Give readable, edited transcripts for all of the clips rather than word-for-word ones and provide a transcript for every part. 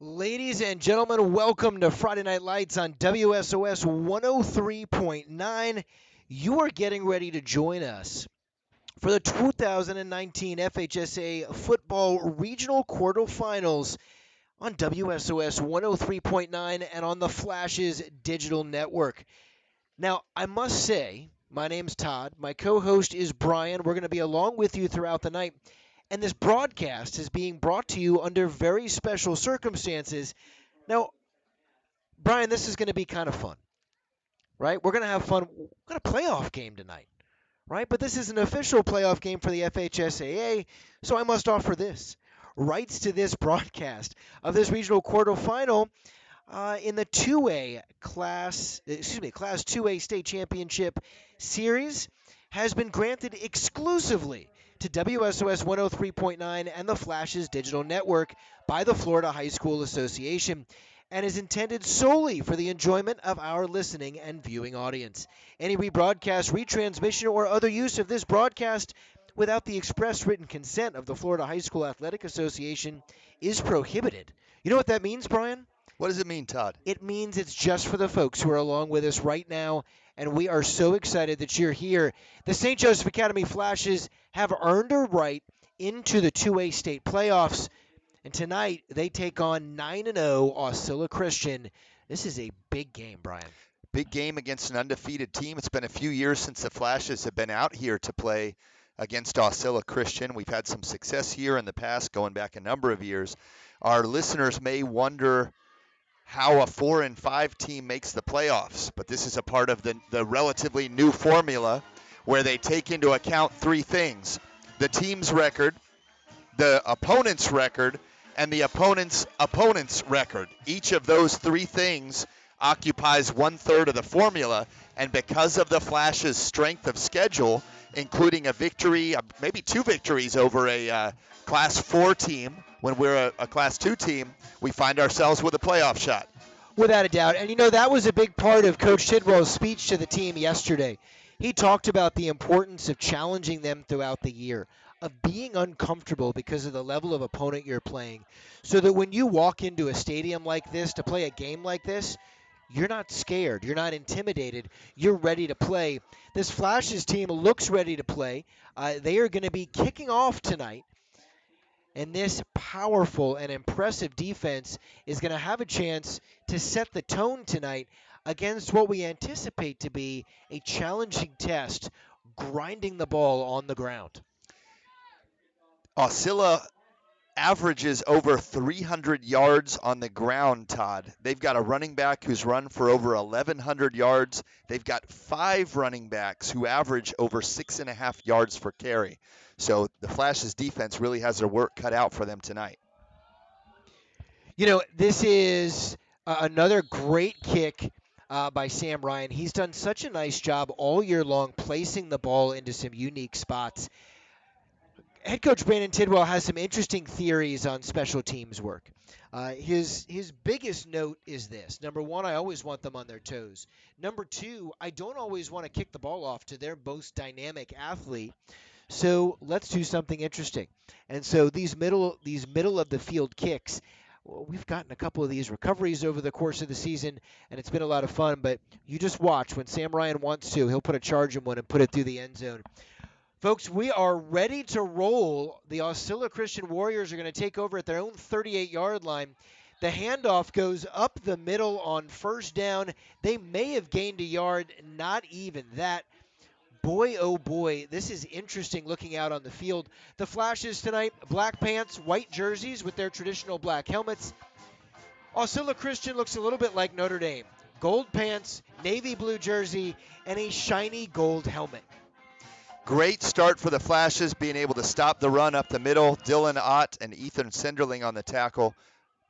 Ladies and gentlemen, welcome to Friday Night Lights on WSOS 103.9. You are getting ready to join us for the 2019 FHSA Football Regional Quarterfinals on WSOS 103.9 and on the Flash's digital network. Now, I must say, my name's Todd. My co-host is Brian. We're going to be along with you throughout the night. And this broadcast is being brought to you under very special circumstances. Now, Brian, this is going to be kind of fun, right? We're going to have fun. We've got a playoff game tonight, right? But this is an official playoff game for the FHSAA, so I must offer this. Rights to this broadcast of this regional quarterfinal in the 2A Class 2A State Championship Series has been granted exclusively to WSOS 103.9 and the Flash's digital network by the Florida High School Association and is intended solely for the enjoyment of our listening and viewing audience. Any rebroadcast, retransmission, or other use of this broadcast without the express written consent of the Florida High School Athletic Association is prohibited. You know what that means, Brian? What does it mean, Todd? It means it's just for the folks who are along with us right now, and we are so excited that you're here. The St. Joseph Academy Flashes have earned a right into the 2A state playoffs, and tonight they take on 9-0 Aucilla Christian. This is a big game, Brian. Big game against an undefeated team. It's been a few years since the Flashes have been out here to play against Aucilla Christian. We've had some success here in the past, going back a number of years. Our listeners may wonder how a 4-5 team makes the playoffs, but this is a part of the relatively new formula where they take into account three things: the team's record, the opponent's record, and the opponent's record. Each of those three things occupies 1/3 of the formula, and because of the Flash's strength of schedule, including a victory, maybe two victories over a Class 4 team, when we're a Class 2 team, we find ourselves with a playoff shot. Without a doubt. And, that was a big part of Coach Tidwell's speech to the team yesterday. He talked about the importance of challenging them throughout the year, of being uncomfortable because of the level of opponent you're playing, so that when you walk into a stadium like this to play a game like this, you're not scared. You're not intimidated. You're ready to play. This Flashes team looks ready to play. They are going to be kicking off tonight. And this powerful and impressive defense is going to have a chance to set the tone tonight against what we anticipate to be a challenging test, grinding the ball on the ground. Aucilla averages over 300 yards on the ground, Todd. They've got a running back who's run for over 1,100 yards. They've got 5 running backs who average over 6.5 yards per carry. So the Flash's defense really has their work cut out for them tonight. This is another great kick by Sam Ryan. He's done such a nice job all year long placing the ball into some unique spots. Head coach Brandon Tidwell has some interesting theories on special teams work. His biggest note is this. Number one, I always want them on their toes. Number two, I don't always want to kick the ball off to their most dynamic athlete. So let's do something interesting. And so these middle of the field kicks, well, we've gotten a couple of these recoveries over the course of the season, and it's been a lot of fun. But you just watch. When Sam Ryan wants to, he'll put a charge in one and put it through the end zone. Folks, we are ready to roll. The Aucilla Christian Warriors are going to take over at their own 38-yard line. The handoff goes up the middle on first down. They may have gained a yard, not even that. Boy, oh boy, this is interesting looking out on the field. The Flashes tonight, black pants, white jerseys with their traditional black helmets. Aucilla Christian looks a little bit like Notre Dame. Gold pants, navy blue jersey, and a shiny gold helmet. Great start for the Flashes, being able to stop the run up the middle. Dylan Ott and Ethan Senderling on the tackle.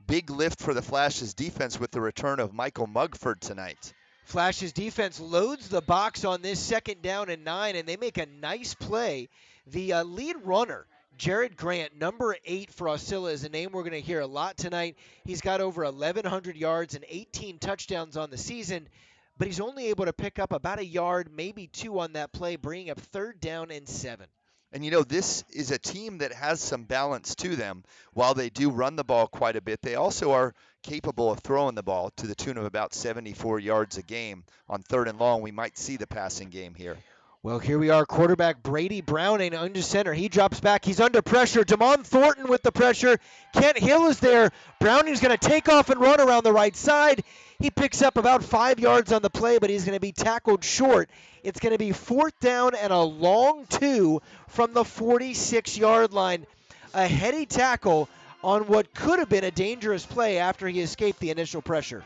Big lift for the Flashes defense with the return of Michael Mugford tonight. Flash's defense loads the box on this 2nd down and 9, and they make a nice play. The lead runner, Jared Grant, number 8 for Aucilla, is a name we're going to hear a lot tonight. He's got over 1,100 yards and 18 touchdowns on the season, but he's only able to pick up about a yard, maybe 2 on that play, bringing up 3rd down and 7. And this is a team that has some balance to them. While they do run the ball quite a bit, they also are capable of throwing the ball to the tune of about 74 yards a game. On 3rd and long, we might see the passing game here. Well, here we are, quarterback Brady Browning under center. He drops back. He's under pressure. Damon Thornton with the pressure. Kent Hill is there. Browning's going to take off and run around the right side. He picks up about 5 yards on the play, but he's going to be tackled short. It's going to be 4th down and a long 2 from the 46-yard line. A heady tackle on what could have been a dangerous play after he escaped the initial pressure.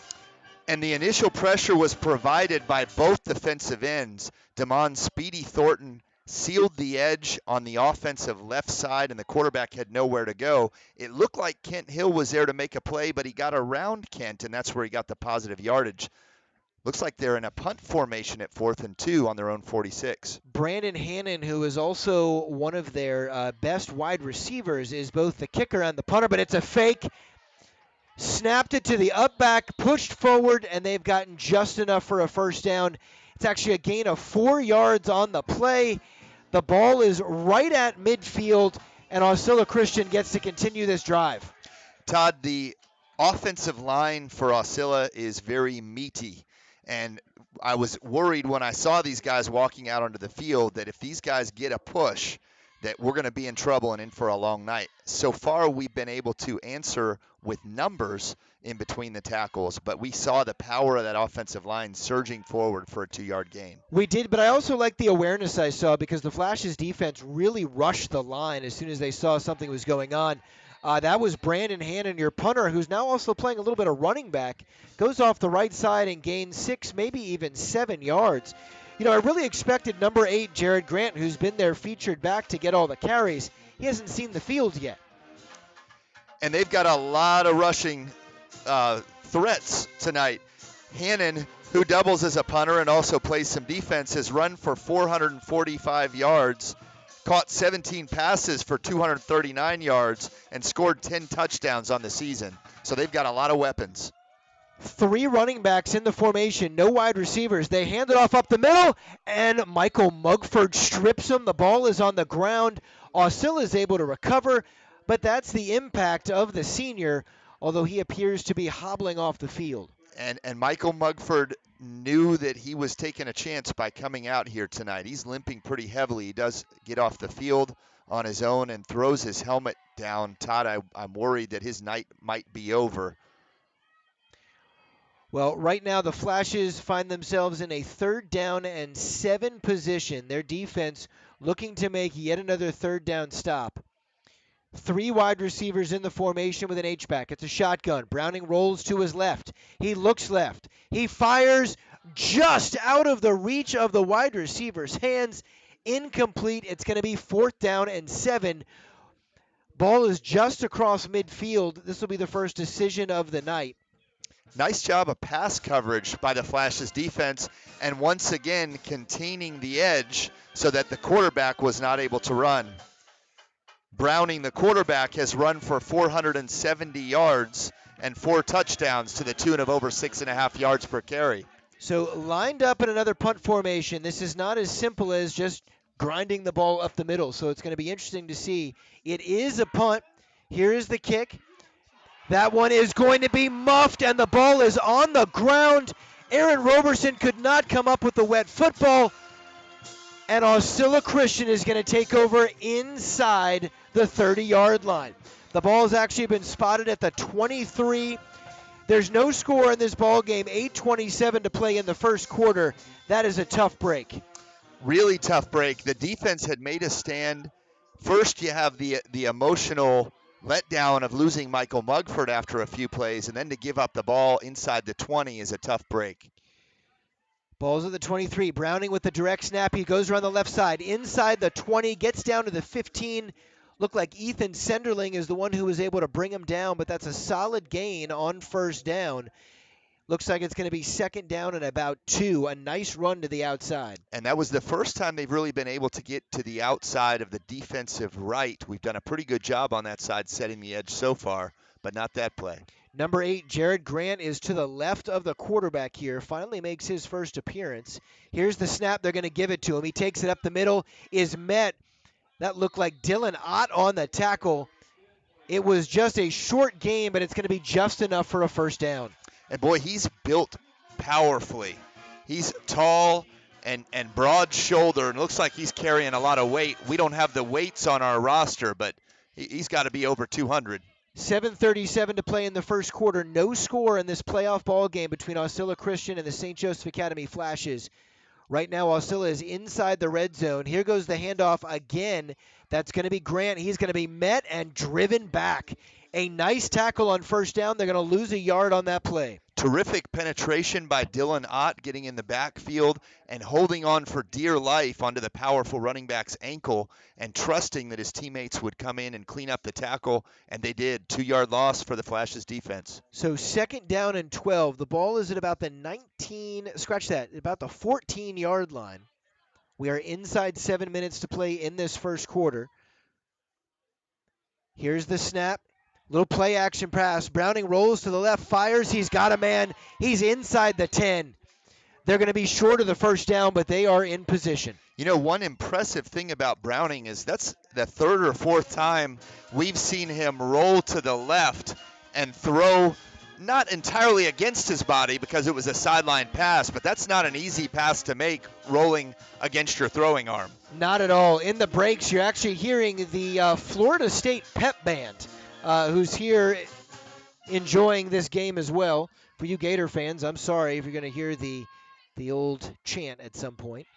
And the initial pressure was provided by both defensive ends. Damon Speedy Thornton sealed the edge on the offensive left side, and the quarterback had nowhere to go. It looked like Kent Hill was there to make a play, but he got around Kent, and that's where he got the positive yardage. Looks like they're in a punt formation at 4th and 2 on their own 46. Brandon Hannon, who is also one of their best wide receivers, is both the kicker and the punter, but it's a fake. Snapped it to the up back, pushed forward, and they've gotten just enough for a 1st down. It's actually a gain of 4 yards on the play. The ball is right at midfield, and Aucilla Christian gets to continue this drive. Todd, the offensive line for Aucilla is very meaty, and I was worried when I saw these guys walking out onto the field that if these guys get a push, that we're going to be in trouble and in for a long night. So far, we've been able to answer with numbers in between the tackles, but we saw the power of that offensive line surging forward for a 2-yard gain. We did, but I also like the awareness I saw because the Flash's defense really rushed the line as soon as they saw something was going on. That was Brandon Hannon, your punter, who's now also playing a little bit of running back, goes off the right side and gains 6, maybe even 7 yards. I really expected number 8, Jared Grant, who's been there featured back, to get all the carries. He hasn't seen the field yet. And they've got a lot of rushing threats tonight. Hannon, who doubles as a punter and also plays some defense, has run for 445 yards, caught 17 passes for 239 yards, and scored 10 touchdowns on the season. So they've got a lot of weapons. 3 running backs in the formation, no wide receivers. They hand it off up the middle, and Michael Mugford strips him. The ball is on the ground. Aucilla is able to recover, but that's the impact of the senior, although he appears to be hobbling off the field. And Michael Mugford knew that he was taking a chance by coming out here tonight. He's limping pretty heavily. He does get off the field on his own and throws his helmet down. Todd, I'm worried that his night might be over. Well, right now the Flashes find themselves in a 3rd down and 7 position. Their defense looking to make yet another 3rd down stop. 3 wide receivers in the formation with an H-back. It's a shotgun. Browning rolls to his left. He looks left. He fires just out of the reach of the wide receiver's hands. Incomplete. It's going to be 4th down and 7. Ball is just across midfield. This will be the first decision of the night. Nice job of pass coverage by the Flash's defense, and once again containing the edge so that the quarterback was not able to run. Browning, the quarterback, has run for 470 yards and 4 touchdowns to the tune of over 6.5 yards per carry. So lined up in another punt formation. This is not as simple as just grinding the ball up the middle, so it's going to be interesting to see. It is a punt. Here is the kick. That one is going to be muffed, and the ball is on the ground. Aaron Roberson could not come up with the wet football, and Aucilla Christian is going to take over inside the 30-yard line. The ball has actually been spotted at the 23. There's no score in this ball game. 8:27 to play in the first quarter. That is a tough break. Really tough break. The defense had made a stand. First, you have the emotional letdown of losing Michael Mugford after a few plays, and then to give up the ball inside the 20 is a tough break. Ball's at the 23. Browning with the direct snap. He goes around the left side. Inside the 20. Gets down to the 15. Looked like Ethan Senderling is the one who was able to bring him down, but that's a solid gain on first down. Looks like it's going to be second down and about 2. A nice run to the outside. And that was the first time they've really been able to get to the outside of the defensive right. We've done a pretty good job on that side setting the edge so far, but not that play. Number 8, Jared Grant, is to the left of the quarterback here. Finally makes his first appearance. Here's the snap. They're going to give it to him. He takes it up the middle. Is met. That looked like Dylan Ott on the tackle. It was just a short game, but it's going to be just enough for a first down. And boy, he's built powerfully. He's tall and broad-shouldered, and looks like he's carrying a lot of weight. We don't have the weights on our roster, but he's got to be over 200. 7:37 to play in the first quarter. No score in this playoff ball game between Aucilla Christian and the St. Joseph Academy Flashes. Right now, Aucilla is inside the red zone. Here goes the handoff again. That's going to be Grant. He's going to be met and driven back. A nice tackle on first down. They're going to lose a yard on that play. Terrific penetration by Dylan Ott, getting in the backfield and holding on for dear life onto the powerful running back's ankle and trusting that his teammates would come in and clean up the tackle, and they did. 2-yard loss for the Flashes defense. So second down and 12. The ball is at about the 19, scratch that, about the 14-yard line. We are inside 7 minutes to play in this first quarter. Here's the snap. Little play action pass. Browning rolls to the left, fires. He's got a man. He's inside the 10. They're going to be short of the first down, but they are in position. You know, one impressive thing about Browning is that's the third or fourth time we've seen him roll to the left and throw not entirely against his body because it was a sideline pass, but that's not an easy pass to make rolling against your throwing arm. Not at all. In the breaks, you're actually hearing the Florida State pep band, who's here enjoying this game as well. For you Gator fans, I'm sorry if you're going to hear the old chant at some point.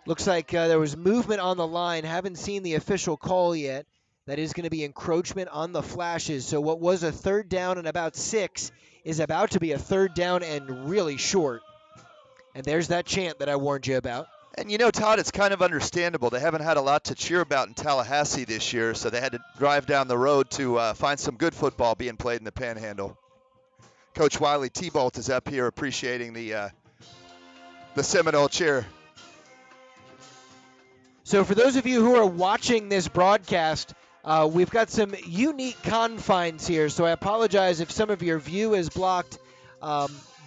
Looks like there was movement on the line. Haven't seen the official call yet. That is going to be encroachment on the Flashes. So what was a third down and about 6 is about to be a third down and really short. And there's that chant that I warned you about. And you know, Todd, it's kind of understandable. They haven't had a lot to cheer about in Tallahassee this year, so they had to drive down the road to find some good football being played in the Panhandle. Coach Wiley T-Bolt is up here appreciating the Seminole cheer. So for those of you who are watching this broadcast, we've got some unique confines here, so I apologize if some of your view is blocked,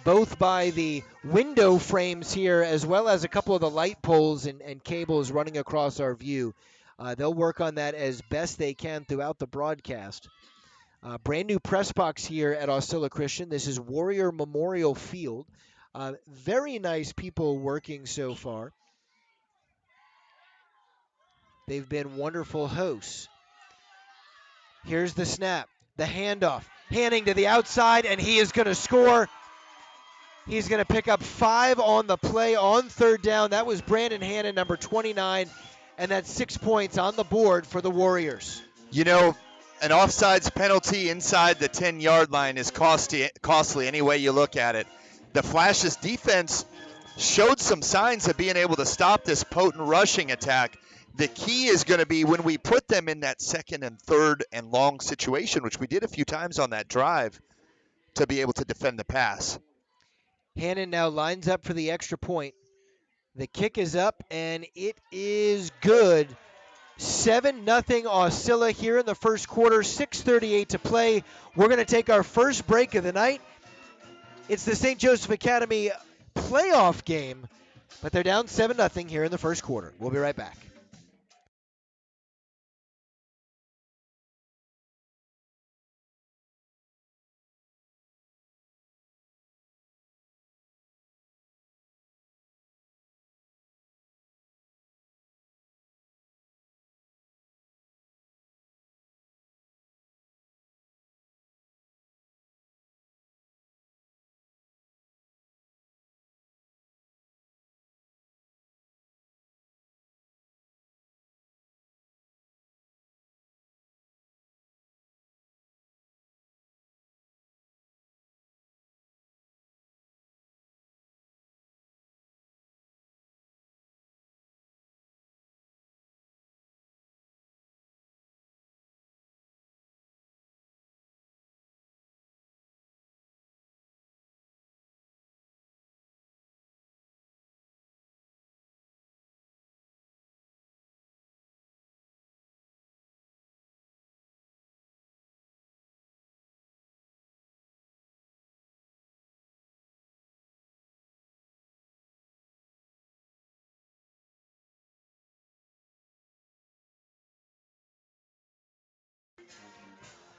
both by the window frames here as well as a couple of the light poles and cables running across our view. They'll work on that as best they can throughout the broadcast. Brand new press box here at Aucilla Christian. This is Warrior Memorial Field. Very nice people working so far. They've been wonderful hosts. Here's the snap, the handoff, handing to the outside, and he is going to score. He's going to pick up 5 on the play on third down. That was Brandon Hannon, number 29, and that's 6 points on the board for the Warriors. You know, an offsides penalty inside the 10-yard line is costly any way you look at it. The Flashes defense showed some signs of being able to stop this potent rushing attack. The key is going to be when we put them in that second and third and long situation, which we did a few times on that drive, to be able to defend the pass. Hannon now lines up for the extra point. The kick is up, and it is good. 7-0 Aucilla here in the first quarter, 6:38 to play. We're going to take our first break of the night. It's the St. Joseph Academy playoff game, but they're down 7-0 here in the first quarter. We'll be right back.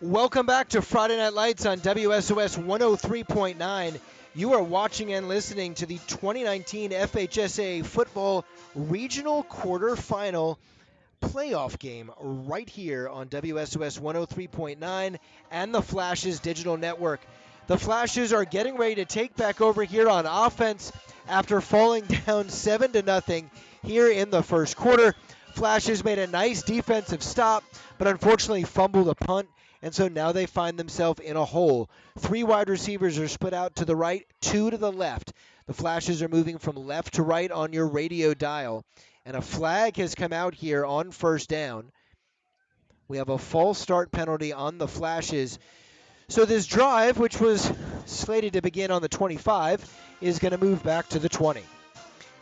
Welcome back to Friday Night Lights on WSOS 103.9. You are watching and listening to the 2019 FHSA Football Regional Quarterfinal playoff game right here on WSOS 103.9 and the Flashes Digital Network. The Flashes are getting ready to take back over here on offense after falling down 7-0 here in the first quarter. Flashes made a nice defensive stop, but unfortunately fumbled a punt, and so now they find themselves in a hole. 3 wide receivers are split out to the right, 2 to the left. The Flashes are moving from left to right on your radio dial, and a flag has come out here on first down. We have a false start penalty on the Flashes. So this drive, which was slated to begin on the 25, is going to move back to the 20.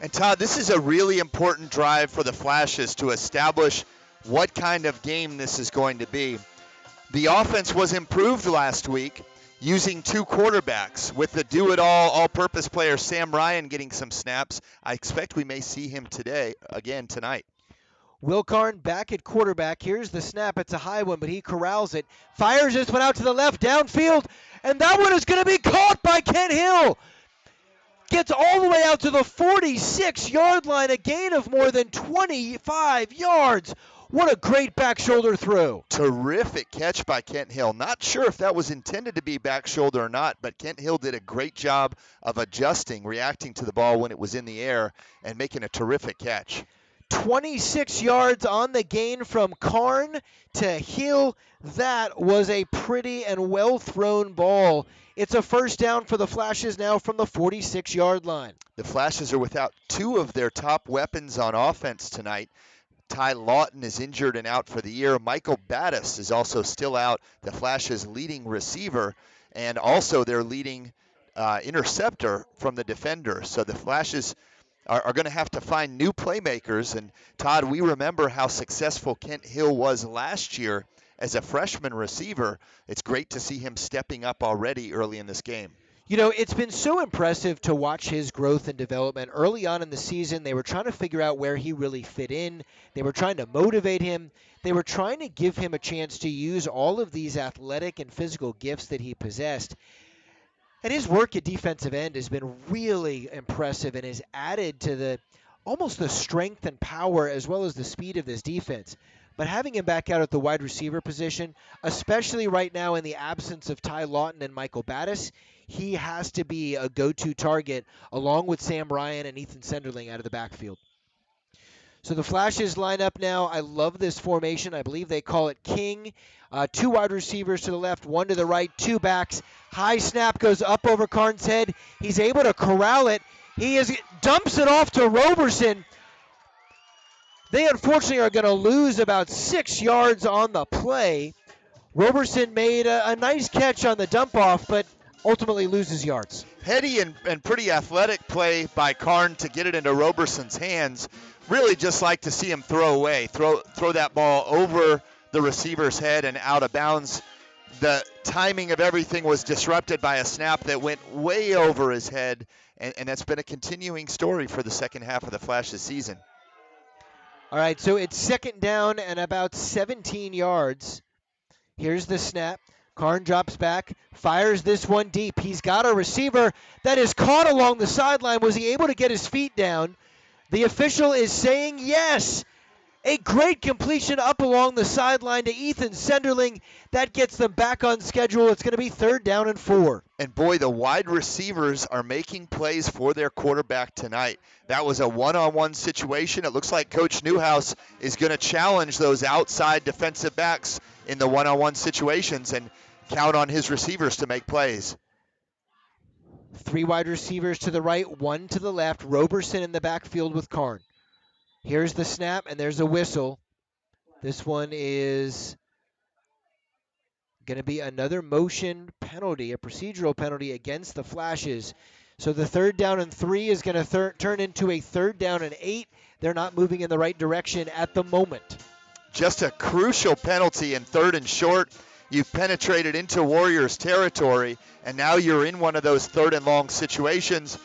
And Todd, this is a really important drive for the Flashes to establish what kind of game this is going to be. The offense was improved last week using 2 quarterbacks. With the do-it-all, all-purpose player Sam Ryan getting some snaps, I expect we may see him tonight. Will Karn back at quarterback. Here's the snap. It's a high one, but he corrals it. Fires this one out to the left, downfield, and that one is going to be caught by Kent Hill. Gets all the way out to the 46-yard line, a gain of more than 25 yards. What a great back shoulder throw. Terrific catch by Kent Hill. Not sure if that was intended to be back shoulder or not, but Kent Hill did a great job of adjusting, reacting to the ball when it was in the air, and making a terrific catch. 26 yards on the gain from Karn to Hill. That was a pretty and well-thrown ball. It's a first down for the Flashes now from the 46-yard line. The Flashes are without 2 of their top weapons on offense tonight. Ty Lawton is injured and out for the year. Michael Battis is also still out, the Flashes' leading receiver, and also their leading interceptor from the defender. So the Flashes are going to have to find new playmakers. And Todd, we remember how successful Kent Hill was last year as a freshman receiver. It's great to see him stepping up already early in this game. You know, it's been so impressive to watch his growth and development. Early on in the season, they were trying to figure out where he really fit in. They were trying to motivate him. They were trying to give him a chance to use all of these athletic and physical gifts that he possessed. And his work at defensive end has been really impressive and has added to almost the strength and power as well as the speed of this defense. But having him back out at the wide receiver position, especially right now in the absence of Ty Lawton and Michael Battis, he has to be a go-to target along with Sam Ryan and Ethan Senderling out of the backfield. So the Flashes line up now. I love this formation. I believe they call it King. 2 wide receivers to the left, 1 to the right, 2 backs. High snap goes up over Karn's head. He's able to corral it. He dumps it off to Roberson. They unfortunately are going to lose about 6 yards on the play. Roberson made a nice catch on the dump off, but ultimately loses yards. Heady and pretty athletic play by Karn to get it into Roberson's hands. Really just like to see him throw that ball over the receiver's head and out of bounds. The timing of everything was disrupted by a snap that went way over his head, and that's been a continuing story for the second half of the Flashes season. All right, so it's second down and about 17 yards. Here's the snap. Karn drops back, fires this one deep. He's got a receiver that is caught along the sideline. Was he able to get his feet down? The official is saying yes. A great completion up along the sideline to Ethan Senderling. That gets them back on schedule. It's going to be 3rd down and 4. And boy, the wide receivers are making plays for their quarterback tonight. That was a one-on-one situation. It looks like Coach Newhouse is going to challenge those outside defensive backs in the one-on-one situations and count on his receivers to make plays. 3 wide receivers to the right, 1 to the left. Roberson in the backfield with Karn. Here's the snap, and there's a whistle. This one is going to be another motion penalty, a procedural penalty against the Flashes. So the 3rd down and 3 is going to turn into a 3rd down and 8. They're not moving in the right direction at the moment. Just a crucial penalty in 3rd and short. You've penetrated into Warriors territory, and now you're in one of those 3rd and long situations.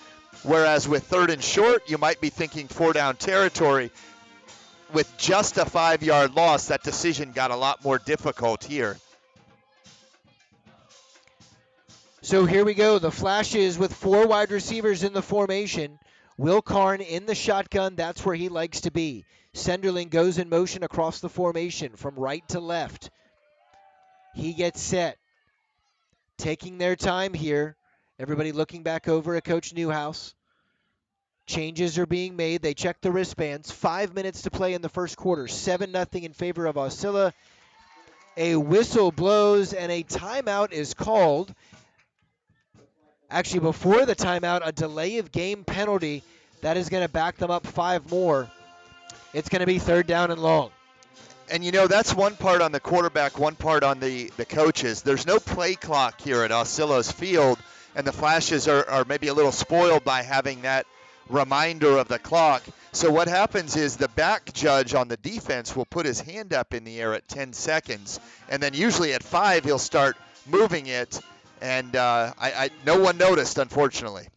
Whereas with 3rd and short, you might be thinking 4-down territory. With just a 5-yard loss, that decision got a lot more difficult here. So here we go. The Flashes with 4 wide receivers in the formation. Will Karn in the shotgun. That's where he likes to be. Senderling goes in motion across the formation from right to left. He gets set. Taking their time here. Everybody looking back over at Coach Newhouse. Changes are being made. They check the wristbands. 5 minutes to play in the first quarter. 7-0 in favor of Aucilla. A whistle blows and a timeout is called. Actually, before the timeout, a delay of game penalty. That is going to back them up 5 more. It's going to be 3rd down and long. And that's one part on the quarterback, one part on the coaches. There's no play clock here at Aucilla's field, and the Flashes are maybe a little spoiled by having that reminder of the clock. So what happens is the back judge on the defense will put his hand up in the air at 10 seconds, and then usually at 5 he'll start moving it, and no one noticed, unfortunately.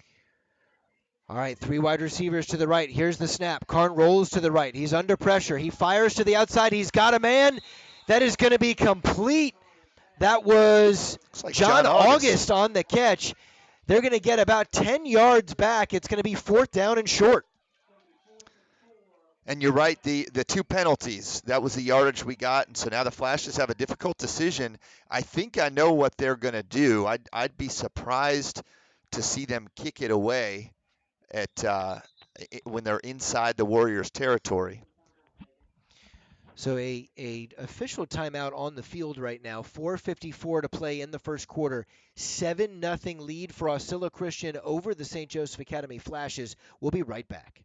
All right, 3 wide receivers to the right. Here's the snap. Karn rolls to the right. He's under pressure. He fires to the outside. He's got a man. That is going to be complete. That was Like John August. August on the catch. They're going to get about 10 yards back. It's going to be 4th down and short. And you're right, the 2 penalties, that was the yardage we got, and so now the Flashes have a difficult decision. I think I know what they're going to do. I'd be surprised to see them kick it away when they're inside the Warriors' territory. So a official timeout on the field right now. 4:54 to play in the first quarter. 7-0 lead for Aucilla Christian over the St. Joseph Academy Flashes. We'll be right back.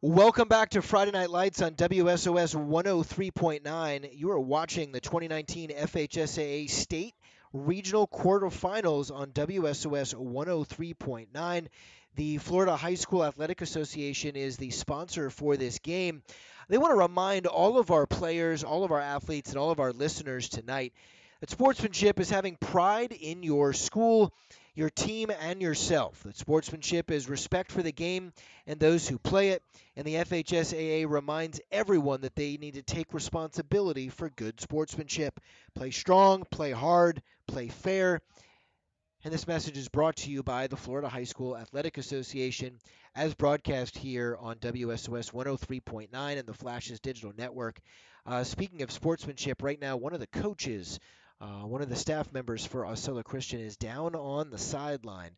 Welcome back to Friday Night Lights on WSOS 103.9. You are watching the 2019 FHSAA State Regional Quarterfinals on WSOS 103.9. The Florida High School Athletic Association is the sponsor for this game. They want to remind all of our players, all of our athletes, and all of our listeners tonight that sportsmanship is having pride in your school, your team, and yourself. That sportsmanship is respect for the game and those who play it. And the FHSAA reminds everyone that they need to take responsibility for good sportsmanship. Play strong, play hard, play fair. And this message is brought to you by the Florida High School Athletic Association, as broadcast here on WSOS 103.9 and the Flashes Digital Network. Speaking of sportsmanship, right now, one of the coaches, one of the staff members for Aucilla Christian, is down on the sideline.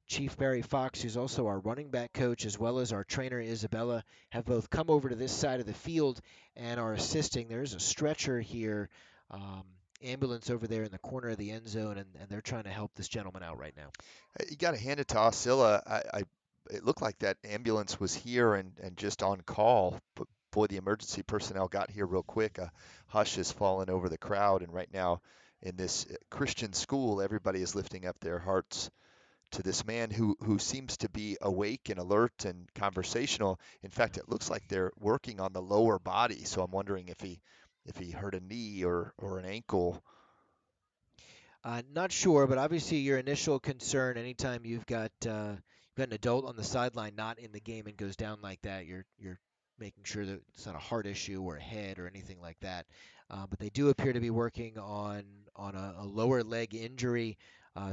Chief Barry Fox, who's also our running back coach, as well as our trainer Isabella, have both come over to this side of the field and are assisting. There's a stretcher here, ambulance over there in the corner of the end zone, and they're trying to help this gentleman out right now. You got to hand it to Aucilla. It looked like that ambulance was here and just on call. But boy, the emergency personnel got here real quick. A hush has fallen over the crowd, and right now in this Christian school, everybody is lifting up their hearts to this man who seems to be awake and alert and conversational. In fact, it looks like they're working on the lower body, so I'm wondering if he hurt a knee or an ankle. Not sure, but obviously your initial concern anytime you've got an adult on the sideline not in the game and goes down like that, you're making sure that it's not a heart issue or a head or anything like that. But they do appear to be working on a lower leg injury,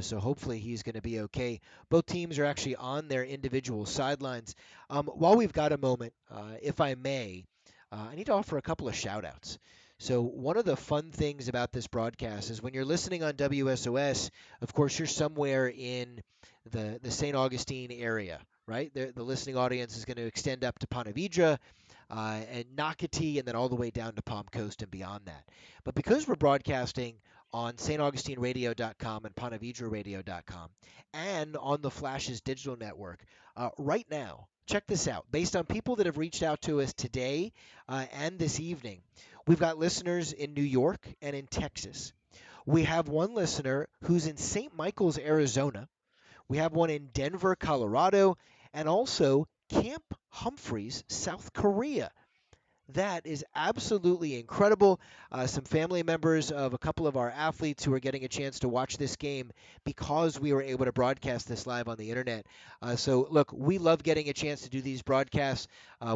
so hopefully he's going to be okay. Both teams are actually on their individual sidelines. While we've got a moment, if I may, I need to offer a couple of shout outs. So, one of the fun things about this broadcast is when you're listening on WSOS, of course, you're somewhere in the St. Augustine area, right? The listening audience is going to extend up to Ponte Vedra and Nocatee and then all the way down to Palm Coast and beyond that. But because we're broadcasting on staugustineradio.com and pontevedraradio.com and on the Flash's digital network, right now, check this out. Based on people that have reached out to us today and this evening, we've got listeners in New York and in Texas. We have one listener who's in St. Michael's, Arizona. We have one in Denver, Colorado, and also Camp Humphreys, South Korea. That is absolutely incredible. Some family members of a couple of our athletes who are getting a chance to watch this game because we were able to broadcast this live on the internet. So, look, we love getting a chance to do these broadcasts.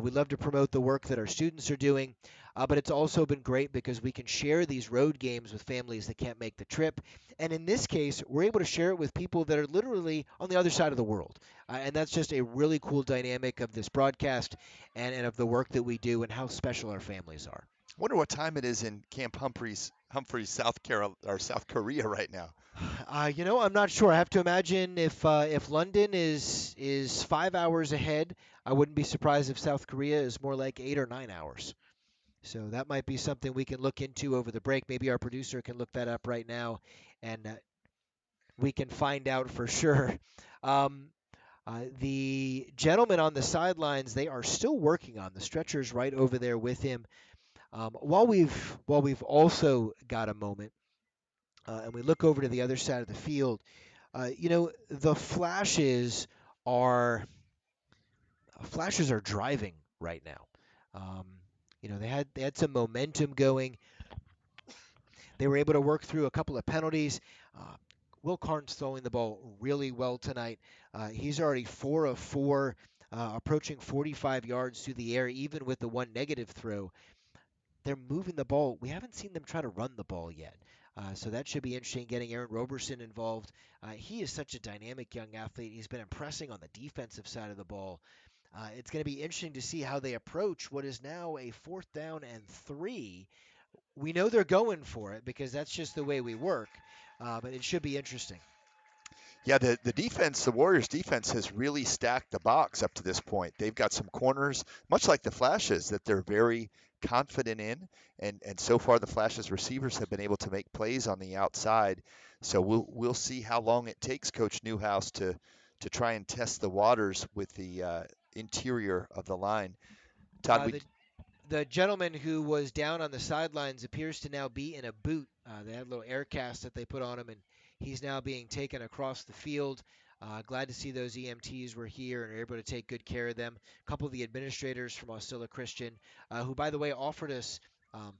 We love to promote the work that our students are doing. But it's also been great because we can share these road games with families that can't make the trip. And in this case, we're able to share it with people that are literally on the other side of the world. And that's just a really cool dynamic of this broadcast and of the work that we do and how special our families are. Wonder what time it is in Camp Humphreys, South Carolina or South Korea right now. I'm not sure. I have to imagine if London is 5 hours ahead, I wouldn't be surprised if South Korea is more like 8 or 9 hours. So that might be something we can look into over the break. Maybe our producer can look that up right now, and we can find out for sure. Um, the gentleman on the sidelines, they are still working on the stretchers right over there with him. While we've also got a moment, and we look over to the other side of the field, the flashes are driving right now. Um, they had some momentum going. They were able to work through a couple of penalties. Uh, Will Carnes throwing the ball really well tonight. He's already 4 of 4, approaching 45 yards through the air, even with the one negative throw. They're moving the ball. We haven't seen them try to run the ball yet. So that should be interesting, getting Aaron Roberson involved. He is such a dynamic young athlete. He's been impressing on the defensive side of the ball. It's going to be interesting to see how they approach what is now a 4th down and 3. We know they're going for it because that's just the way we work, but it should be interesting. Yeah, the defense, the Warriors defense has really stacked the box up to this point. They've got some corners, much like the Flashes, that they're very confident in, and so far the Flashes receivers have been able to make plays on the outside. So we'll see how long it takes Coach Newhouse to try and test the waters with the interior of the line. Todd, Uh, the the gentleman who was down on the sidelines appears to now be in a boot. They had a little air cast that they put on him, and he's now being taken across the field. Glad to see those EMTs were here and are able to take good care of them. A couple of the administrators from Aucilla Christian, who, by the way, offered us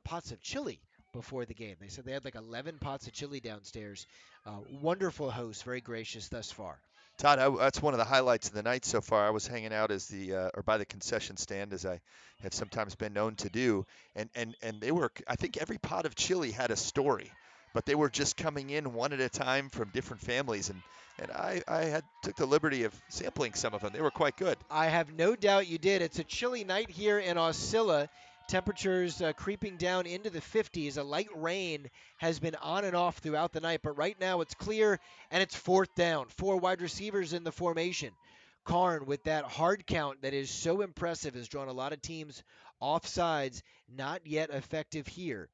pots of chili before the game. They said they had like 11 pots of chili downstairs. Wonderful hosts, very gracious thus far. Todd, that's one of the highlights of the night so far. I was hanging out as or by the concession stand, as I have sometimes been known to do, and they were. I think every pot of chili had a story, but they were just coming in one at a time from different families, and I had took the liberty of sampling some of them. They were quite good. I have no doubt you did. It's a chilly night here in Aucilla. Temperatures creeping down into the 50s. A light rain has been on and off throughout the night, but right now it's clear and it's 4th down. 4 wide receivers in the formation. Karn, with that hard count that is so impressive, has drawn a lot of teams off sides. Not yet effective here.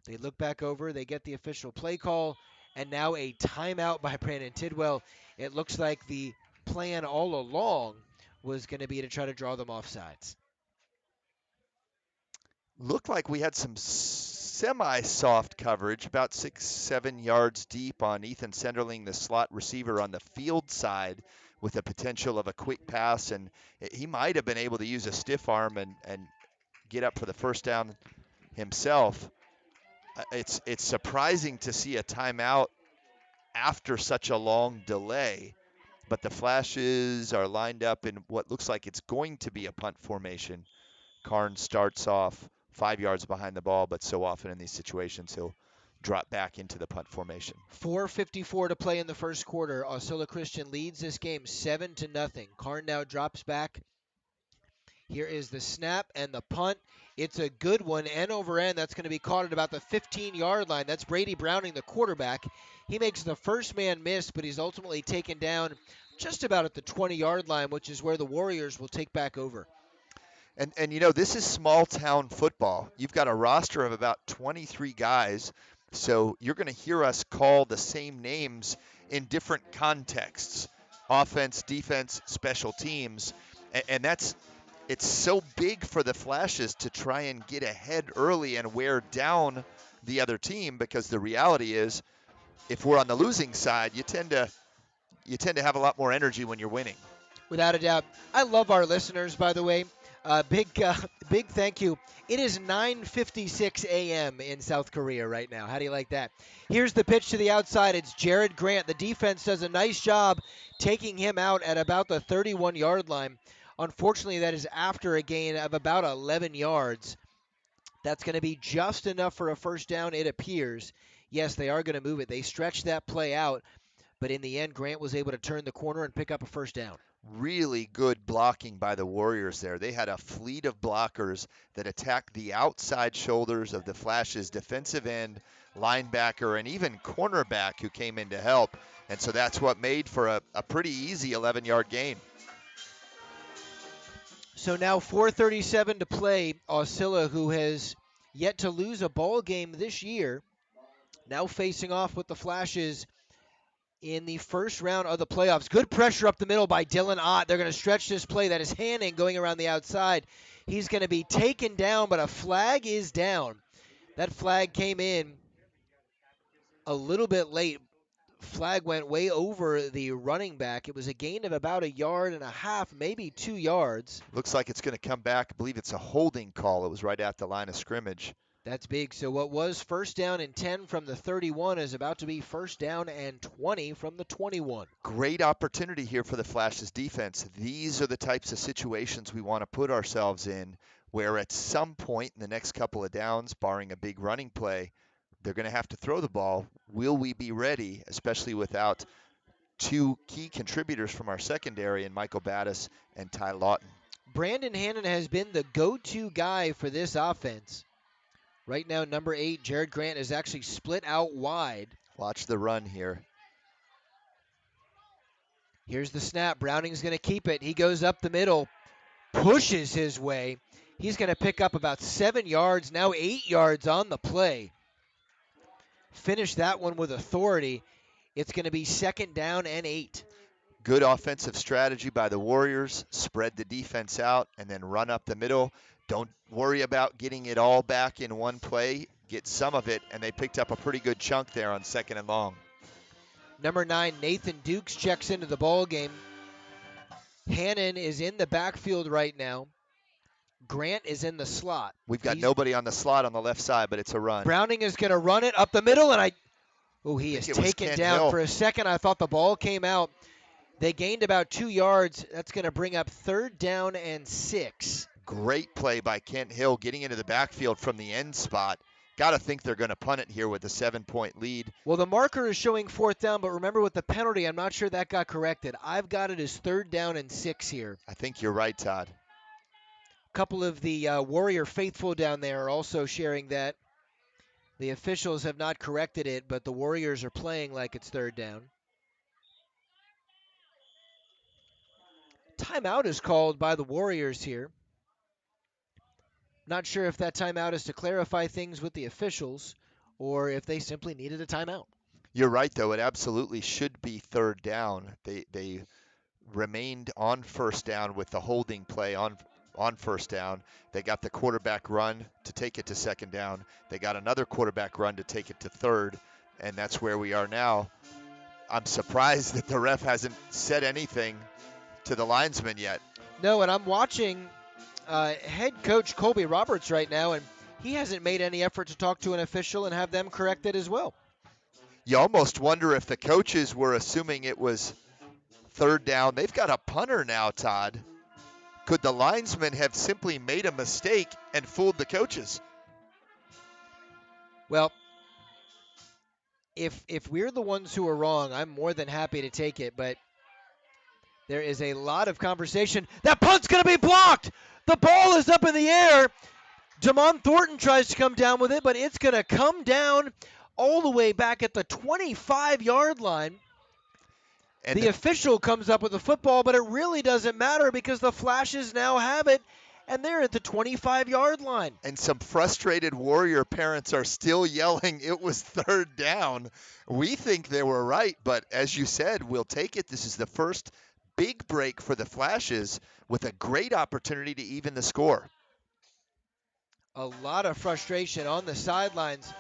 They look back over, they get the official play call, and now a timeout by Brandon Tidwell. It looks like the plan all along was going to be to try to draw them off sides. Looked like we had some semi-soft coverage, about 6-7 yards deep on Ethan Senderling, the slot receiver on the field side, with the potential of a quick pass, and he might have been able to use a stiff arm and get up for the first down himself. It's surprising to see a timeout after such a long delay. But the Flashes are lined up in what looks like it's going to be a punt formation. Karn starts off 5 yards behind the ball, but so often in these situations he'll drop back into the punt formation. 4:54 to play in the first quarter. Aucilla Christian leads this game 7-0. Karn now drops back. Here is the snap and the punt. It's a good one, end over end. That's going to be caught at about the 15-yard line. That's Brady Browning, the quarterback. He makes the first man miss, but he's ultimately taken down just about at the 20-yard line, which is where the Warriors will take back over. And you know, this is small town football. You've got a roster of about 23 guys, so you're going to hear us call the same names in different contexts: offense, defense, special teams, and that's it's so big for the Flashes to try and get ahead early and wear down the other team, because the reality is, if we're on the losing side, you tend to have a lot more energy when you're winning. Without a doubt. I love our listeners, by the way. Big thank you. It is 9:56 a.m. in South Korea right now. How do you like that? Here's the pitch to the outside. It's Jared Grant. The defense does a nice job taking him out at about the 31-yard line. Unfortunately, that is after a gain of about 11 yards. That's going to be just enough for a first down, it appears. Yes, they are going to move it. They stretched that play out, but in the end, Grant was able to turn the corner and pick up a first down. Really good blocking by the Warriors there. They had a fleet of blockers that attacked the outside shoulders of the Flash's defensive end, linebacker, and even cornerback who came in to help. And so that's what made for a pretty easy 11-yard gain. So now 4:37 to play. Aucilla, who has yet to lose a ball game this year, now facing off with the Flashes in the first round of the playoffs. Good pressure up the middle by Dylan Ott. They're going to stretch this play. That is Hanning going around the outside. He's going to be taken down, but a flag is down. That flag came in a little bit late. Flag went way over the running back. It was a gain of about 1.5 yards, maybe 2 yards. Looks like it's going to come back. I believe it's a holding call. It was right at the line of scrimmage. That's big. So what was first down and 10 from the 31 is about to be first down and 20 from the 21. Great opportunity here for the Flash's defense. These are the types of situations we want to put ourselves in, where at some point in the next couple of downs, barring a big running play, they're going to have to throw the ball. Will we be ready, especially without two key contributors from our secondary in Michael Battis and Ty Lawton? Brandon Hannon has been the go-to guy for this offense. Right now, number 8, Jared Grant, is actually split out wide. Watch the run here. Here's the snap. Browning's going to keep it. He goes up the middle, pushes his way. He's going to pick up about 7 yards, now 8 yards on the play. Finish that one with authority. It's going to be second down and 8. Good offensive strategy by the Warriors. Spread the defense out and then run up the middle. Don't worry about getting it all back in one play. Get some of it, and they picked up a pretty good chunk there on second and long. Number 9, Nathan Dukes checks into the ball game. Hannon is in the backfield right now. Grant is in the slot. We've got nobody on the slot on the left side, but it's a run. Browning is going to run it up the middle, and he is taken Kent down. Hill. For a second, I thought the ball came out. They gained about 2 yards. That's going to bring up third down and 6. Great play by Kent Hill getting into the backfield from the end spot. Got to think they're going to punt it here with a 7-point lead. Well, the marker is showing fourth down, but remember with the penalty, I'm not sure that got corrected. I've got it as third down and 6 here. I think you're right, Todd. A couple of the Warrior faithful down there are also sharing that. The officials have not corrected it, but the Warriors are playing like it's third down. Timeout is called by the Warriors here. Not sure if that timeout is to clarify things with the officials or if they simply needed a timeout. You're right, though. It absolutely should be third down. They remained on first down with the holding play on first down. They got the quarterback run to take it to second down. They got another quarterback run to take it to third, and that's where we are now. I'm surprised that the ref hasn't said anything to the linesman yet. No, and I'm watching head coach Colby Roberts right now, and he hasn't made any effort to talk to an official and have them correct it as well. You almost wonder if the coaches were assuming it was third down. They've got a punter now, Todd. Could the linesman have simply made a mistake and fooled the coaches? Well, if we're the ones who are wrong, I'm more than happy to take it, but there is a lot of conversation. That punt's going to be blocked. The ball is up in the air. Damon Thornton tries to come down with it, but it's going to come down all the way back at the 25-yard line. And The official comes up with the football, but it really doesn't matter because the Flashes now have it, and they're at the 25-yard line. And some frustrated Warrior parents are still yelling it was third down. We think they were right, but as you said, we'll take it. This is the first big break for the Flashes with a great opportunity to even the score. A lot of frustration on the sidelines.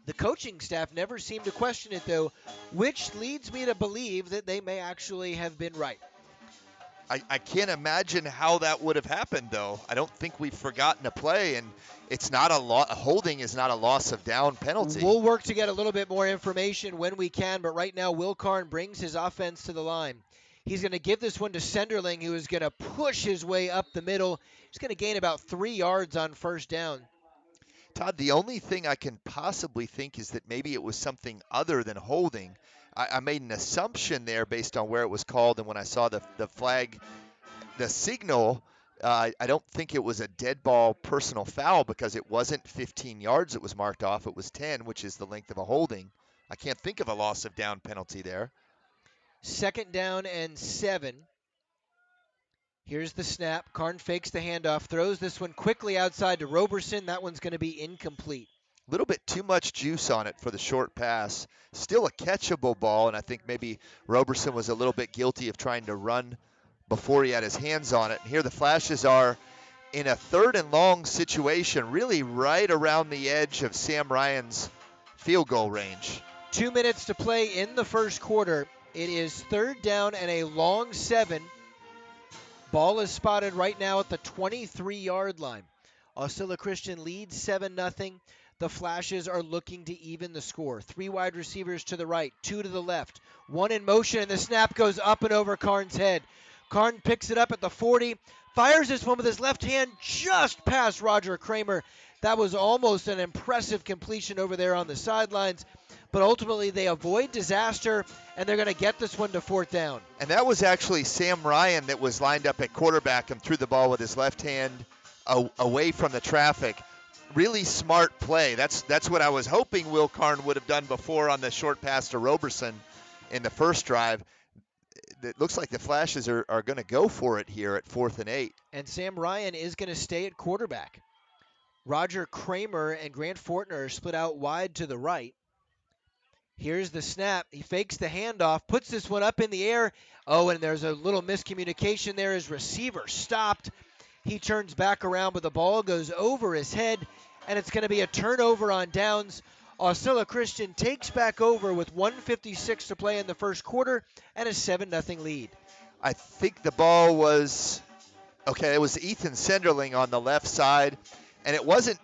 The coaching staff never seemed to question it, though, which leads me to believe that they may actually have been right. I can't imagine how that would have happened, though. I don't think we've forgotten a play, and it's not a holding is not a loss of down penalty. We'll work to get a little bit more information when we can, but right now Will Karn brings his offense to the line. He's going to give this one to Senderling, who is going to push his way up the middle. He's going to gain about 3 yards on first down. Todd, the only thing I can possibly think is that maybe it was something other than holding. I made an assumption there based on where it was called, and when I saw the flag, the signal, I don't think it was a dead ball personal foul because it wasn't 15 yards it was marked off. It was 10, which is the length of a holding. I can't think of a loss of down penalty there. 2nd down and 7. Here's the snap. Karn fakes the handoff, throws this one quickly outside to Roberson. That one's going to be incomplete. A little bit too much juice on it for the short pass. Still a catchable ball, and I think maybe Roberson was a little bit guilty of trying to run before he had his hands on it. And here the Flashes are in a 3rd and long situation, really right around the edge of Sam Ryan's field goal range. 2 minutes to play in the first quarter. It is 3rd down and a long 7. Ball is spotted right now at the 23-yard line. Aucilla Christian leads 7-0. The Flashes are looking to even the score. 3 wide receivers to the right, 2 to the left. 1 in motion, and the snap goes up and over Karn's head. Karn picks it up at the 40, fires this one with his left hand just past Roger Kramer. That was almost an impressive completion over there on the sidelines. But ultimately they avoid disaster, and they're going to get this one to 4th down. And that was actually Sam Ryan that was lined up at quarterback and threw the ball with his left hand away from the traffic. Really smart play. That's what I was hoping Will Karn would have done before on the short pass to Roberson in the first drive. It looks like the Flashes are going to go for it here at 4th and 8. And Sam Ryan is going to stay at quarterback. Roger Kramer and Grant Fortner are split out wide to the right. Here's the snap. He fakes the handoff, puts this one up in the air. Oh, and there's a little miscommunication there. His receiver stopped. He turns back around, but the ball goes over his head, and it's going to be a turnover on downs. Aucilla Christian takes back over with 1:56 to play in the first quarter and a 7-0 lead. I think the ball was, it was Ethan Senderling on the left side, and it wasn't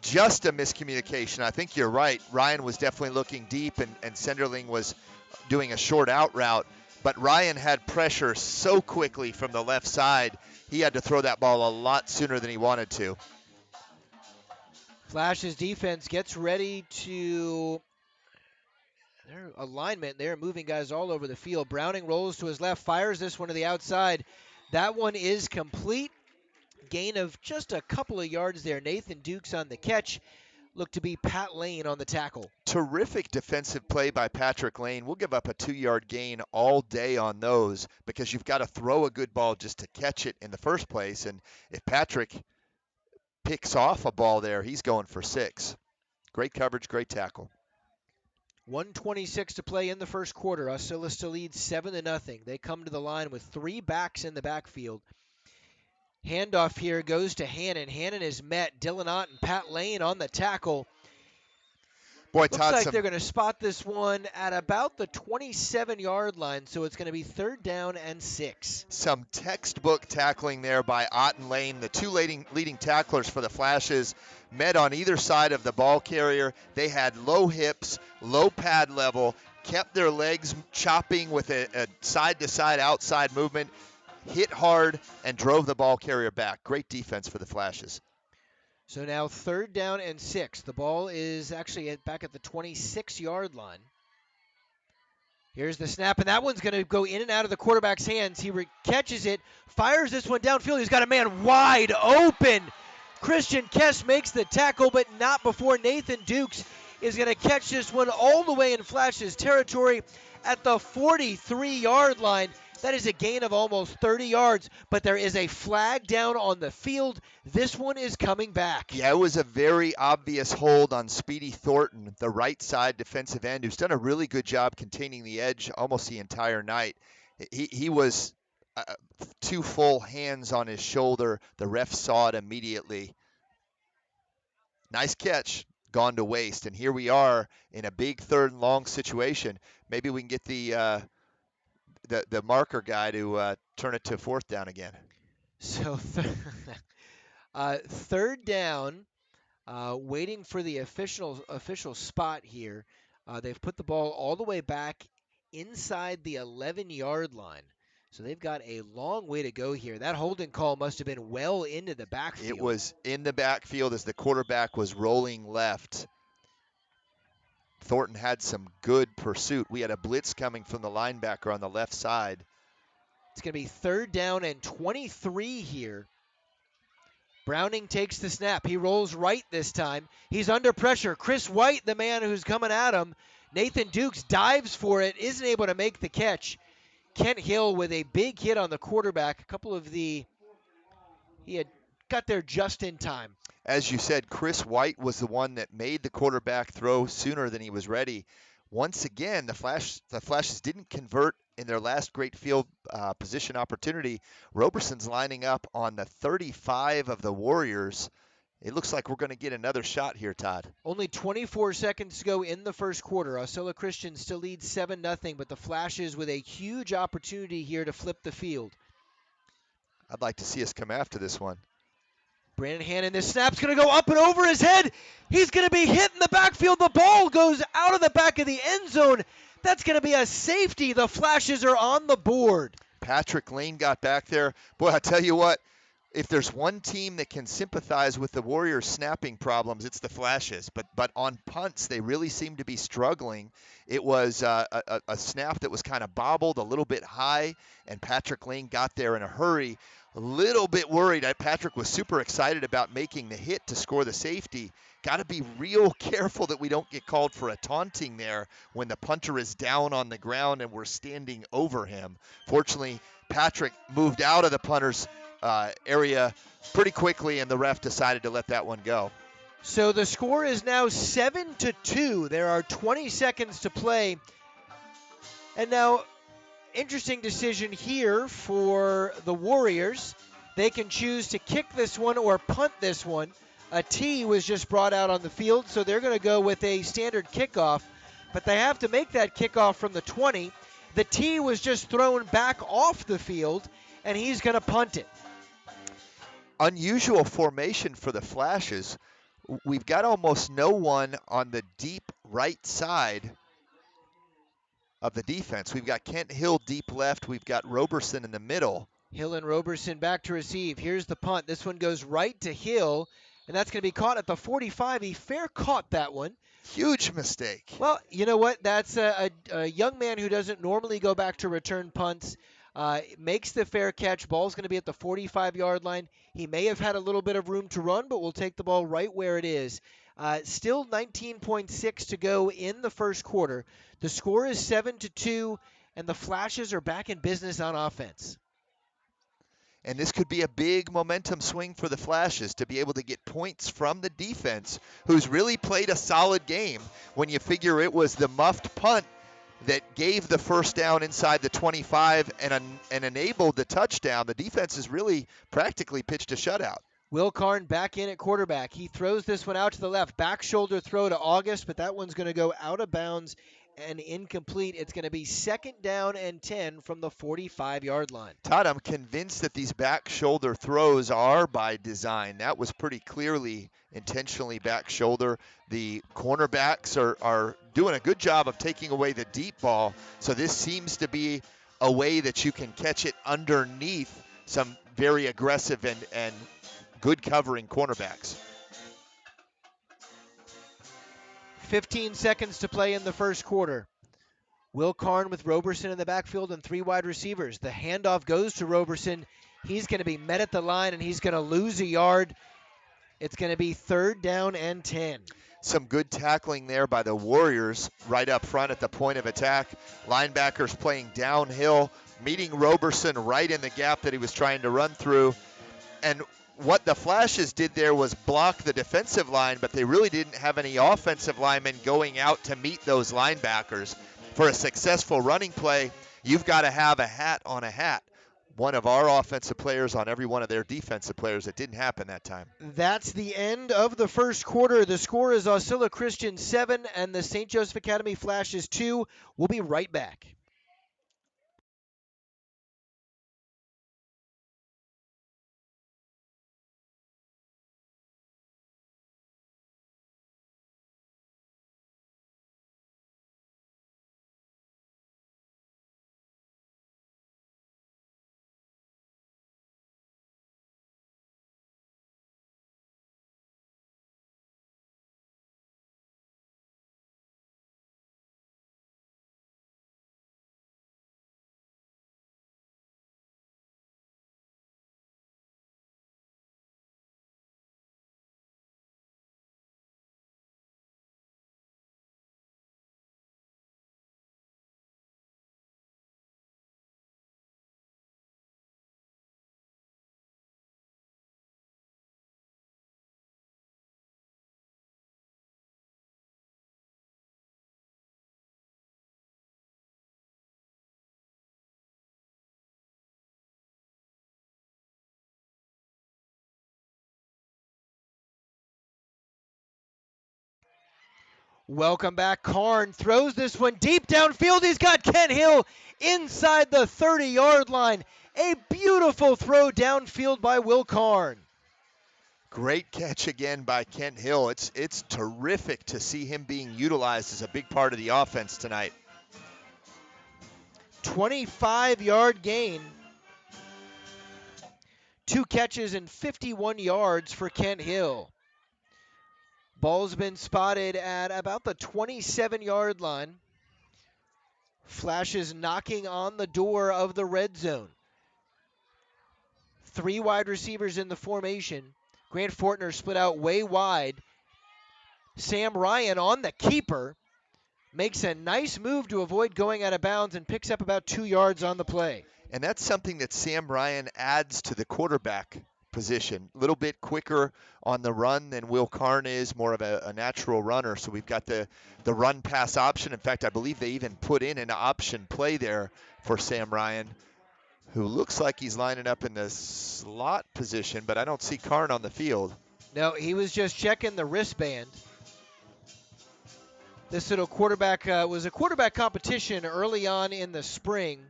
just a miscommunication. I think you're right. Ryan was definitely looking deep, and Senderling was doing a short out route. But Ryan had pressure so quickly from the left side, he had to throw that ball a lot sooner than he wanted to. Flash's defense gets ready to their alignment. They're moving guys all over the field. Browning rolls to his left, fires this one to the outside. That one is complete. Gain of just a couple of yards there. Nathan Dukes on the catch. Looked to be Pat Lane on the tackle. Terrific defensive play by Patrick Lane. We'll give up a 2-yard gain all day on those because you've got to throw a good ball just to catch it in the first place. And if Patrick picks off a ball there, he's going for 6. Great coverage, great tackle. 1:26 to play in the first quarter. Aucilla still leads 7-0. They come to the line with 3 backs in the backfield. Handoff here goes to Hannon. Hannon is met. Dylan Ott and Pat Lane on the tackle. Boy, Looks Todd, like they're going to spot this one at about the 27-yard line, so it's going to be 3rd down and 6. some textbook tackling there by Otten Lane. The two leading tacklers for the Flashes met on either side of the ball carrier. They had low hips, low pad level, kept their legs chopping with a side-to-side outside movement, hit hard, and drove the ball carrier back. Great defense for the Flashes. So now 3rd down and 6. The ball is actually back at the 26-yard line. Here's the snap, and that one's going to go in and out of the quarterback's hands. He catches it, fires this one downfield. He's got a man wide open. Christian Kess makes the tackle, but not before Nathan Dukes is going to catch this one all the way in Flash's territory at the 43-yard line. That is a gain of almost 30 yards, but there is a flag down on the field. This one is coming back. Yeah, it was a very obvious hold on Speedy Thornton, the right side defensive end, who's done a really good job containing the edge almost the entire night. He was 2 full hands on his shoulder. The ref saw it immediately. Nice catch, gone to waste. And here we are in a big 3rd and long situation. Maybe we can get the marker guy to turn it to 4th down again. So 3rd down, waiting for the official spot here. They've put the ball all the way back inside the 11-yard line. So they've got a long way to go here. That holding call must have been well into the backfield. It was in the backfield as the quarterback was rolling left. Thornton had some good pursuit. We had a blitz coming from the linebacker on the left side. It's going to be 3rd down and 23 here. Browning takes the snap. He rolls right this time. He's under pressure. Chris White, the man who's coming at him. Nathan Dukes dives for it, isn't able to make the catch. Kent Hill with a big hit on the quarterback. He had got there just in time. As you said, Chris White was the one that made the quarterback throw sooner than he was ready. Once again, the Flashes didn't convert in their last great field position opportunity. Roberson's lining up on the 35 of the Warriors. It looks like we're going to get another shot here, Todd. Only 24 seconds to go in the first quarter. Aucilla Christian still leads 7-0, but the Flashes with a huge opportunity here to flip the field. I'd like to see us come after this one. Brandon Hannon, this snap's going to go up and over his head. He's going to be hit in the backfield. The ball goes out of the back of the end zone. That's going to be a safety. The Flashes are on the board. Patrick Lane got back there. Boy, I tell you what, if there's one team that can sympathize with the Warriors' snapping problems, it's the Flashes. But on punts, they really seem to be struggling. It was a snap that was kind of bobbled, a little bit high, and Patrick Lane got there in a hurry. A little bit worried. Patrick was super excited about making the hit to score the safety. Got to be real careful that we don't get called for a taunting there when the punter is down on the ground and we're standing over him. Fortunately, Patrick moved out of the punter's area pretty quickly, and the ref decided to let that one go. So the score is now 7-2. There are 20 seconds to play. And now, interesting decision here for the Warriors. They can choose to kick this one or punt this one. A tee was just brought out on the field, so they're going to go with a standard kickoff. But they have to make that kickoff from the 20. The tee was just thrown back off the field, and he's going to punt it. Unusual formation for the Flashes. We've got almost no one on the deep right side of the defense. We've got Kent Hill deep left. We've got Roberson in the middle. Hill and Roberson back to receive. Here's the punt. This one goes right to Hill, and that's going to be caught at the 45. He fair caught that one. Huge mistake. Well, you know what? That's a young man who doesn't normally go back to return punts. Makes the fair catch. Ball's going to be at the 45-yard line. He may have had a little bit of room to run, but we'll take the ball right where it is. Still 19.6 to go in the first quarter. The score is 7-2, and the Flashes are back in business on offense. And this could be a big momentum swing for the Flashes to be able to get points from the defense, who's really played a solid game when you figure it was the muffed punt that gave the first down inside the 25 and enabled the touchdown. The defense has really practically pitched a shutout. Will Karn back in at quarterback. He throws this one out to the left. Back shoulder throw to August, but that one's going to go out of bounds and incomplete. It's going to be 2nd down and 10 from the 45-yard line. Todd, I'm convinced that these back shoulder throws are by design. That was pretty clearly intentionally back shoulder. The cornerbacks are doing a good job of taking away the deep ball, so this seems to be a way that you can catch it underneath some very aggressive and good covering cornerbacks. 15 seconds to play in the first quarter. Will Karn with Roberson in the backfield and 3 wide receivers. The handoff goes to Roberson. He's going to be met at the line, and he's going to lose a yard. It's going to be 3rd down and 10. Some good tackling there by the Warriors right up front at the point of attack. Linebackers playing downhill, meeting Roberson right in the gap that he was trying to run through. And what the Flashes did there was block the defensive line, but they really didn't have any offensive linemen going out to meet those linebackers. For a successful running play, you've got to have a hat on a hat. One of our offensive players on every one of their defensive players. It didn't happen that time. That's the end of the first quarter. The score is Aucilla Christian 7 and the St. Joseph Academy Flashes 2. We'll be right back. Welcome back. Karn throws this one deep downfield. He's got Kent Hill inside the 30-yard line. A beautiful throw downfield by Will Karn. Great catch again by Kent Hill. It's terrific to see him being utilized as a big part of the offense tonight. 25-yard gain. 2 catches and 51 yards for Kent Hill. Ball's been spotted at about the 27-yard line. Flashes knocking on the door of the red zone. 3 wide receivers in the formation. Grant Fortner split out way wide. Sam Ryan on the keeper. Makes a nice move to avoid going out of bounds and picks up about 2 yards on the play. And that's something that Sam Ryan adds to the quarterback position. A little bit quicker on the run than Will Karn is, more of a natural runner. So we've got the run pass option. In fact, I believe they even put in an option play there for Sam Ryan, who looks like he's lining up in the slot position, but I don't see Karn on the field. No, he was just checking the wristband. This little quarterback was a quarterback competition early on in the spring.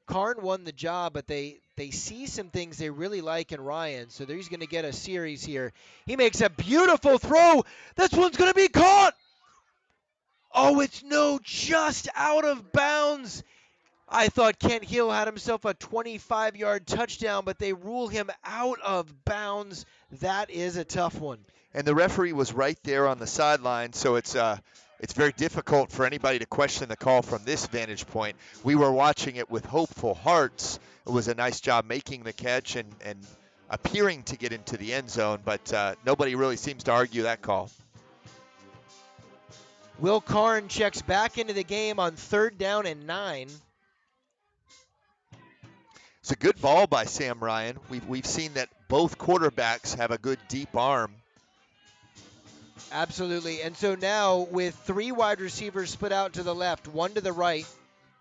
Karn won the job, but they see some things they really like in Ryan, so he's going to get a series here. He makes a beautiful throw. This one's going to be caught. Oh, it's just out of bounds. I thought Kent Hill had himself a 25-yard touchdown, but they rule him out of bounds. That is a tough one. And the referee was right there on the sideline, so it's very difficult for anybody to question the call from this vantage point. We were watching it with hopeful hearts. It was a nice job making the catch and appearing to get into the end zone, but nobody really seems to argue that call. Will Karn checks back into the game on 3rd down and 9. It's a good ball by Sam Ryan. We've seen that both quarterbacks have a good deep arm. Absolutely. And so now with 3 wide receivers split out to the left, 1 to the right,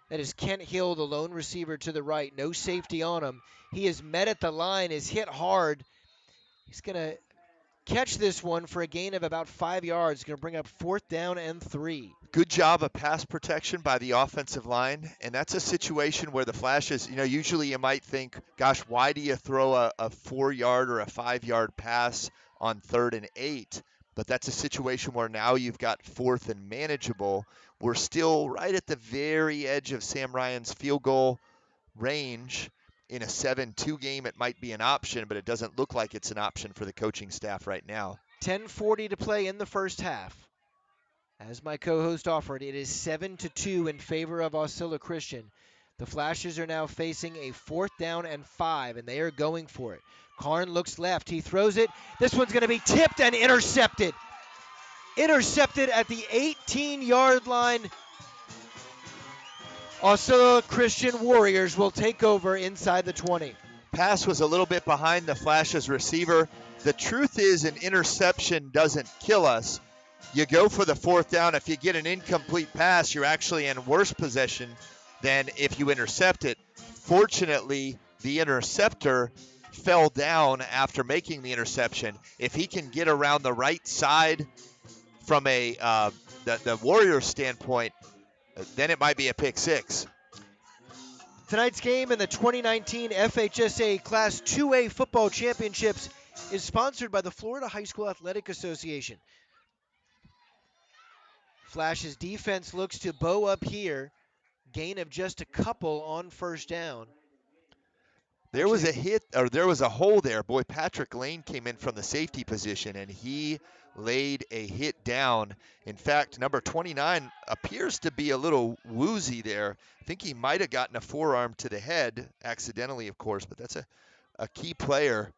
that is Kent Hill, the lone receiver to the right. No safety on him. He is met at the line, is hit hard. He's going to catch this one for a gain of about 5 yards. Going to bring up 4th down and 3. Good job of pass protection by the offensive line, and that's a situation where the Flashes, usually you might think, gosh, why do you throw a 4-yard or a 5-yard pass on 3rd and 8? But that's a situation where now you've got 4th and manageable. We're still right at the very edge of Sam Ryan's field goal range. In a 7-2 game, it might be an option, but it doesn't look like it's an option for the coaching staff right now. 10:40 to play in the first half. As my co-host offered, it is 7-2 in favor of Aucilla Christian. The Flashes are now facing a 4th down and 5, and they are going for it. Karn looks left. He throws it. This one's going to be tipped and intercepted. Intercepted at the 18-yard line. Aucilla Christian Warriors will take over inside the 20. Pass was a little bit behind the Flashes receiver. The truth is, an interception doesn't kill us. You go for the 4th down. If you get an incomplete pass, you're actually in worse position than if you intercept it. Fortunately, the interceptor fell down after making the interception. If he can get around the right side from the Warriors standpoint, then it might be a pick 6. Tonight's game in the 2019 FHSA Class 2A Football Championships is sponsored by the Florida High School Athletic Association. Flash's defense looks to bow up here. Gain of just a couple on 1st down. There was a hit, or there was a hole there. Boy, Patrick Lane came in from the safety position, and he laid a hit down. In fact, number 29 appears to be a little woozy there. I think he might have gotten a forearm to the head, accidentally, of course, but that's a key player.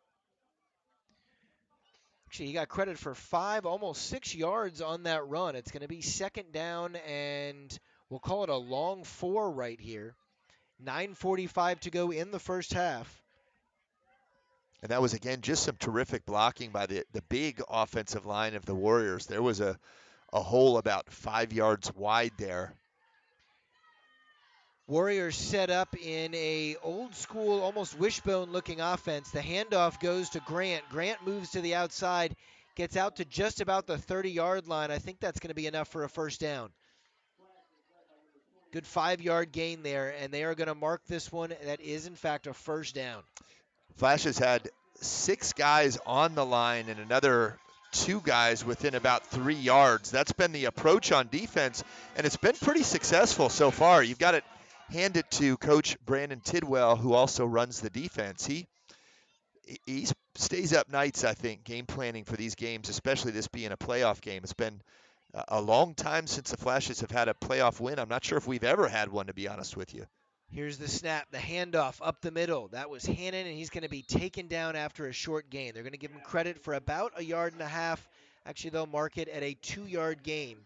Actually, he got credit for 5, almost 6 yards on that run. It's going to be 2nd down, and we'll call it a long 4 right here. 9:45 to go in the first half. And that was, again, just some terrific blocking by the big offensive line of the Warriors. There was a hole about 5 yards wide there. Warriors set up in a old school, almost wishbone looking offense. The handoff goes to Grant. Grant moves to the outside, gets out to just about the 30-yard line. I think that's going to be enough for a 1st down. Good 5-yard gain there, and they are going to mark this one. That is, in fact, a 1st down. Flashes had 6 guys on the line and another 2 guys within about 3 yards. That's been the approach on defense, and it's been pretty successful so far. You've got to hand it to Coach Brandon Tidwell, who also runs the defense. He stays up nights, I think, game planning for these games, especially this being a playoff game. It's been a long time since the Flashes have had a playoff win. I'm not sure if we've ever had one, to be honest with you. Here's the snap, the handoff up the middle. That was Hannon, and he's going to be taken down after a short gain. They're going to give him credit for about 1.5 yards. Actually, they'll mark it at a 2-yard gain.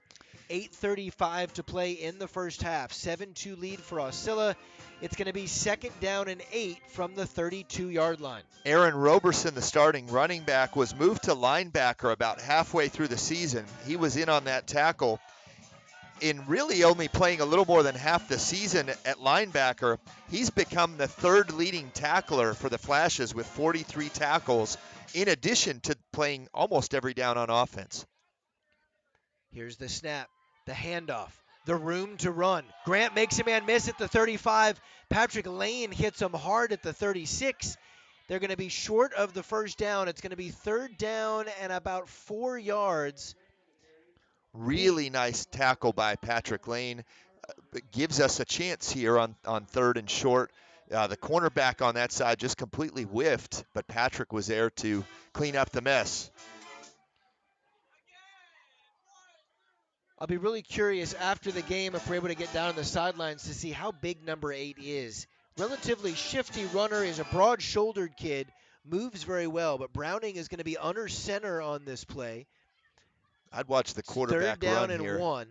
8:35 to play in the first half. 7-2 lead for Aucilla. It's going to be 2nd down and 8 from the 32-yard line. Aaron Roberson, the starting running back, was moved to linebacker about halfway through the season. He was in on that tackle. In really only playing a little more than half the season at linebacker, he's become the 3rd leading tackler for the Flashes with 43 tackles, in addition to playing almost every down on offense. Here's the snap, the handoff, the room to run. Grant makes a man miss at the 35. Patrick Lane hits him hard at the 36. They're going to be short of the 1st down. It's going to be 3rd down and about 4 yards. Really nice tackle by Patrick Lane. Gives us a chance here on 3rd and short. The cornerback on that side just completely whiffed, but Patrick was there to clean up the mess. I'll be really curious after the game if we're able to get down on the sidelines to see how big number 8 is. Relatively shifty runner, is a broad-shouldered kid, moves very well, but Browning is going to be under center on this play. I'd watch the quarterback 3rd down run and here. 1.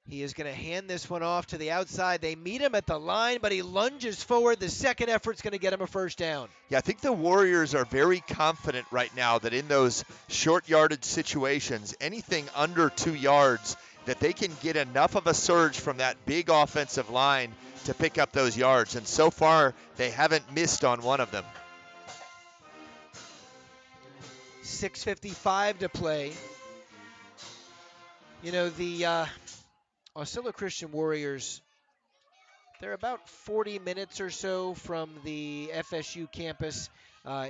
He is going to hand this one off to the outside. They meet him at the line, but he lunges forward. The second effort's going to get him a 1st down. Yeah, I think the Warriors are very confident right now that in those short yardage situations, anything under 2 yards, that they can get enough of a surge from that big offensive line to pick up those yards. And so far, they haven't missed on one of them. 6:55 to play. You know, the Aucilla Christian Warriors, they're about 40 minutes or so from the FSU campus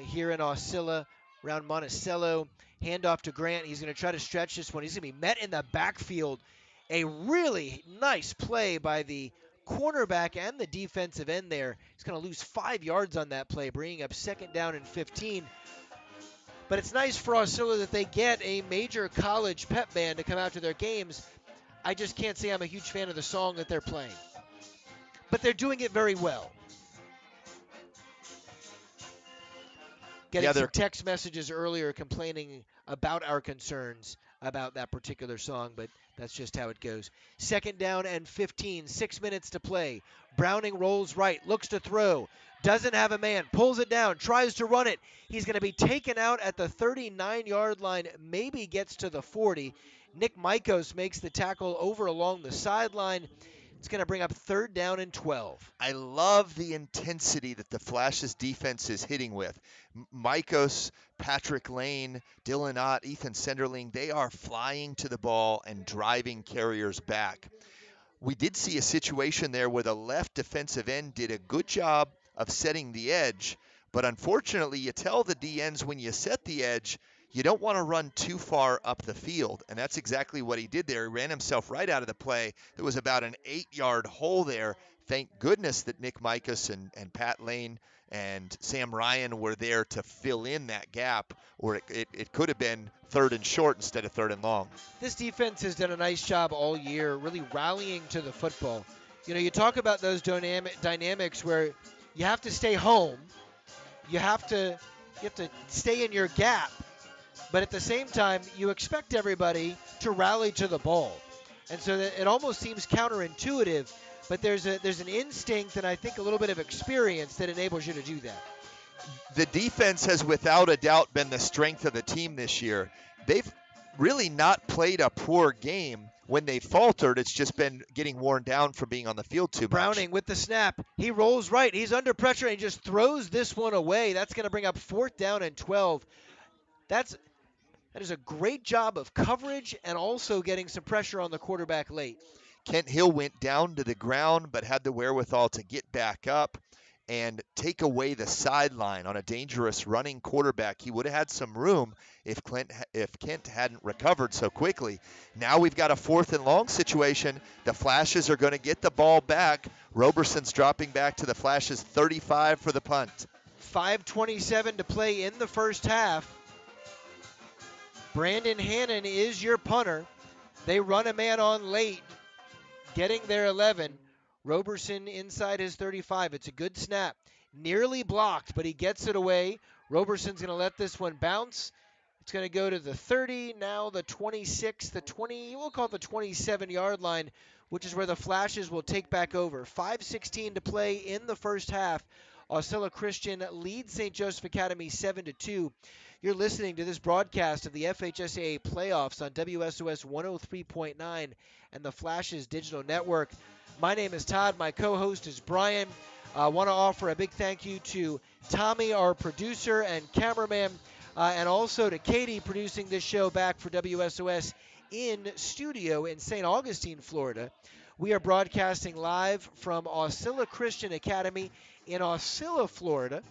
here in Aucilla, around Monticello. Handoff to Grant. He's going to try to stretch this one. He's going to be met in the backfield. A really nice play by the cornerback and the defensive end there. He's going to lose 5 yards on that play, bringing up 2nd down and 15. But it's nice for Aucilla that they get a major college pep band to come out to their games. I just can't say I'm a huge fan of the song that they're playing. But they're doing it very well. Getting Yeah, some they're text messages earlier complaining about our concerns about that particular song, but that's just how it goes. 2nd down and 15, 6 minutes to play. Browning rolls right, looks to throw, doesn't have a man, pulls it down, tries to run it. He's going to be taken out at the 39-yard line, maybe gets to the 40. Nick Mikos makes the tackle over along the sideline. It's going to bring up 3rd down and 12. I love the intensity that the Flash's defense is hitting with. Mikos, Patrick Lane, Dylan Ott, Ethan Senderling, they are flying to the ball and driving carriers back. We did see a situation there where the left defensive end did a good job of setting the edge, but unfortunately, you tell the DNs when you set the edge, you don't want to run too far up the field, and that's exactly what he did there. He ran himself right out of the play. There was about an 8-yard hole there. Thank goodness that Nick Mikas and Pat Lane and Sam Ryan were there to fill in that gap, or it could have been 3rd and short instead of 3rd and long. This defense has done a nice job all year, really rallying to the football. You know, you talk about those dynamics where you have to stay home, you have to stay in your gap, but at the same time, you expect everybody to rally to the ball, and so that it almost seems counterintuitive. But there's an instinct and I think a little bit of experience that enables you to do that. The defense has without a doubt been the strength of the team this year. They've really not played a poor game. When they faltered, it's just been getting worn down from being on the field too much. Browning with the snap. He rolls right. He's under pressure and he just throws this one away. That's going to bring up 4th down and 12. That is a great job of coverage and also getting some pressure on the quarterback late. Kent Hill went down to the ground but had the wherewithal to get back up and take away the sideline on a dangerous running quarterback. He would have had some room if Kent hadn't recovered so quickly. Now we've got a 4th and long situation. The Flashes are going to get the ball back. Roberson's dropping back to the Flashes 35 for the punt. 5:27 to play in the first half. Brandon Hannon is your punter. They run a man on late, getting their 11. Roberson inside his 35. It's a good snap. Nearly blocked, but he gets it away. Roberson's going to let this one bounce. It's going to go to the 30, now the 26, the 20, we'll call it the 27-yard line, which is where the Flashes will take back over. 5:16 to play in the first half. Aucilla Christian leads St. Joseph Academy 7-2. You're listening to this broadcast of the FHSAA playoffs on WSOS 103.9 and the Flashes Digital Network. My name is Todd. My co-host is Brian. I want to offer a big thank you to Tommy, our producer and cameraman, and also to Katie, producing this show back for WSOS in studio in St. Augustine, Florida. We are broadcasting live from Aucilla Christian Academy in Aucilla, Florida.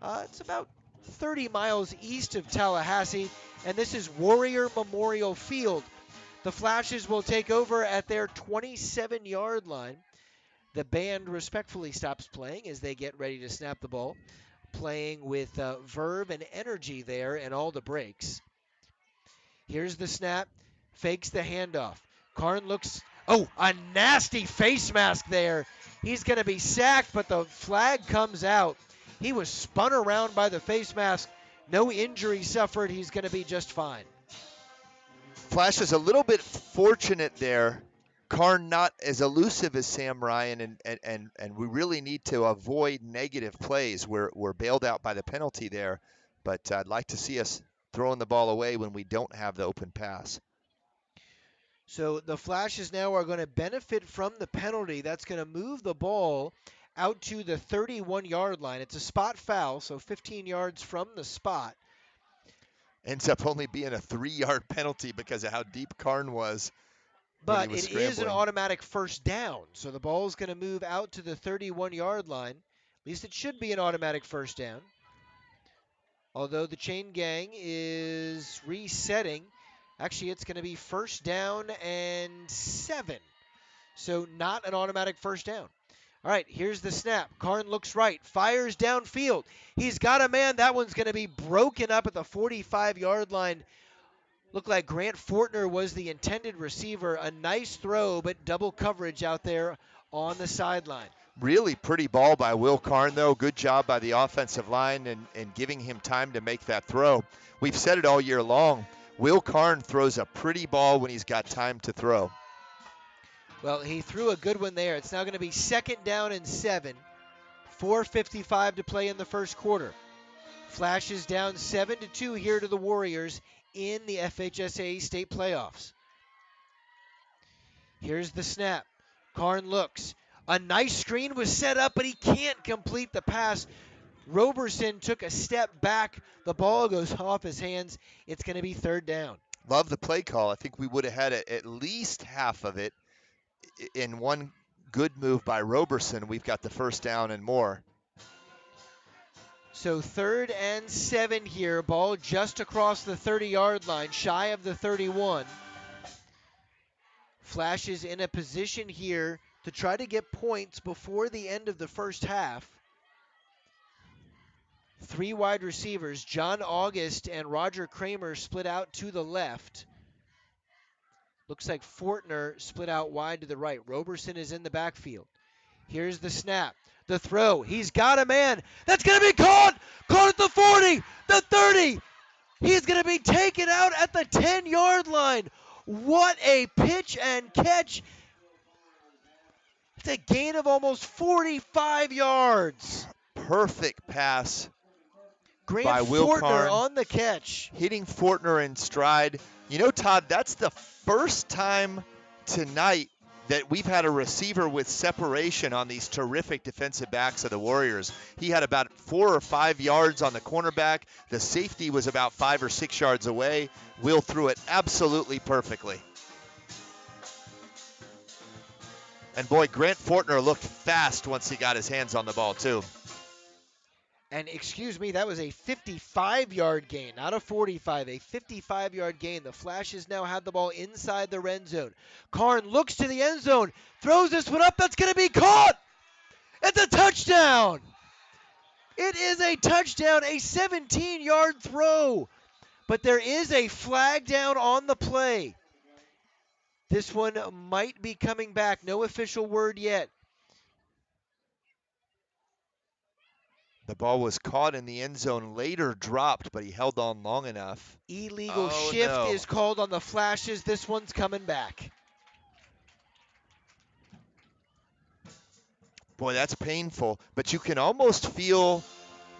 It's about 30 miles east of Tallahassee, and this is Warrior Memorial Field. The Flashes will take over at their 27-yard line. The band respectfully stops playing as they get ready to snap the ball, playing with verve and energy there and all the breaks. Here's the snap, fakes the handoff. Karn looks, a nasty face mask there. He's going to be sacked, but the flag comes out. He was spun around by the face mask. No injury suffered. He's going to be just fine. Flash is a little bit fortunate there. Karn not as elusive as Sam Ryan, and we really need to avoid negative plays. We're bailed out by the penalty there, but I'd like to see us throwing the ball away when we don't have the open pass. So the Flashes now are going to benefit from the penalty. That's going to move the ball out to the 31-yard line. It's a spot foul, so 15 yards from the spot. Ends up only being a 3-yard penalty because of how deep Karn was when he But was it is an scrambling. automatic first down, so the ball is going to move out to the 31-yard line. At least it should be an automatic first down. Although the chain gang is resetting. Actually, it's going to be first down and 7. So not an automatic first down. All right, here's the snap. Karn looks right, fires downfield. He's got a man. That one's going to be broken up at the 45-yard line. Looked like Grant Fortner was the intended receiver. A nice throw, but double coverage out there on the sideline. Really pretty ball by Will Karn, though. Good job by the offensive line and giving him time to make that throw. We've said it all year long. Will Karn throws a pretty ball when he's got time to throw. Well, he threw a good one there. It's now going to be second down and 7. 4:55 to play in the first quarter. Flashes down 7-2 here to the Warriors in the FHSAA state playoffs. Here's the snap. Karn looks. A nice screen was set up, but he can't complete the pass. Roberson took a step back. The ball goes off his hands. It's going to be third down. Love the play call. I think we would have had at least half of it in one good move by Roberson. We've got the first down and more. So third and 7 here. Ball just across the 30-yard line, shy of the 31. Flash is in a position here to try to get points before the end of the first half. 3 wide receivers, John August and Roger Kramer, split out to the left. Looks like Fortner split out wide to the right. Roberson is in the backfield. Here's the snap. The throw. He's got a man. That's going to be caught. Caught at the 40, the 30. He's going to be taken out at the 10-yard line. What a pitch and catch. It's a gain of almost 45 yards. Perfect pass Grant by Will Fortner Karn, on the catch. hitting Fortner in stride. You know, Todd, that's the first time tonight that we've had a receiver with separation on these terrific defensive backs of the Warriors. He had about 4 or 5 yards on the cornerback. The safety was about 5 or 6 yards away. Will threw it absolutely perfectly. And boy, Grant Fortner looked fast once he got his hands on the ball, too. And excuse me, that was a 55-yard gain, not a 45, a 55-yard gain. The Flashes now have the ball inside the red zone. Karn looks to the end zone, throws this one up. That's going to be caught. It's a touchdown. It is a touchdown, a 17-yard throw. But there is a flag down on the play. This one might be coming back. No official word yet. The ball was caught in the end zone, later dropped, but he held on long enough. Illegal shift is called on the Flashes. This one's coming back. Boy, that's painful, but you can almost feel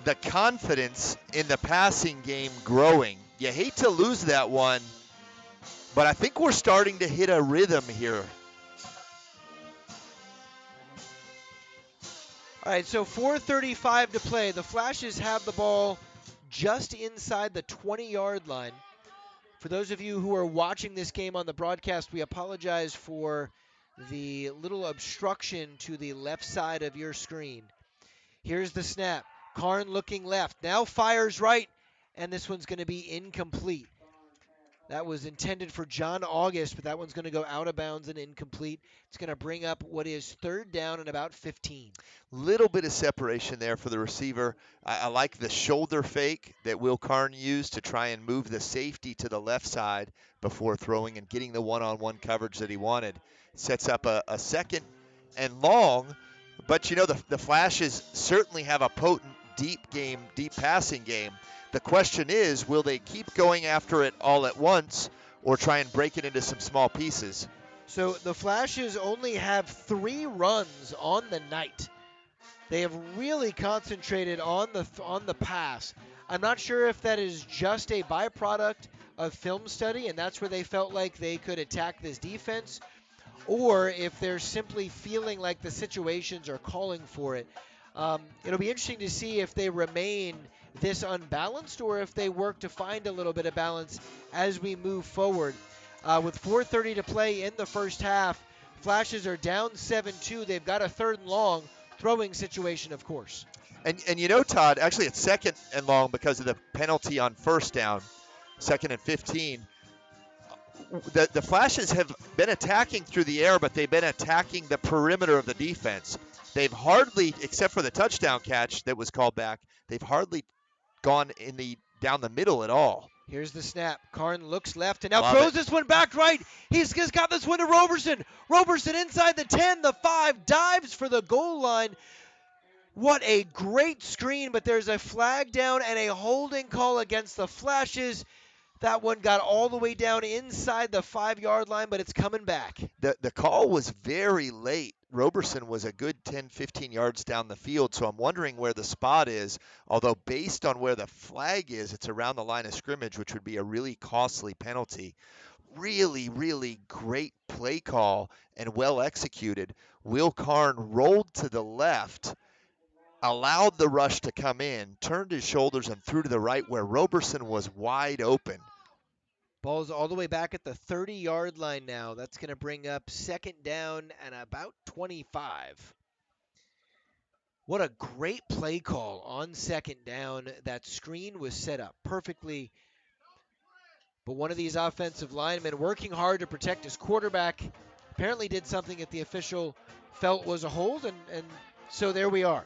the confidence in the passing game growing. You hate to lose that one, but I think we're starting to hit a rhythm here. All right, so 4:35 to play. The Flashes have the ball just inside the 20-yard line. For those of you who are watching this game on the broadcast, we apologize for the little obstruction to the left side of your screen. Here's the snap. Karn looking left. Now fires right, and this one's going to be incomplete. That was intended for John August, but that one's going to go out of bounds and incomplete. It's going to bring up what is third down and about 15. Little bit of separation there for the receiver. I like the shoulder fake that Will Karn used to try and move the safety to the left side before throwing and getting the one-on-one coverage that he wanted. Sets up a second and long, but you know the Flashes certainly have a potent deep passing game. The question is, will they keep going after it all at once or try and break it into some small pieces? So the Flashes only have 3 runs on the night. They have really concentrated on the pass. I'm not sure if that is just a byproduct of film study, and that's where they felt like they could attack this defense, or if they're simply feeling like the situations are calling for it. It'll be interesting to see if they remain this unbalanced or if they work to find a little bit of balance as we move forward. With 4:30 to play in the first half, Flashes are down 7-2. They've got a third and long throwing situation, of course. And you know, Todd, actually it's second and long because of the penalty on first down, second and 15. The Flashes have been attacking through the air, but they've been attacking the perimeter of the defense. They've hardly, except for the touchdown catch that was called back, they've hardly gone down the middle at all. Here's the snap. Karn looks left and now Love throws it. this one back right. He's got this one to Roberson. Roberson inside the 10, the 5, dives for the goal line. What a great screen, but there's a flag down and a holding call against the Flashes. That one got all the way down inside the 5-yard line, but it's coming back. The call was very late. Roberson was a good 10, 15 yards down the field, so I'm wondering where the spot is. Although based on where the flag is, it's around the line of scrimmage, which would be a really costly penalty. Really, really great play call and well executed. Will Karn rolled to the left, allowed the rush to come in, turned his shoulders and threw to the right where Roberson was wide open. Ball's all the way back at the 30-yard line now. That's going to bring up second down and about 25. What a great play call on second down. That screen was set up perfectly. But one of these offensive linemen working hard to protect his quarterback apparently did something that the official felt was a hold, and so there we are.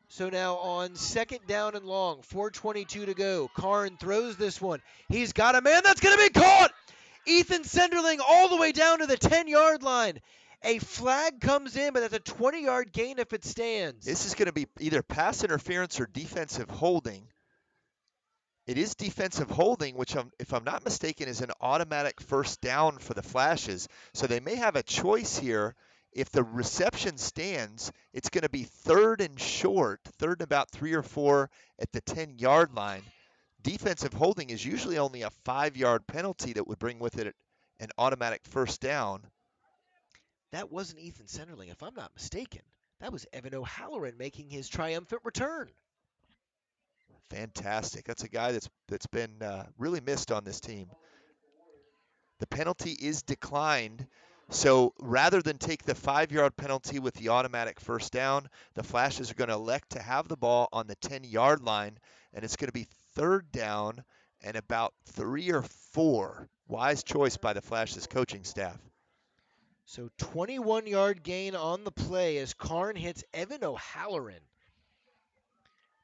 So now on second down and long, 4:22 to go. Karn throws this one. He's got a man that's going to be caught. Ethan Senderling all the way down to the 10-yard line. A flag comes in, but that's a 20-yard gain if it stands. This is going to be either pass interference or defensive holding. It is defensive holding, which, if I'm not mistaken, is an automatic first down for the Flashes. So they may have a choice here. If the reception stands, it's going to be third and short, third and about 3 or 4 at the 10-yard line. Defensive holding is usually only a 5-yard penalty that would bring with it an automatic first down. That wasn't Ethan Senderling, if I'm not mistaken. That was Evan O'Halloran making his triumphant return. Fantastic. That's a guy that's been really missed on this team. The penalty is declined. So rather than take the 5-yard penalty with the automatic first down, the Flashes are going to elect to have the ball on the 10-yard line, and it's going to be third down and about 3 or 4. Wise choice by the Flashes coaching staff. So 21-yard gain on the play as Karn hits Evan O'Halloran.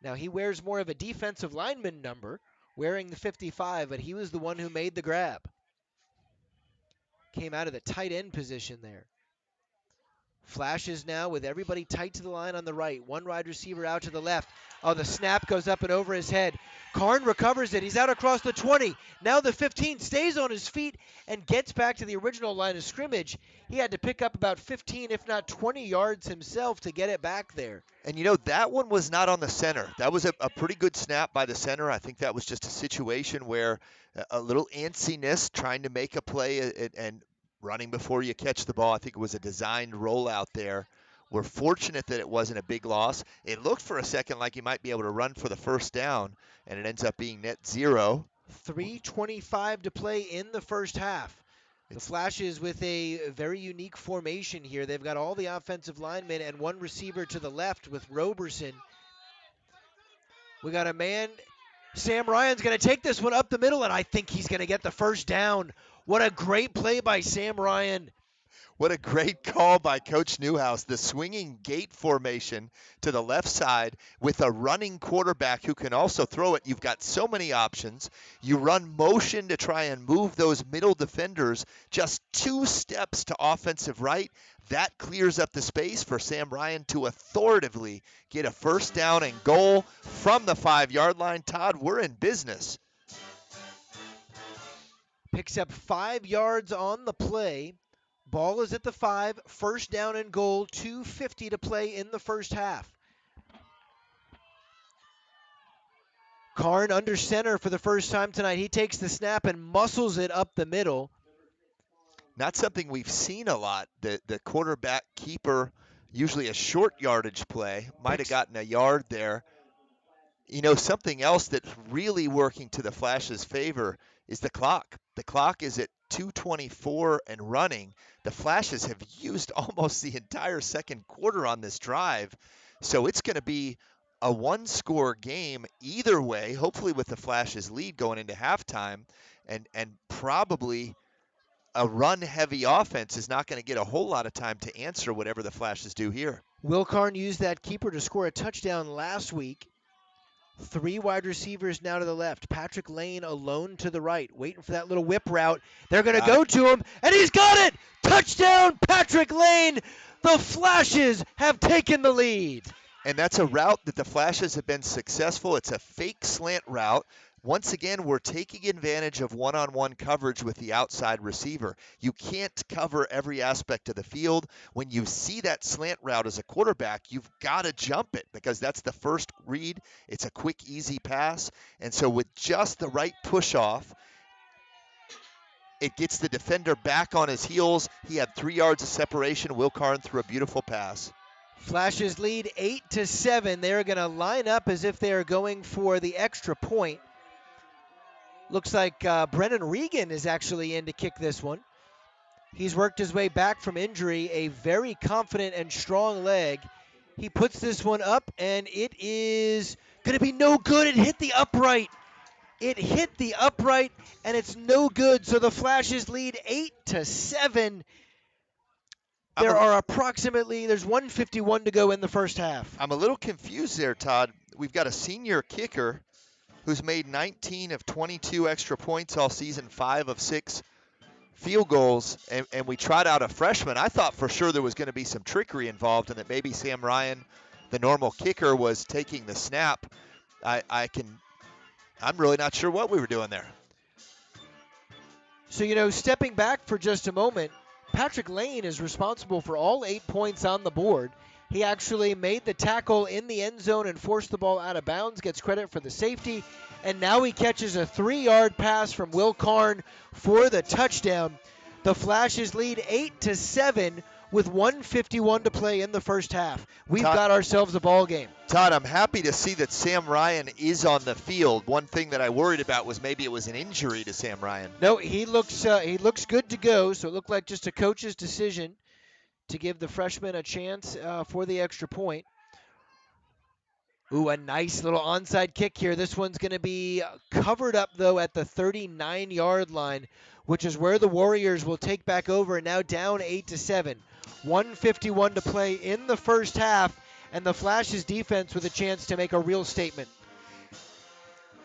Now he wears more of a defensive lineman number, wearing the 55, but he was the one who made the grab. Came out of the tight end position there. Flashes now with everybody tight to the line on the right. One wide receiver out to the left. Oh, the snap goes up and over his head. Karn recovers it. He's out across the 20. Now the 15 stays on his feet and gets back to the original line of scrimmage. He had to pick up about 15, if not 20 yards himself to get it back there. And you know, that one was not on the center. That was a pretty good snap by the center. I think that was just a situation where a little antsiness, trying to make a play and running before you catch the ball. I think it was a designed rollout there. We're fortunate that it wasn't a big loss. It looked for a second like he might be able to run for the first down, and it ends up being net 0. 3:25 to play in the first half. The Flashes with a very unique formation here. They've got all the offensive linemen and one receiver to the left with Roberson. We got a man. Sam Ryan's going to take this one up the middle, and I think he's going to get the first down. What a great play by Sam Ryan. What a great call by Coach Newhouse. The swinging gate formation to the left side with a running quarterback who can also throw it. You've got so many options. You run motion to try and move those middle defenders just 2 steps to offensive right. That clears up the space for Sam Ryan to authoritatively get a first down and goal from the 5-yard line. Todd, we're in business. Picks up 5 yards on the play. Ball is at the 5, first down and goal, 2:50 to play in the first half. Karn under center for the first time tonight. He takes the snap and muscles it up the middle. Not something we've seen a lot. The quarterback keeper, usually a short yardage play, might have gotten a yard there. You know, something else that's really working to the Flash's favor is the clock. The clock is at 2:24 and running. The Flashes have used almost the entire second quarter on this drive. So it's going to be a one-score game either way, hopefully with the Flashes lead going into halftime, and probably a run-heavy offense is not going to get a whole lot of time to answer whatever the Flashes do here. Will Karn used that keeper to score a touchdown last week. 3 wide receivers now to the left. Patrick Lane alone to the right, waiting for that little whip route. They're going to go to him, and he's got it! Touchdown, Patrick Lane! The Flashes have taken the lead. And that's a route that the Flashes have been successful. It's a fake slant route. Once again, we're taking advantage of one-on-one coverage with the outside receiver. You can't cover every aspect of the field. When you see that slant route as a quarterback, you've got to jump it because that's the first read. It's a quick, easy pass. And so with just the right push-off, it gets the defender back on his heels. He had 3 yards of separation. Will Karn threw a beautiful pass. Flashes lead 8-7. They're going to line up as if they are going for the extra point. Looks like Brennan Regan is actually in to kick this one. He's worked his way back from injury, a very confident and strong leg. He puts this one up, and it is going to be no good. It hit the upright. It hit the upright, and it's no good. So the Flashes lead 8-7. There's 1:51 to go in the first half. I'm a little confused there, Todd. We've got a senior kicker who's made 19 of 22 extra points all season, 5 of 6 field goals, and we tried out a freshman. I thought for sure there was going to be some trickery involved and that maybe Sam Ryan, the normal kicker, was taking the snap. I'm really not sure what we were doing there. So, stepping back for just a moment, Patrick Lane is responsible for all 8 points on the board. He actually made the tackle in the end zone and forced the ball out of bounds, gets credit for the safety, and now he catches a 3-yard pass from Will Karn for the touchdown. The Flashes lead 8-7 with 1:51 to play in the first half. We've got ourselves a ball game. Todd, I'm happy to see that Sam Ryan is on the field. One thing that I worried about was maybe it was an injury to Sam Ryan. No, he looks good to go, so it looked like just a coach's decision to give the freshman a chance for the extra point. Ooh, a nice little onside kick here. This one's going to be covered up, though, at the 39-yard line, which is where the Warriors will take back over, and now down 8-7. 1:51 to play in the first half, and the Flash's defense with a chance to make a real statement.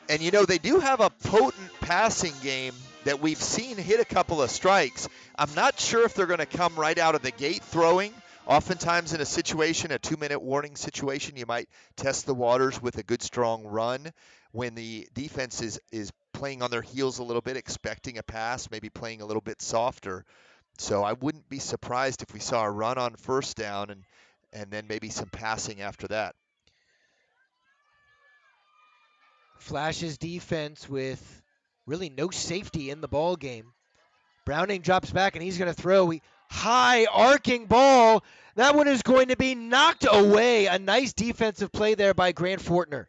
And, they do have a potent passing game that we've seen hit a couple of strikes. I'm not sure if they're going to come right out of the gate throwing. Oftentimes in a 2-minute warning situation, you might test the waters with a good, strong run when the defense is playing on their heels a little bit, expecting a pass, maybe playing a little bit softer. So I wouldn't be surprised if we saw a run on first down and then maybe some passing after that. Flash's defense with really no safety in the ball game. Browning drops back, and he's going to throw. High arcing ball. That one is going to be knocked away. A nice defensive play there by Grant Fortner.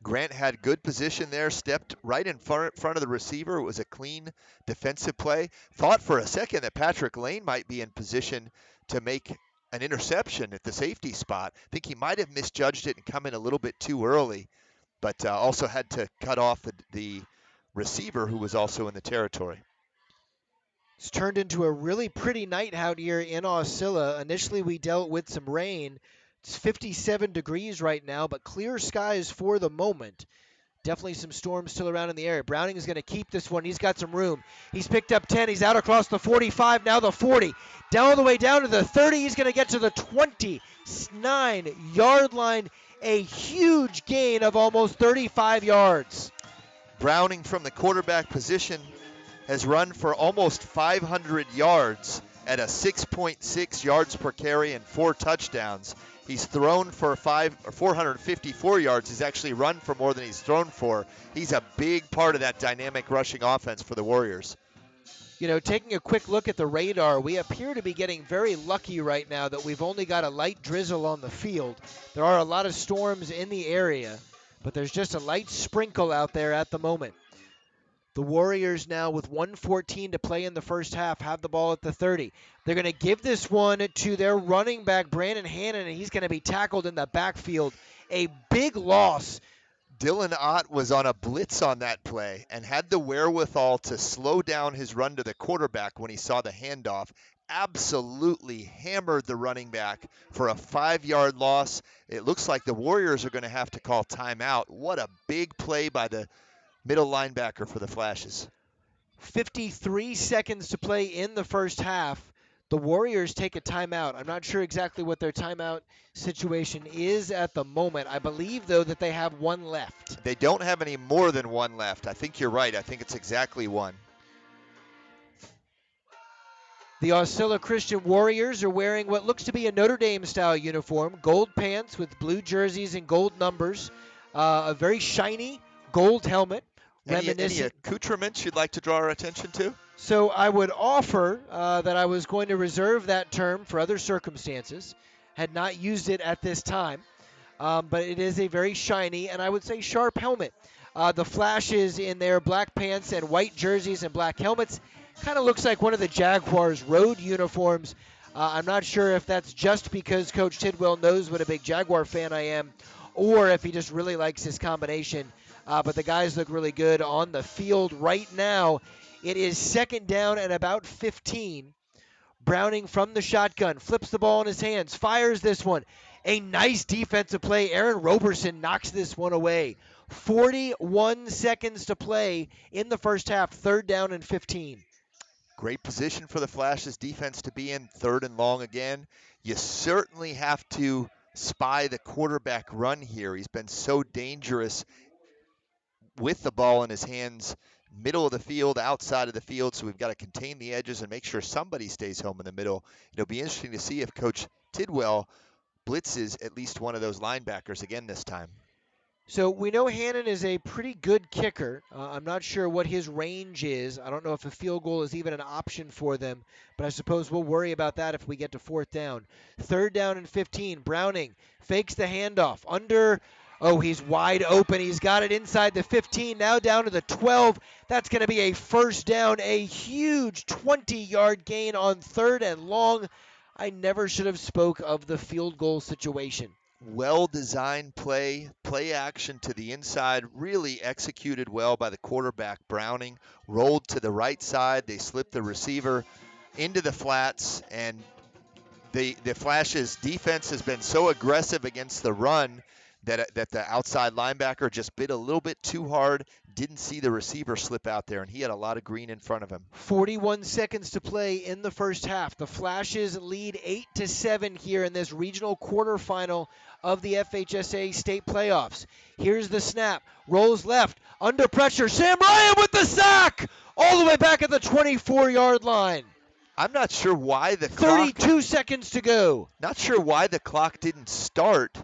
Grant had good position there, stepped right in front of the receiver. It was a clean defensive play. Thought for a second that Patrick Lane might be in position to make an interception at the safety spot. I think he might have misjudged it and come in a little bit too early, but also had to cut off the receiver who was also in the territory. It's turned into a really pretty night out here in Aucilla. Initially, we dealt with some rain. It's 57 degrees right now, but clear skies for the moment. Definitely some storms still around in the area. Browning is going to keep this one. He's got some room. He's picked up 10. He's out across the 45, now the 40. Down all the way down to the 30. He's going to get to the 29-yard line. A huge gain of almost 35 yards. Browning from the quarterback position has run for almost 500 yards at a 6.6 yards per carry and 4 touchdowns. He's thrown for 454 yards. He's actually run for more than he's thrown for. He's a big part of that dynamic rushing offense for the Warriors. Taking a quick look at the radar, we appear to be getting very lucky right now that we've only got a light drizzle on the field. There are a lot of storms in the area. but there's just a light sprinkle out there at the moment. The Warriors now with 1:14 to play in the first half have the ball at the 30. They're going to give this one to their running back, Brandon Hannon, and he's going to be tackled in the backfield. A big loss. Dylan Ott was on a blitz on that play and had the wherewithal to slow down his run to the quarterback when he saw the handoff. Absolutely hammered the running back for a 5-yard loss. It looks like the Warriors are going to have to call timeout. What a big play by the middle linebacker for the Flashes. 53 seconds to play in the first half. The Warriors take a timeout. I'm not sure exactly what their timeout situation is at the moment. I believe, though, that they have one left. They don't have any more than one left. I think you're right. I think it's exactly one. The Aucilla Christian Warriors are wearing what looks to be a Notre Dame-style uniform, gold pants with blue jerseys and gold numbers, a very shiny gold helmet. Any accoutrements you'd like to draw our attention to? So I would offer that I was going to reserve that term for other circumstances, had not used it at this time, but it is a very shiny and I would say sharp helmet. The Flashes in their black pants and white jerseys and black helmets kind of looks like one of the Jaguars' road uniforms. I'm not sure if that's just because Coach Tidwell knows what a big Jaguar fan I am, or if he just really likes this combination. But the guys look really good on the field right now. It is second down and about 15. Browning from the shotgun, flips the ball in his hands, fires this one. A nice defensive play. Aaron Roberson knocks this one away. 41 seconds to play in the first half, third down and 15. Great position for the Flashes defense to be in, third and long again. You certainly have to spy the quarterback run here. He's been so dangerous with the ball in his hands, middle of the field, outside of the field, so we've got to contain the edges and make sure somebody stays home in the middle. It'll be interesting to see if Coach Tidwell blitzes at least one of those linebackers again this time. So we know Hannon is a pretty good kicker. I'm not sure what his range is. I don't know if a field goal is even an option for them, but I suppose we'll worry about that if we get to fourth down. Third down and 15. Browning fakes the handoff. Oh, he's wide open. He's got it inside the 15, now down to the 12. That's going to be a first down, a huge 20-yard gain on third and long. I never should have spoke of the field goal situation. Well-designed play action to the inside, really executed well by the quarterback, Browning. Rolled to the right side. They slipped the receiver into the flats, and the Flashes' defense has been so aggressive against the run that the outside linebacker just bit a little bit too hard, didn't see the receiver slip out there, and he had a lot of green in front of him. 41 seconds to play in the first half. The Flashes lead 8-7 here in this regional quarterfinal of the FHSA state playoffs. Here's the snap. Rolls left. Under pressure. Sam Ryan with the sack! All the way back at the 24-yard line. I'm not sure why the 32 seconds to go. Not sure why the clock didn't start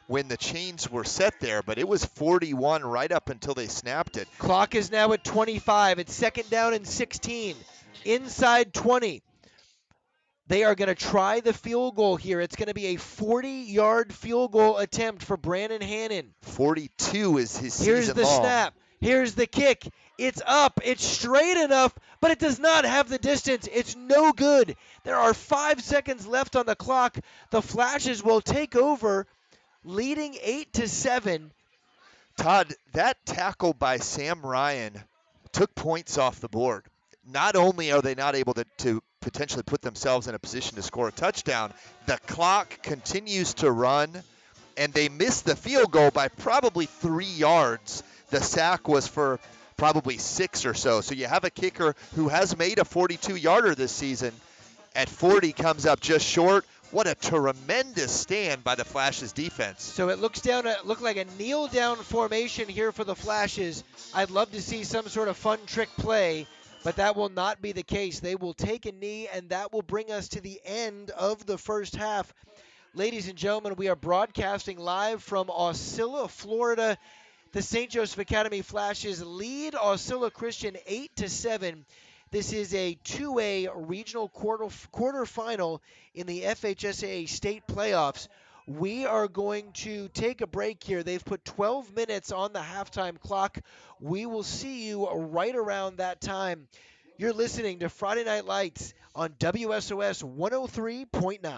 when the chains were set there, but it was 41 right up until they snapped it. Clock is now at 25. It's second down and 16. Inside 20. They are going to try the field goal here. It's going to be a 40-yard field goal attempt for Brandon Hannon. 42 is his season long. Here's the snap. Here's the kick. It's up. It's straight enough, but it does not have the distance. It's no good. There are 5 seconds left on the clock. The Flashes will take over, leading 8-7. Todd, that tackle by Sam Ryan took points off the board. Not only are they not able to potentially put themselves in a position to score a touchdown, the clock continues to run, and they missed the field goal by probably 3 yards. The sack was for probably 6 or so. So you have a kicker who has made a 42-yarder this season. At 40, comes up just short. What a tremendous stand by the Flashes defense. So it looks like a kneel-down formation here for the Flashes. I'd love to see some sort of fun trick play, but that will not be the case. They will take a knee, and that will bring us to the end of the first half. Ladies and gentlemen, we are broadcasting live from Aucilla, Florida. The St. Joseph Academy Flashes lead Aucilla Christian 8-7. This is a 2A regional quarterfinal in the FHSAA state playoffs. We are going to take a break here. They've put 12 minutes on the halftime clock. We will see you right around that time. You're listening to Friday Night Lights on WSOS 103.9.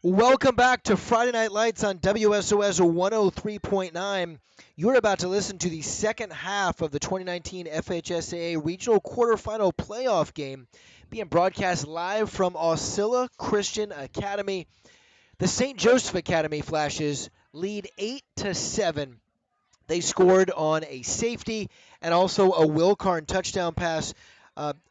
Welcome back to Friday Night Lights on WSOS 103.9. You're about to listen to the second half of the 2019 FHSAA Regional Quarterfinal Playoff game being broadcast live from Aucilla Christian Academy. The St. Joseph Academy Flashes lead 8-7. They scored on a safety and also a Will Karn touchdown pass.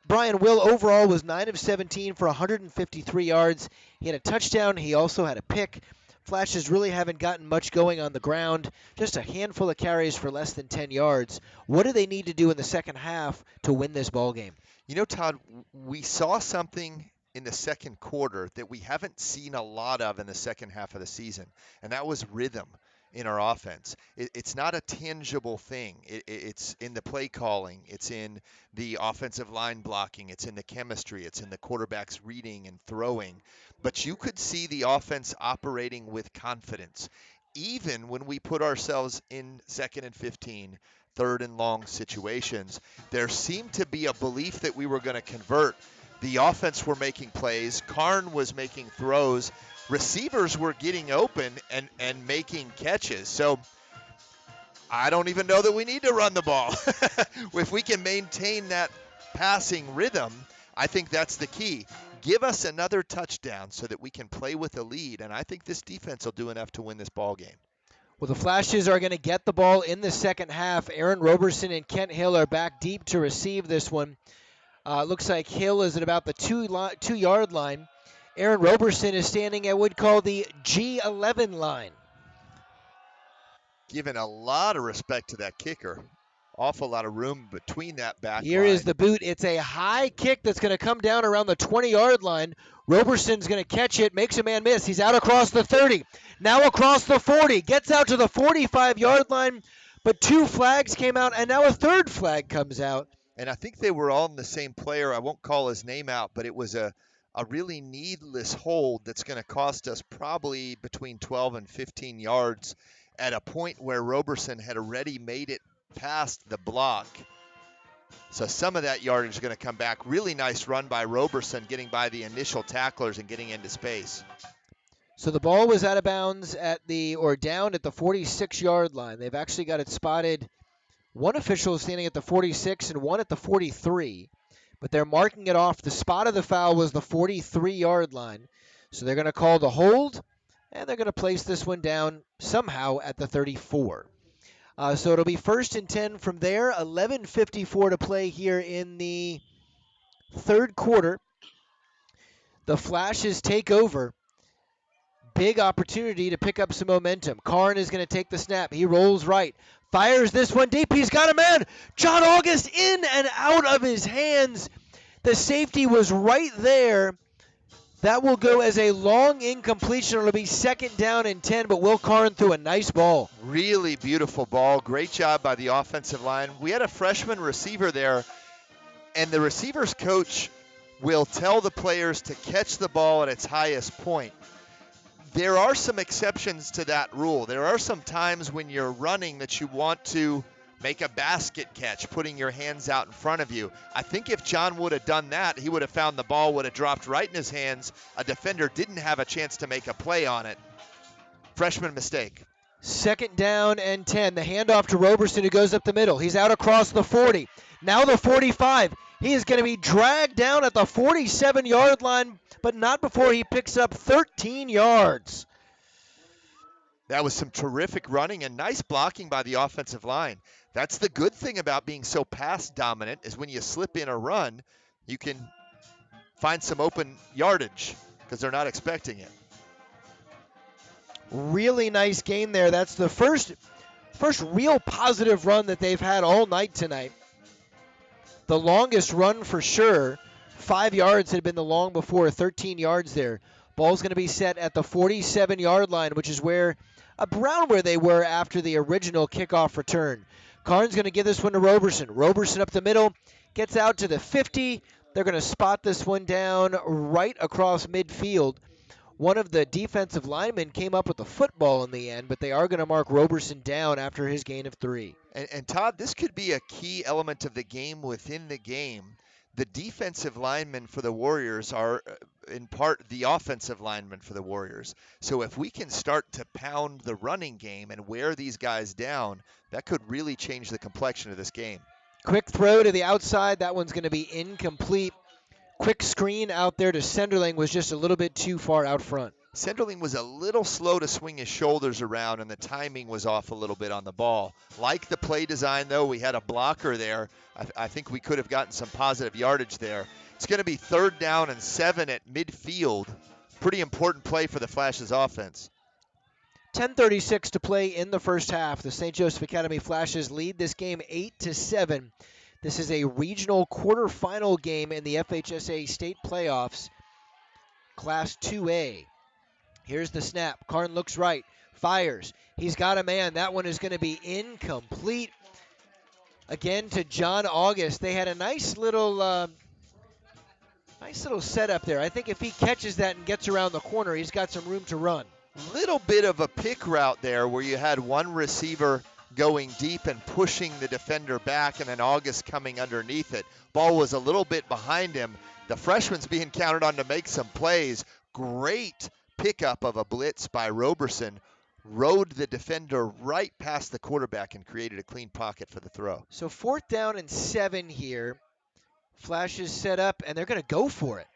Brian Will overall was 9 of 17 for 153 yards. He had a touchdown. He also had a pick. Flashes really haven't gotten much going on the ground. Just a handful of carries for less than 10 yards. What do they need to do in the second half to win this ball game? You know, Todd, we saw something in the second quarter that we haven't seen a lot of in the second half of the season, and that was rhythm in our offense. It's not a tangible thing. It's in the play calling, it's in the offensive line blocking, it's in the chemistry, it's in the quarterback's reading and throwing. But you could see the offense operating with confidence, even when we put ourselves in 2nd and 15, 3rd and long situations. There seemed to be a belief that we were going to convert. The offense were making plays. Karn was making throws. Receivers were getting open and making catches. So I don't even know that we need to run the ball. If we can maintain that passing rhythm, I think that's the key. Give us another touchdown so that we can play with a lead, and I think this defense will do enough to win this ball game. Well, the Flashes are going to get the ball in the second half. Aaron Roberson and Kent Hill are back deep to receive this one. Looks like Hill is at about the 2-yard line. Aaron Roberson is standing at what we'd call the G11 line. Giving a lot of respect to that kicker. Awful lot of room between that back Here line. is the boot. It's a high kick that's going to come down around the 20-yard line. Roberson's going to catch it, makes a man miss. He's out across the 30, now across the 40, gets out to the 45-yard line, but 2 flags came out, and now a 3rd flag comes out. And I think they were all in the same player. I won't call his name out, but it was a really needless hold that's going to cost us probably between 12 and 15 yards at a point where Roberson had already made it past the block. So some of that yardage is going to come back. Really nice run by Roberson, getting by the initial tacklers and getting into space. So the ball was out of bounds down at the 46-yard line. They've actually got it spotted. One official is standing at the 46 and one at the 43, but they're marking it off. The spot of the foul was the 43-yard line. So they're going to call the hold, and they're going to place this one down somehow at the 34. So it'll be 1st and 10 from there. 11:54 to play here in the third quarter. The Flashes take over. Big opportunity to pick up some momentum. Karn is going to take the snap. He rolls right. Fires this one deep. He's got a man. John August in and out of his hands. The safety was right there. That will go as a long incompletion. It'll be 2nd down and 10, but Will Karn threw a nice ball. Really beautiful ball. Great job by the offensive line. We had a freshman receiver there, and the receiver's coach will tell the players to catch the ball at its highest point. There are some exceptions to that rule. There are some times when you're running that you want to make a basket catch, putting your hands out in front of you. I think if John would have done that, he would have found the ball would have dropped right in his hands. A defender didn't have a chance to make a play on it. Freshman mistake. 2nd down and 10. The handoff to Roberson, who goes up the middle. He's out across the 40. Now the 45. He is going to be dragged down at the 47-yard line, but not before he picks up 13 yards. That was some terrific running and nice blocking by the offensive line. That's the good thing about being so pass dominant, is when you slip in a run, you can find some open yardage because they're not expecting it. Really nice gain there. That's the first real positive run that they've had all night tonight. The longest run for sure. 5 yards had been the long before, 13 yards there. Ball's going to be set at the 47-yard line, which is around where they were after the original kickoff return. Karn's going to give this one to Roberson. Roberson up the middle, gets out to the 50. They're going to spot this one down right across midfield. One of the defensive linemen came up with the football in the end, but they are going to mark Roberson down after his gain of 3. And Todd, this could be a key element of the game within the game. The defensive linemen for the Warriors are in part the offensive lineman for the Warriors. So if we can start to pound the running game and wear these guys down, that could really change the complexion of this game. Quick throw to the outside. That one's going to be incomplete. Quick screen out there to Senderling was just a little bit too far out front. Senderling was a little slow to swing his shoulders around, and the timing was off a little bit on the ball. Like the play design, though, we had a blocker there. I think we could have gotten some positive yardage there. It's going to be 3rd down and 7 at midfield. Pretty important play for the Flashes offense. 10:36 to play in the first half. The St. Joseph Academy Flashes lead this game 8-7. This is a regional quarterfinal game in the FHSA state playoffs, Class 2A. Here's the snap. Karn looks right, fires. He's got a man. That one is going to be incomplete. Again to John August. They had a nice little setup there. I think if he catches that and gets around the corner, he's got some room to run. Little bit of a pick route there where you had one receiver going deep and pushing the defender back, and then August coming underneath it. Ball was a little bit behind him. The freshman's being counted on to make some plays. Great pickup of a blitz by Roberson. Rode the defender right past the quarterback and created a clean pocket for the throw. So 4th down and 7 here. Flashes set up, and they're going to go for it.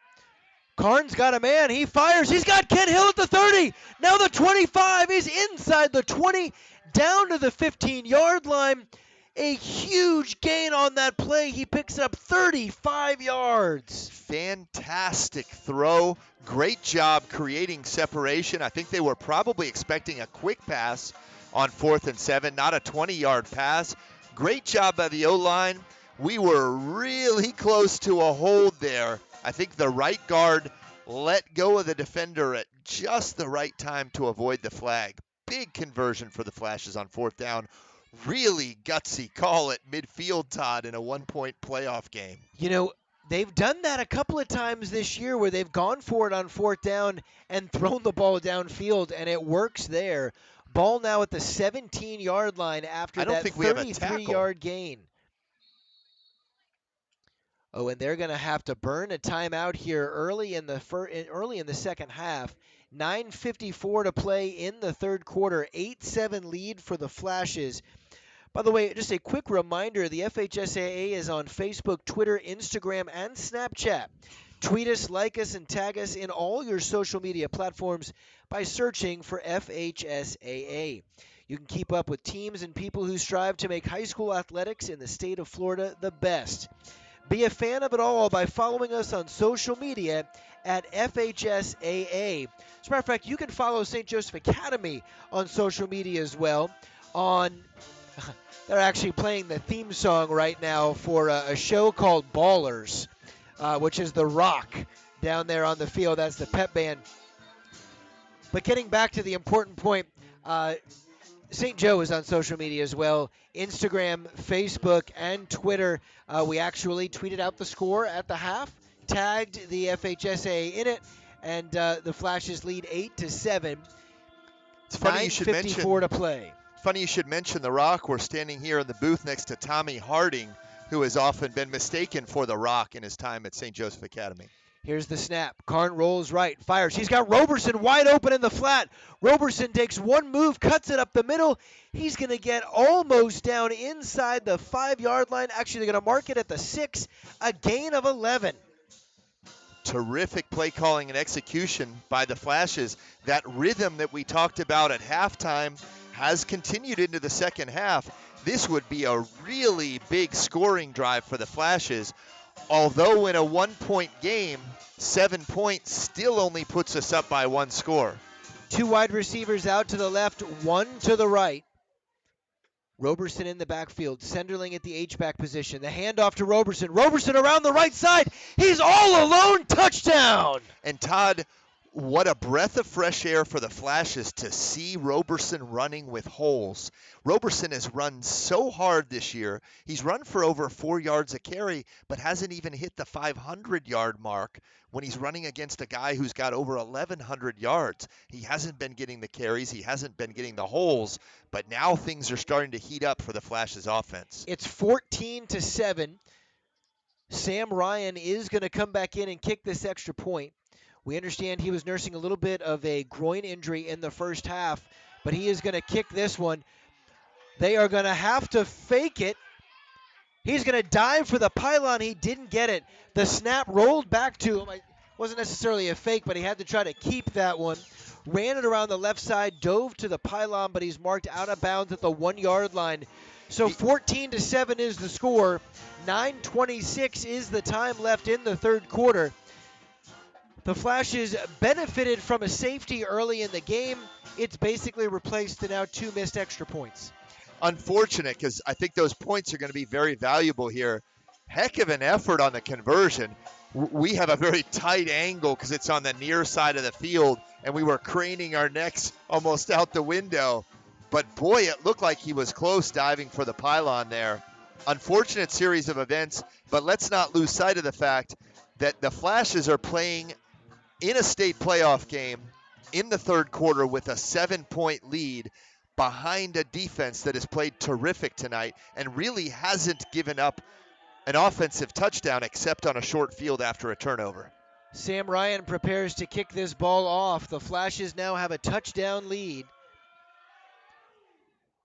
Karn's got a man. He fires. He's got Kent Hill at the 30. Now the 25 is inside the 20, down to the 15-yard line. A huge gain on that play. He picks up 35 yards. Fantastic throw. Great job creating separation. I think they were probably expecting a quick pass on 4th and 7, not a 20-yard pass. Great job by the O-line. We were really close to a hold there. I think the right guard let go of the defender at just the right time to avoid the flag. Big conversion for the Flashes on 4th down. Really gutsy call at midfield, Todd, in a 1-point playoff game. You know, they've done that a couple of times this year where they've gone for it on 4th down and thrown the ball downfield, and it works there. Ball now at the 17-yard line after that 33-yard gain. Oh, and they're going to have to burn a timeout here early in the second half. 9:54 to play in the third quarter. 8-7 lead for the Flashes. By the way, just a quick reminder, the FHSAA is on Facebook, Twitter, Instagram, and Snapchat. Tweet us, like us, and tag us in all your social media platforms by searching for FHSAA. You can keep up with teams and people who strive to make high school athletics in the state of Florida the best. Be a fan of it all by following us on social media at FHSAA. As a matter of fact, you can follow St. Joseph Academy on social media as well. They're actually playing the theme song right now for a show called Ballers, which is The Rock down there on the field. That's the pep band. But getting back to the important point, St. Joe is on social media as well. Instagram, Facebook, and Twitter. We actually tweeted out the score at the half, tagged the FHSA in it, and the Flashes lead 8-7. It's funny you should mention 9:54 to play. Funny you should mention The Rock. We're standing here in the booth next to Tommy Harding, who has often been mistaken for The Rock in his time at St. Joseph Academy. Here's the snap. Karn rolls right, fires. He's got Roberson wide open in the flat. Roberson takes one move, cuts it up the middle. He's going to get almost down inside the 5-yard line. Actually, they're going to mark it at the 6, a gain of 11. Terrific play calling and execution by the Flashes. That rhythm that we talked about at halftime has continued into the second half. This would be a really big scoring drive for the Flashes. Although in a 1-point game, 7 points still only puts us up by 1 score. 2 wide receivers out to the left, 1 to the right. Roberson in the backfield, Senderling at the H-back position. The handoff to Roberson. Roberson around the right side. He's all alone. Touchdown. And Todd, what a breath of fresh air for the Flashes to see Roberson running with holes. Roberson has run so hard this year. He's run for over 4 yards a carry, but hasn't even hit the 500-yard mark when he's running against a guy who's got over 1,100 yards. He hasn't been getting the carries. He hasn't been getting the holes, but now things are starting to heat up for the Flashes offense. It's 14-7. Sam Ryan is going to come back in and kick this extra point. We understand he was nursing a little bit of a groin injury in the first half, but he is going to kick this one. They are going to have to fake it. He's going to dive for the pylon. He didn't get it. The snap rolled back to him. It wasn't necessarily a fake, but he had to try to keep that one. Ran it around the left side, dove to the pylon, but he's marked out of bounds at the 1 yard line. So 14-7 is the score. 9:26 is the time left in the third quarter. The Flashes benefited from a safety early in the game. It's basically replaced to now 2 missed extra points. Unfortunate, because I think those points are going to be very valuable here. Heck of an effort on the conversion. We have a very tight angle because it's on the near side of the field, and we were craning our necks almost out the window. But boy, it looked like he was close diving for the pylon there. Unfortunate series of events, but let's not lose sight of the fact that the Flashes are playing in a state playoff game in the third quarter with a 7-point lead behind a defense that has played terrific tonight and really hasn't given up an offensive touchdown except on a short field after a turnover. Sam Ryan prepares to kick this ball off. The Flashes now have a touchdown lead.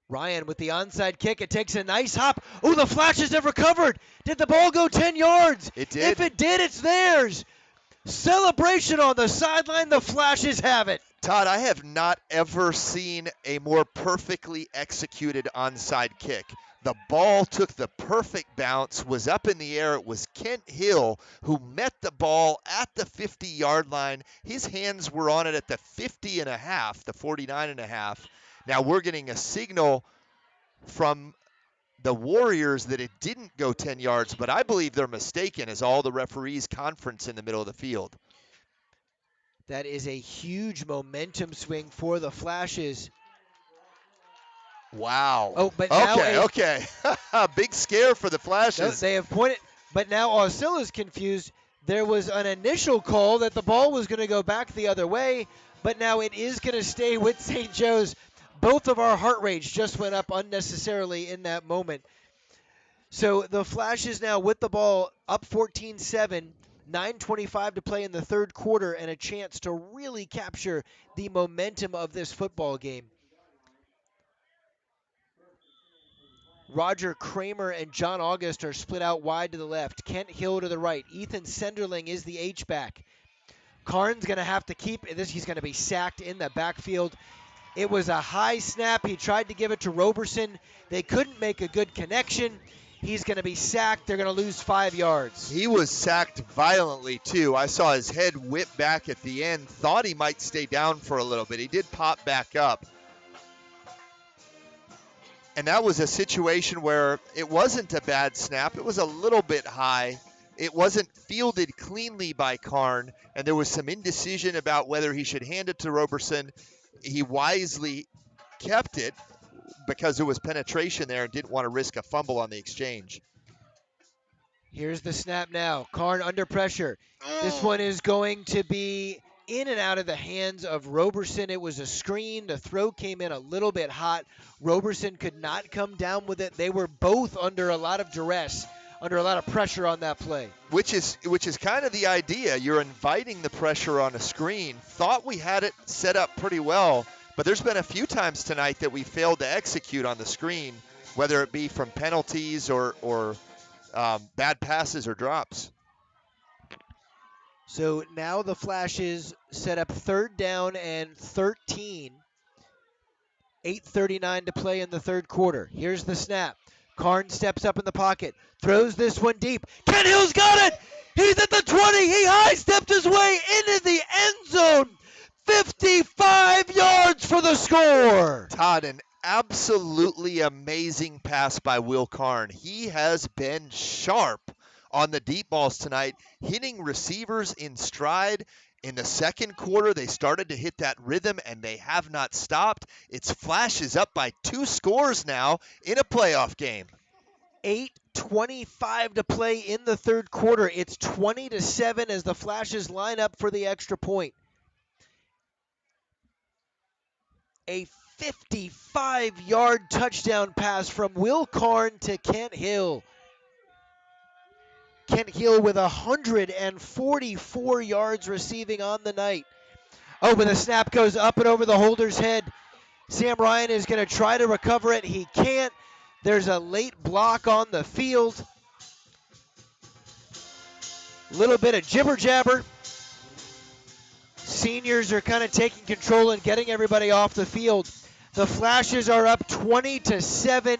Ryan with the onside kick. It takes a nice hop. Oh, the Flashes have recovered. Did the ball go 10 yards? It did. If it did, it's theirs. Celebration on the sideline. The Flashes have it. Todd, I have not ever seen a more perfectly executed onside kick. The ball took the perfect bounce, was up in the air. It was Kent Hill who met the ball at the 50-yard line. His hands were on it at the 50 and a half, the 49 and a half. Now we're getting a signal from the Warriors that it didn't go 10 yards, but I believe they're mistaken as all the referees conference in the middle of the field. That is a huge momentum swing for the Flashes. Wow. Oh, but now okay. Big scare for the Flashes. No, they have pointed, but now Aucilla's confused. There was an initial call that the ball was going to go back the other way, but now it is going to stay with St. Joe's. Both of our heart rates just went up unnecessarily in that moment. So the Flashes now with the ball up 14-7, 9:25 to play in the third quarter, and a chance to really capture the momentum of this football game. Roger Kramer and John August are split out wide to the left. Kent Hill to the right. Ethan Senderling is the H-back. Karn's going to have to keep this. He's going to be sacked in the backfield. It was a high snap. He tried to give it to Roberson. They couldn't make a good connection. He's going to be sacked. They're going to lose 5 yards. He was sacked violently, too. I saw his head whip back at the end. Thought he might stay down for a little bit. He did pop back up. And that was a situation where it wasn't a bad snap. It was a little bit high. It wasn't fielded cleanly by Karn, and there was some indecision about whether he should hand it to Roberson. He wisely kept it because there was penetration there and didn't want to risk a fumble on the exchange. Here's the snap now. Karn under pressure. This one is going to be in and out of the hands of Roberson. It was a screen. The throw came in a little bit hot. Roberson could not come down with it. They were both under a lot of duress, under a lot of pressure on that play. Which is kind of the idea. You're inviting the pressure on a screen. Thought we had it set up pretty well, but there's been a few times tonight that we failed to execute on the screen, whether it be from penalties or bad passes or drops. So now the Flashes set up 3rd down and 13. 8:39 to play in the third quarter. Here's the snap. Karn steps up in the pocket, throws this one deep. Kent Hill's got it! He's at the 20. He high-stepped his way into the end zone. 55 yards for the score. Todd, an absolutely amazing pass by Will Karn. He has been sharp on the deep balls tonight, hitting receivers in stride. In the second quarter, they started to hit that rhythm, and they have not stopped. It's Flashes up by 2 scores now in a playoff game. 8:25 to play in the third quarter. It's 20-7 as the Flashes line up for the extra point. A 55-yard touchdown pass from Will Karn to Kent Hill. Kent Hill with 144 yards receiving on the night. Oh, but the snap goes up and over the holder's head. Sam Ryan is going to try to recover it. He can't. There's a late block on the field. Little bit of jibber jabber. Seniors are kind of taking control and getting everybody off the field. The Flashes are up 20-7.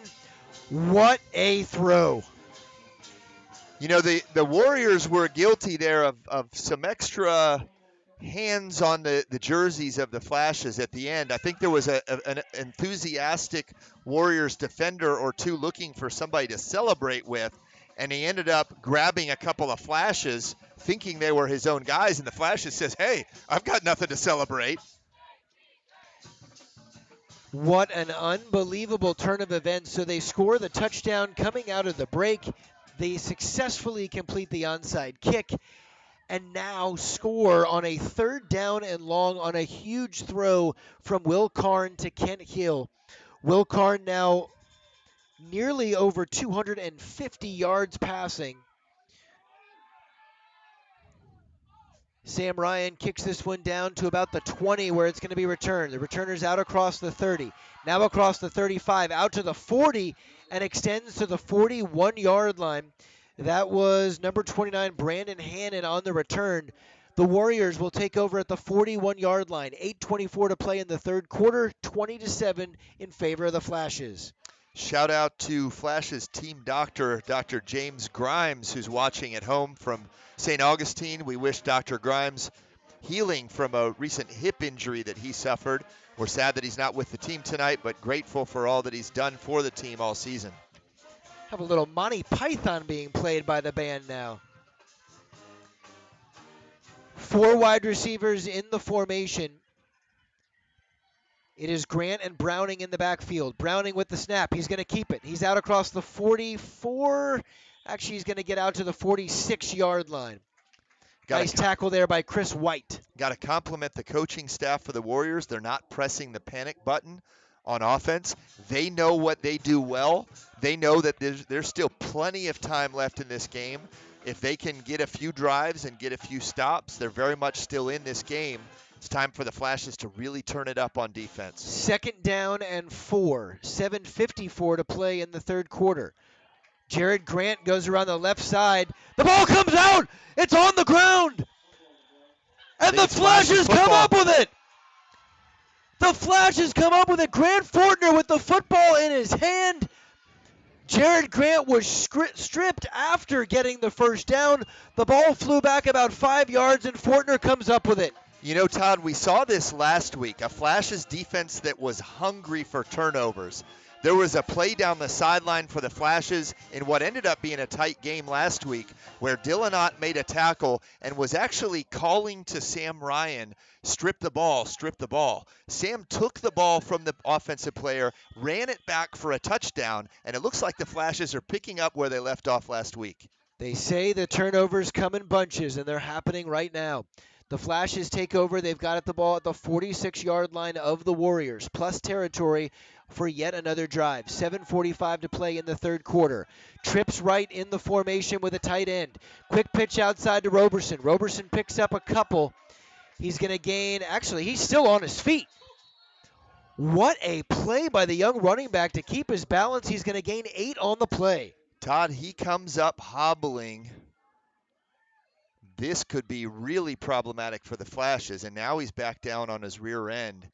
What a throw. You know, the Warriors were guilty there of some extra hands on the jerseys of the Flashes at the end. I think there was an enthusiastic Warriors defender or two looking for somebody to celebrate with, and he ended up grabbing a couple of Flashes thinking they were his own guys, and the Flashes says, hey, I've got nothing to celebrate. What an unbelievable turn of events. So they score the touchdown coming out of the break. They successfully complete the onside kick and now score on a 3rd down and long on a huge throw from Will Karn to Kent Hill. Will Karn now nearly over 250 yards passing. Sam Ryan kicks this one down to about the 20 where it's going to be returned. The returner's out across the 30, now across the 35, out to the 40, and extends to the 41-yard line. That was number 29, Brandon Hannon on the return. The Warriors will take over at the 41-yard line. 8:24 to play in the third quarter, 20-7 in favor of the Flashes. Shout out to Flash's team doctor, Dr. James Grimes, who's watching at home from St. Augustine. We wish Dr. Grimes healing from a recent hip injury that he suffered. We're sad that he's not with the team tonight, but grateful for all that he's done for the team all season. Have a little Monty Python being played by the band now. 4 wide receivers in the formation. It is Grant and Browning in the backfield. Browning with the snap. He's going to keep it. He's out across the 44. Actually, he's going to get out to the 46-yard line. Nice tackle there by Chris White. Got to compliment the coaching staff for the Warriors. They're not pressing the panic button on offense. They know what they do well. They know that there's still plenty of time left in this game. If they can get a few drives and get a few stops, they're very much still in this game. It's time for the Flashes to really turn it up on defense. 2nd down and 4. 7:54 to play in the third quarter. Jared Grant goes around the left side. The ball comes out. It's on the ground. And the Flashes come up with it. The Flashes come up with it. Grant Fortner with the football in his hand. Jared Grant was stripped after getting the first down. The ball flew back about 5 yards, and Fortner comes up with it. You know, Todd, we saw this last week, a Flashes defense that was hungry for turnovers. There was a play down the sideline for the Flashes in what ended up being a tight game last week where Dylan Ott made a tackle and was actually calling to Sam Ryan, strip the ball, strip the ball. Sam took the ball from the offensive player, ran it back for a touchdown, and it looks like the Flashes are picking up where they left off last week. They say the turnovers come in bunches, and they're happening right now. The Flashes take over. They've got the ball at the 46-yard line of the Warriors, plus territory for yet another drive. 7:45 to play in the third quarter. Trips right in the formation with a tight end. Quick pitch outside to Roberson. Roberson picks up a couple. He's going to gain, actually, he's still on his feet. What a play by the young running back to keep his balance. He's going to gain 8 on the play. Todd, he comes up hobbling. This could be really problematic for the Flashes, and now he's back down on his rear end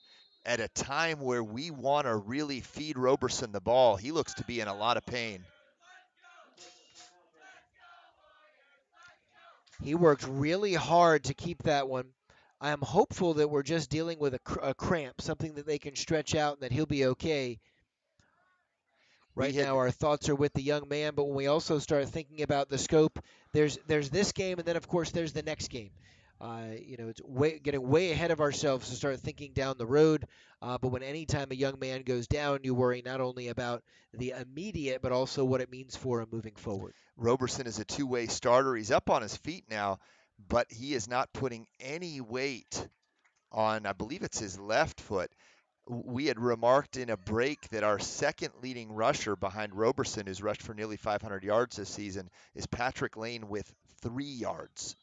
at a time where we want to really feed Roberson the ball. He looks to be in a lot of pain. He worked really hard to keep that one. I am hopeful that we're just dealing with a cramp, something that they can stretch out and that he'll be okay. Right now, our thoughts are with the young man, but when we also start thinking about the scope, there's this game, and then of course there's the next game. It's getting way ahead of ourselves to start thinking down the road. But when any time a young man goes down, you worry not only about the immediate, but also what it means for him moving forward. Roberson is a two-way starter. He's up on his feet now, but he is not putting any weight on, I believe it's his left foot. We had remarked in a break that our second leading rusher behind Roberson, who's rushed for nearly 500 yards this season, is Patrick Lane with 3 yards.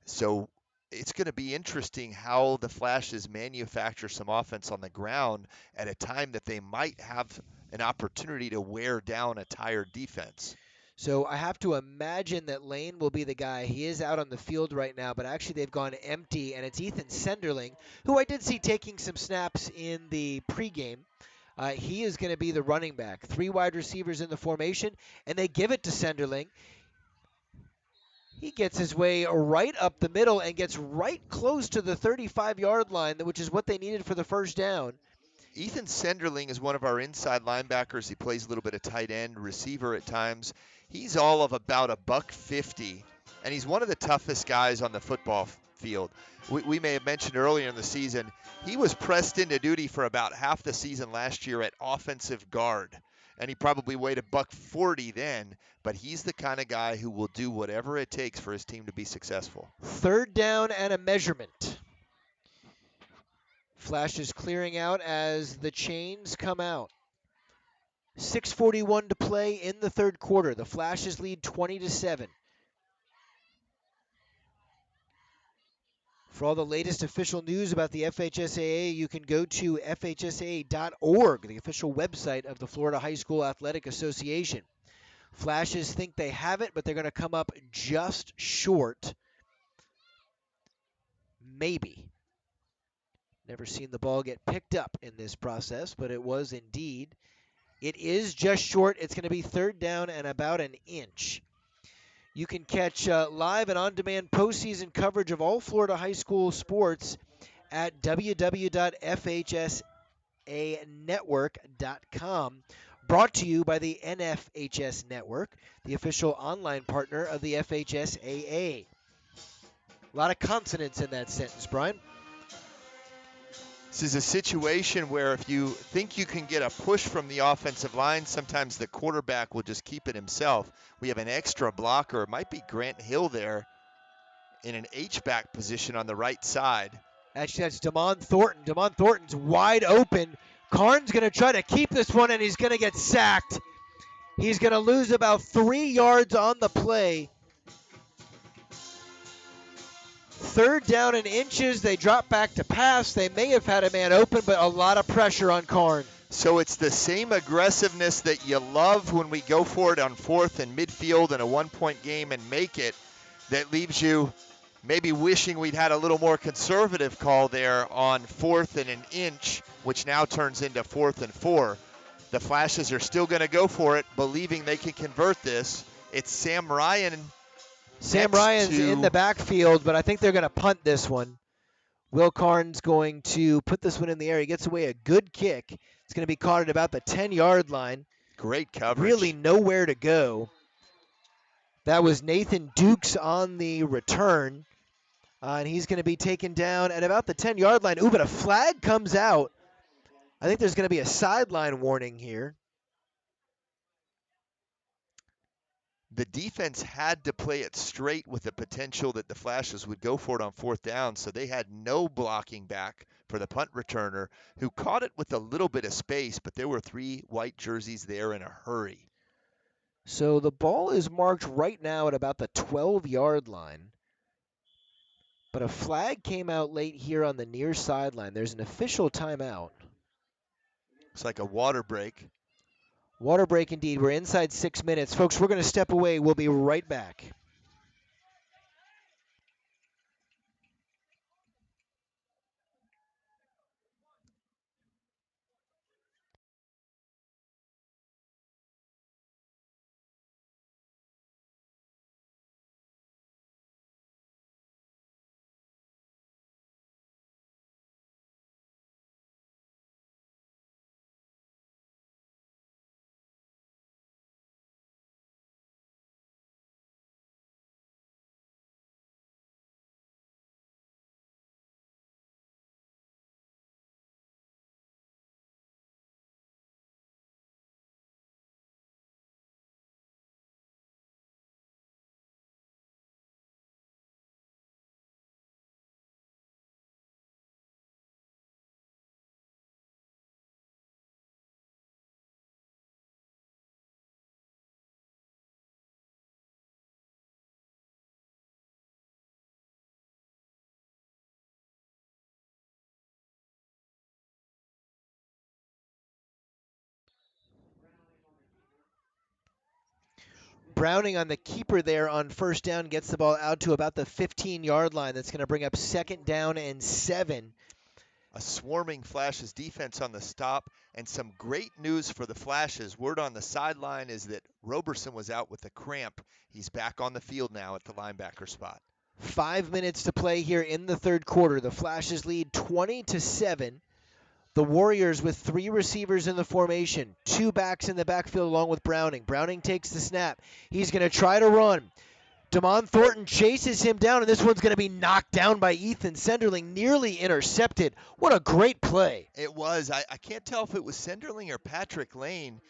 So it's going to be interesting how the Flashes manufacture some offense on the ground at a time that they might have an opportunity to wear down a tired defense. So I have to imagine that Lane will be the guy. He is out on the field right now, but actually they've gone empty, and it's Ethan Senderling, who I did see taking some snaps in the pregame. He is going to be the running back. 3 wide receivers in the formation, and they give it to Senderling. He gets his way right up the middle and gets right close to the 35-yard line, which is what they needed for the first down. Ethan Senderling is one of our inside linebackers. He plays a little bit of tight end, receiver at times. He's all of about a $150, and he's one of the toughest guys on the football field. We may have mentioned earlier in the season, he was pressed into duty for about half the season last year at offensive guard, and he probably weighed a $140 then, but he's the kind of guy who will do whatever it takes for his team to be successful. 3rd down and a measurement. Flash is clearing out as the chains come out. 6:41 to play in the 3rd quarter. The Flashes lead 20-7. For all the latest official news about the FHSAA, you can go to FHSAA.org, the official website of the Florida High School Athletic Association. Flashes think they have it, but they're going to come up just short. Maybe. Never seen the ball get picked up in this process, but it was indeed. It is just short. It's going to be 3rd down and about an inch. You can catch live and on-demand postseason coverage of all Florida high school sports at www.fhsanetwork.com. Brought to you by the NFHS Network, the official online partner of the FHSAA. A lot of consonants in that sentence, Brian. This is a situation where if you think you can get a push from the offensive line, sometimes the quarterback will just keep it himself. We have an extra blocker. It might be Grant Hill there in an H-back position on the right side. Actually, that's Damon Thornton. Damon Thornton's wide open. Karn's going to try to keep this one, and he's going to get sacked. He's going to lose about 3 yards on the play. 3rd down and inches. They drop back to pass. They may have had a man open, but a lot of pressure on Karn. So it's the same aggressiveness that you love when we go for it on 4th and midfield in a 1-point game and make it, that leaves you maybe wishing we'd had a little more conservative call there on 4th and an inch, which now turns into 4th and 4. The Flashes are still going to go for it, believing they can convert this. It's Sam Ryan. Sam Ryan's in the backfield, but I think they're going to punt this one. Will Karn's going to put this one in the air. He gets away a good kick. It's going to be caught at about the 10-yard line. Great coverage. Really nowhere to go. That was Nathan Dukes on the return. And he's going to be taken down at about the 10-yard line. Ooh, but a flag comes out. I think there's going to be a sideline warning here. The defense had to play it straight with the potential that the Flashes would go for it on 4th down, so they had no blocking back for the punt returner, who caught it with a little bit of space, but there were 3 white jerseys there in a hurry. So the ball is marked right now at about the 12-yard line. But a flag came out late here on the near sideline. There's an official timeout. It's like a water break. Water break indeed. We're inside 6 minutes. Folks, we're going to step away. We'll be right back. Browning on the keeper there on first down gets the ball out to about the 15-yard line. That's going to bring up 2nd down and 7. A swarming Flashes defense on the stop, and some great news for the Flashes. Word on the sideline is that Roberson was out with a cramp. He's back on the field now at the linebacker spot. 5 minutes to play here in the third quarter. The Flashes lead 20-7. The Warriors with 3 receivers in the formation, 2 backs in the backfield along with Browning. Browning takes the snap. He's going to try to run. Damon Thornton chases him down, and this one's going to be knocked down by Ethan Senderling, nearly intercepted. What a great play. It was. I can't tell if it was Senderling or Patrick Lane.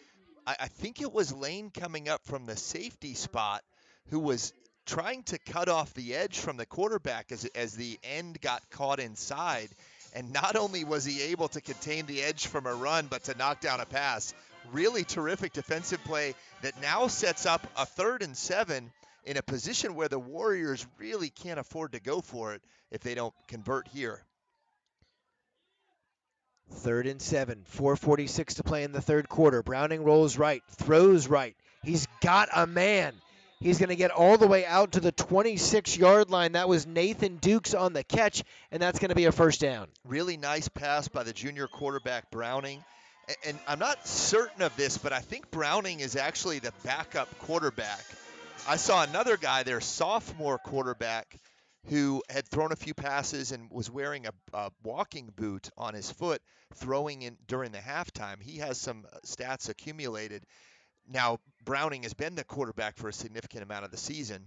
I think it was Lane coming up from the safety spot who was trying to cut off the edge from the quarterback as the end got caught inside. And not only was he able to contain the edge from a run, but to knock down a pass. Really terrific defensive play that now sets up a 3rd and 7 in a position where the Warriors really can't afford to go for it if they don't convert here. 3rd and 7, 4:46 to play in the third quarter. Browning rolls right, throws right. He's got a man. He's going to get all the way out to the 26-yard line. That was Nathan Dukes on the catch, and that's going to be a first down. Really nice pass by the junior quarterback Browning. And I'm not certain of this, but I think Browning is actually the backup quarterback. I saw another guy there, sophomore quarterback, who had thrown a few passes and was wearing a walking boot on his foot, throwing in during the halftime. He has some stats accumulated. Now, Browning has been the quarterback for a significant amount of the season.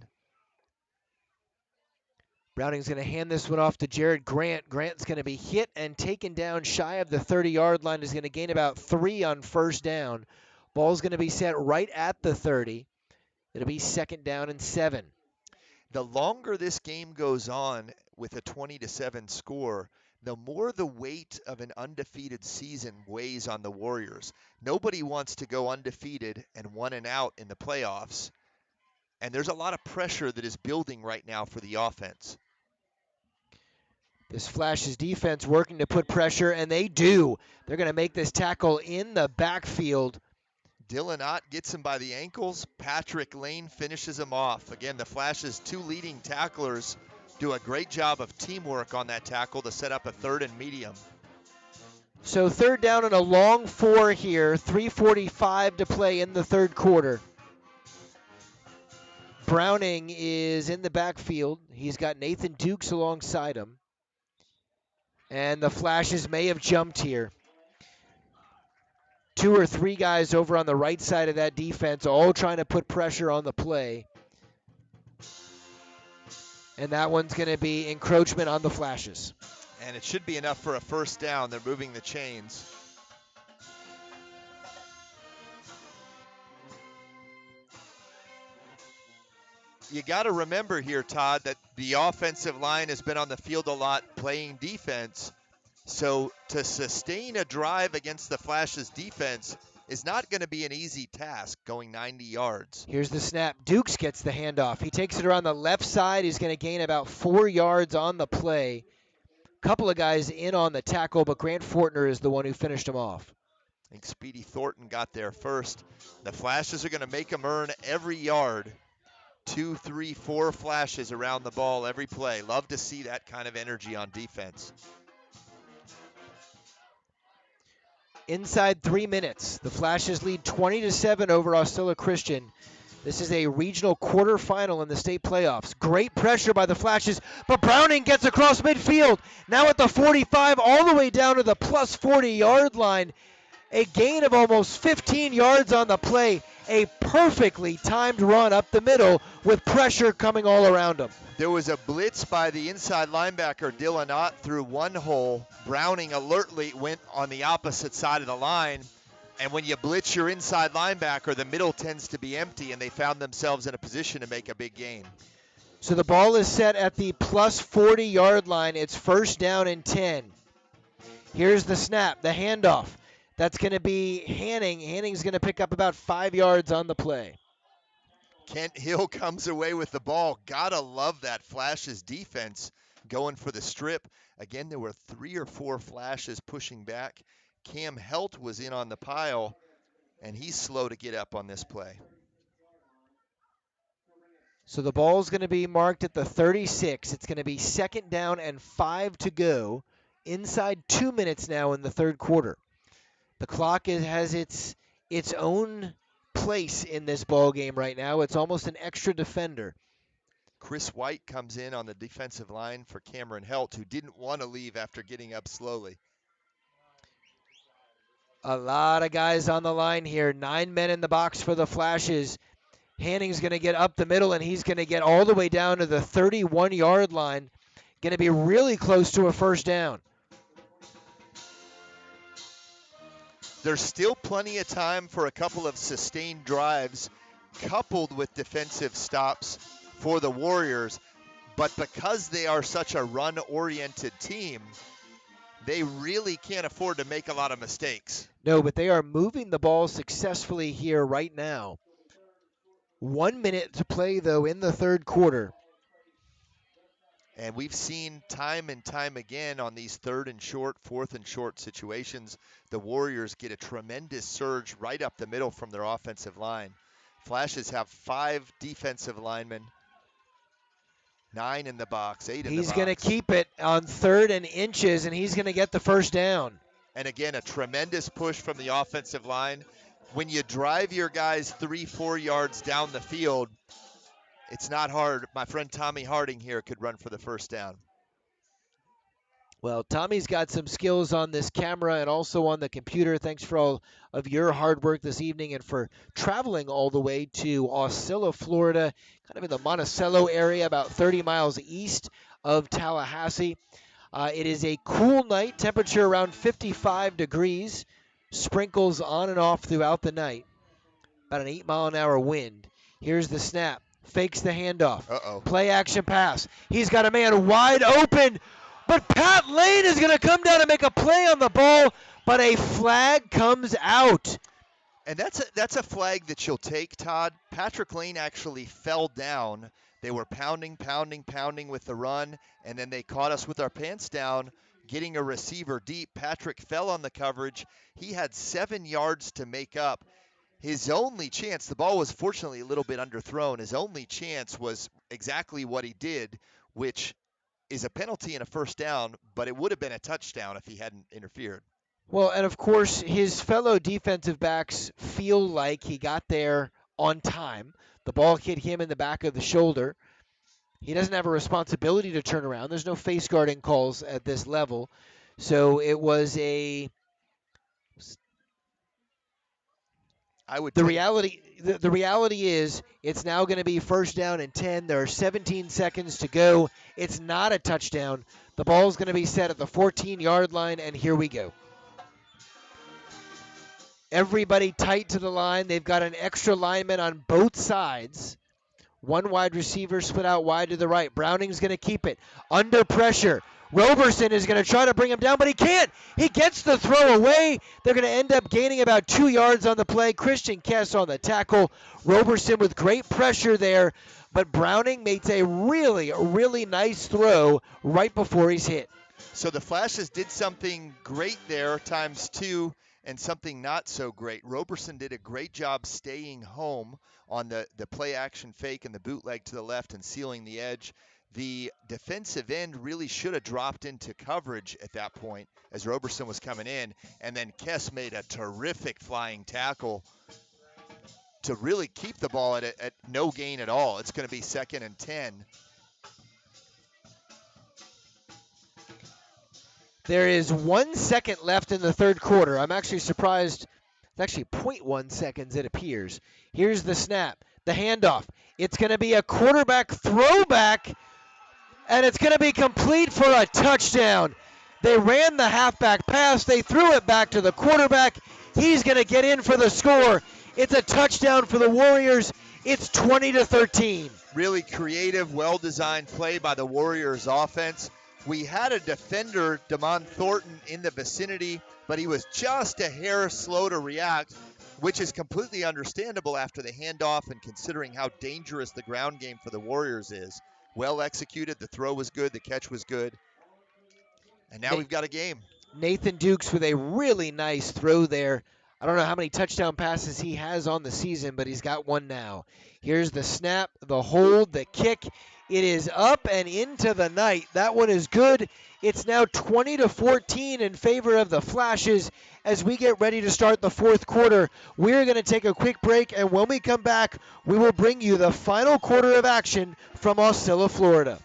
Browning's going to hand this one off to Jared Grant. Grant's going to be hit and taken down shy of the 30-yard line. He's going to gain about 3 on first down. Ball's going to be set right at the 30. It'll be 2nd down and 7. The longer this game goes on with a 20-7 score, the more the weight of an undefeated season weighs on the Warriors. Nobody wants to go undefeated and 1 and out in the playoffs. And there's a lot of pressure that is building right now for the offense. This Flashes defense working to put pressure, and they do. They're going to make this tackle in the backfield. Dylan Ott gets him by the ankles. Patrick Lane finishes him off. Again, the Flashes' 2 leading tacklers do a great job of teamwork on that tackle to set up a 3rd and medium. So 3rd down and a long 4 here. 3:45 to play in the third quarter. Browning is in the backfield. He's got Nathan Dukes alongside him. And the Flashes may have jumped here. 2 or 3 guys over on the right side of that defense, all trying to put pressure on the play. And that one's going to be encroachment on the Flashes. And it should be enough for a first down. They're moving the chains. You got to remember here, Todd, that the offensive line has been on the field a lot playing defense. So to sustain a drive against the Flashes defense is not going to be an easy task going 90 yards. Here's the snap. Dukes gets the handoff. He takes it around the left side. He's going to gain about 4 yards on the play. Couple of guys in on the tackle, but Grant Fortner is the one who finished him off. I think Speedy Thornton got there first. The Flashes are going to make him earn every yard. 2, 3, 4 flashes around the ball every play. Love to see that kind of energy on defense. Inside 3 minutes, the Flashes lead 20-7 over Aucilla Christian. This is a regional quarterfinal in the state playoffs. Great pressure by the Flashes, but Browning gets across midfield. Now at the 45, all the way down to the plus 40-yard line. A gain of almost 15 yards on the play. A perfectly timed run up the middle with pressure coming all around him. There was a blitz by the inside linebacker, Dylan Ott, through one hole. Browning alertly went on the opposite side of the line. And when you blitz your inside linebacker, the middle tends to be empty, and they found themselves in a position to make a big gain. So the ball is set at the plus 40-yard line. It's first down and 10. Here's the snap, the handoff. That's going to be Hanning. Hanning's going to pick up about 5 yards on the play. Kent Hill comes away with the ball. Gotta love that Flashes defense going for the strip. Again, there were 3 or 4 Flashes pushing back. Cam Helt was in on the pile, and he's slow to get up on this play. So the ball's going to be marked at the 36. It's going to be second down and 5 to go. Inside 2 minutes now in the third quarter. The clock has its own place in this ball game right now. It's almost an extra defender. Chris White comes in on the defensive line for Cameron Helt, who didn't want to leave after getting up slowly. A lot of guys on the line here. 9 men in the box for the Flashes. Hanning's going to get up the middle, and he's going to get all the way down to the 31-yard line. Going to be really close to a first down. There's still plenty of time for a couple of sustained drives coupled with defensive stops for the Warriors. But because they are such a run-oriented team, they really can't afford to make a lot of mistakes. No, but they are moving the ball successfully here right now. 1 minute to play, though, in the third quarter. And we've seen time and time again on these third and short, fourth and short situations, the Warriors get a tremendous surge right up the middle from their offensive line. Flashes have 5 defensive linemen, 9 in the box, 8 in the box. He's going to keep it on 3rd and inches, and he's going to get the first down. And again, a tremendous push from the offensive line. When you drive your guys 3-4 yards down the field, it's not hard. My friend Tommy Harding here could run for the first down. Well, Tommy's got some skills on this camera and also on the computer. Thanks for all of your hard work this evening and for traveling all the way to Aucilla, Florida, kind of in the Monticello area, about 30 miles east of Tallahassee. It is a cool night, temperature around 55 degrees, sprinkles on and off throughout the night, about an 8-mile-an-hour wind. Here's the snap, fakes the handoff, play action pass. He's got a man wide open, but Pat Lane is going to come down and make a play on the ball, but a flag comes out. And that's a flag that you'll take, Todd. Patrick Lane actually fell down. They were pounding with the run, and then they caught us with our pants down, getting a receiver deep. Patrick fell on the coverage. He had 7 yards to make up. His only chance, the ball was fortunately a little bit underthrown. His only chance was exactly what he did, which is a penalty and a first down, but it would have been a touchdown if he hadn't interfered. Well, and of course, his fellow defensive backs feel like he got there on time. The ball hit him in the back of the shoulder. He doesn't have a responsibility to turn around. There's no face guarding calls at this level. So it was the reality is it's now going to be first down and 10. There are 17 seconds to go. It's not a touchdown. The ball's going to be set at the 14-yard line, and here we go. Everybody tight to the line. They've got an extra lineman on both sides. One wide receiver split out wide to the right. Browning's going to keep it. Under pressure. Roberson is going to try to bring him down, but he can't. He gets the throw away. They're going to end up gaining about 2 yards on the play. Christian Kess on the tackle. Roberson with great pressure there, but Browning makes a really nice throw right before he's hit. So the Flashes did something great there, times 2, and something not so great. Roberson did a great job staying home on the play action fake and the bootleg to the left and sealing the edge. The defensive end really should have dropped into coverage at that point as Roberson was coming in, and then Kess made a terrific flying tackle to really keep the ball at no gain at all. It's going to be 2nd and 10. There is 1 second left in the third quarter. I'm actually surprised. It's actually 0.1 seconds, it appears. Here's the snap, the handoff. It's going to be a quarterback throwback, and it's going to be complete for a touchdown. They ran the halfback pass. They threw it back to the quarterback. He's going to get in for the score. It's a touchdown for the Warriors. It's 20-13. Really creative, well-designed play by the Warriors offense. We had a defender, Damon Thornton, in the vicinity, but he was just a hair slow to react, which is completely understandable after the handoff and considering how dangerous the ground game for the Warriors is. Well executed. The throw was good. The catch was good. And now we've got a game. Nathan Dukes with a really nice throw there. I don't know how many touchdown passes he has on the season, but he's got one now. Here's the snap, the hold, the kick. It is up and into the night. That one is good. It's now 20-14 in favor of the Flashes as we get ready to start the fourth quarter. We're going to take a quick break, and when we come back, we will bring you the final quarter of action from Aucilla, Florida.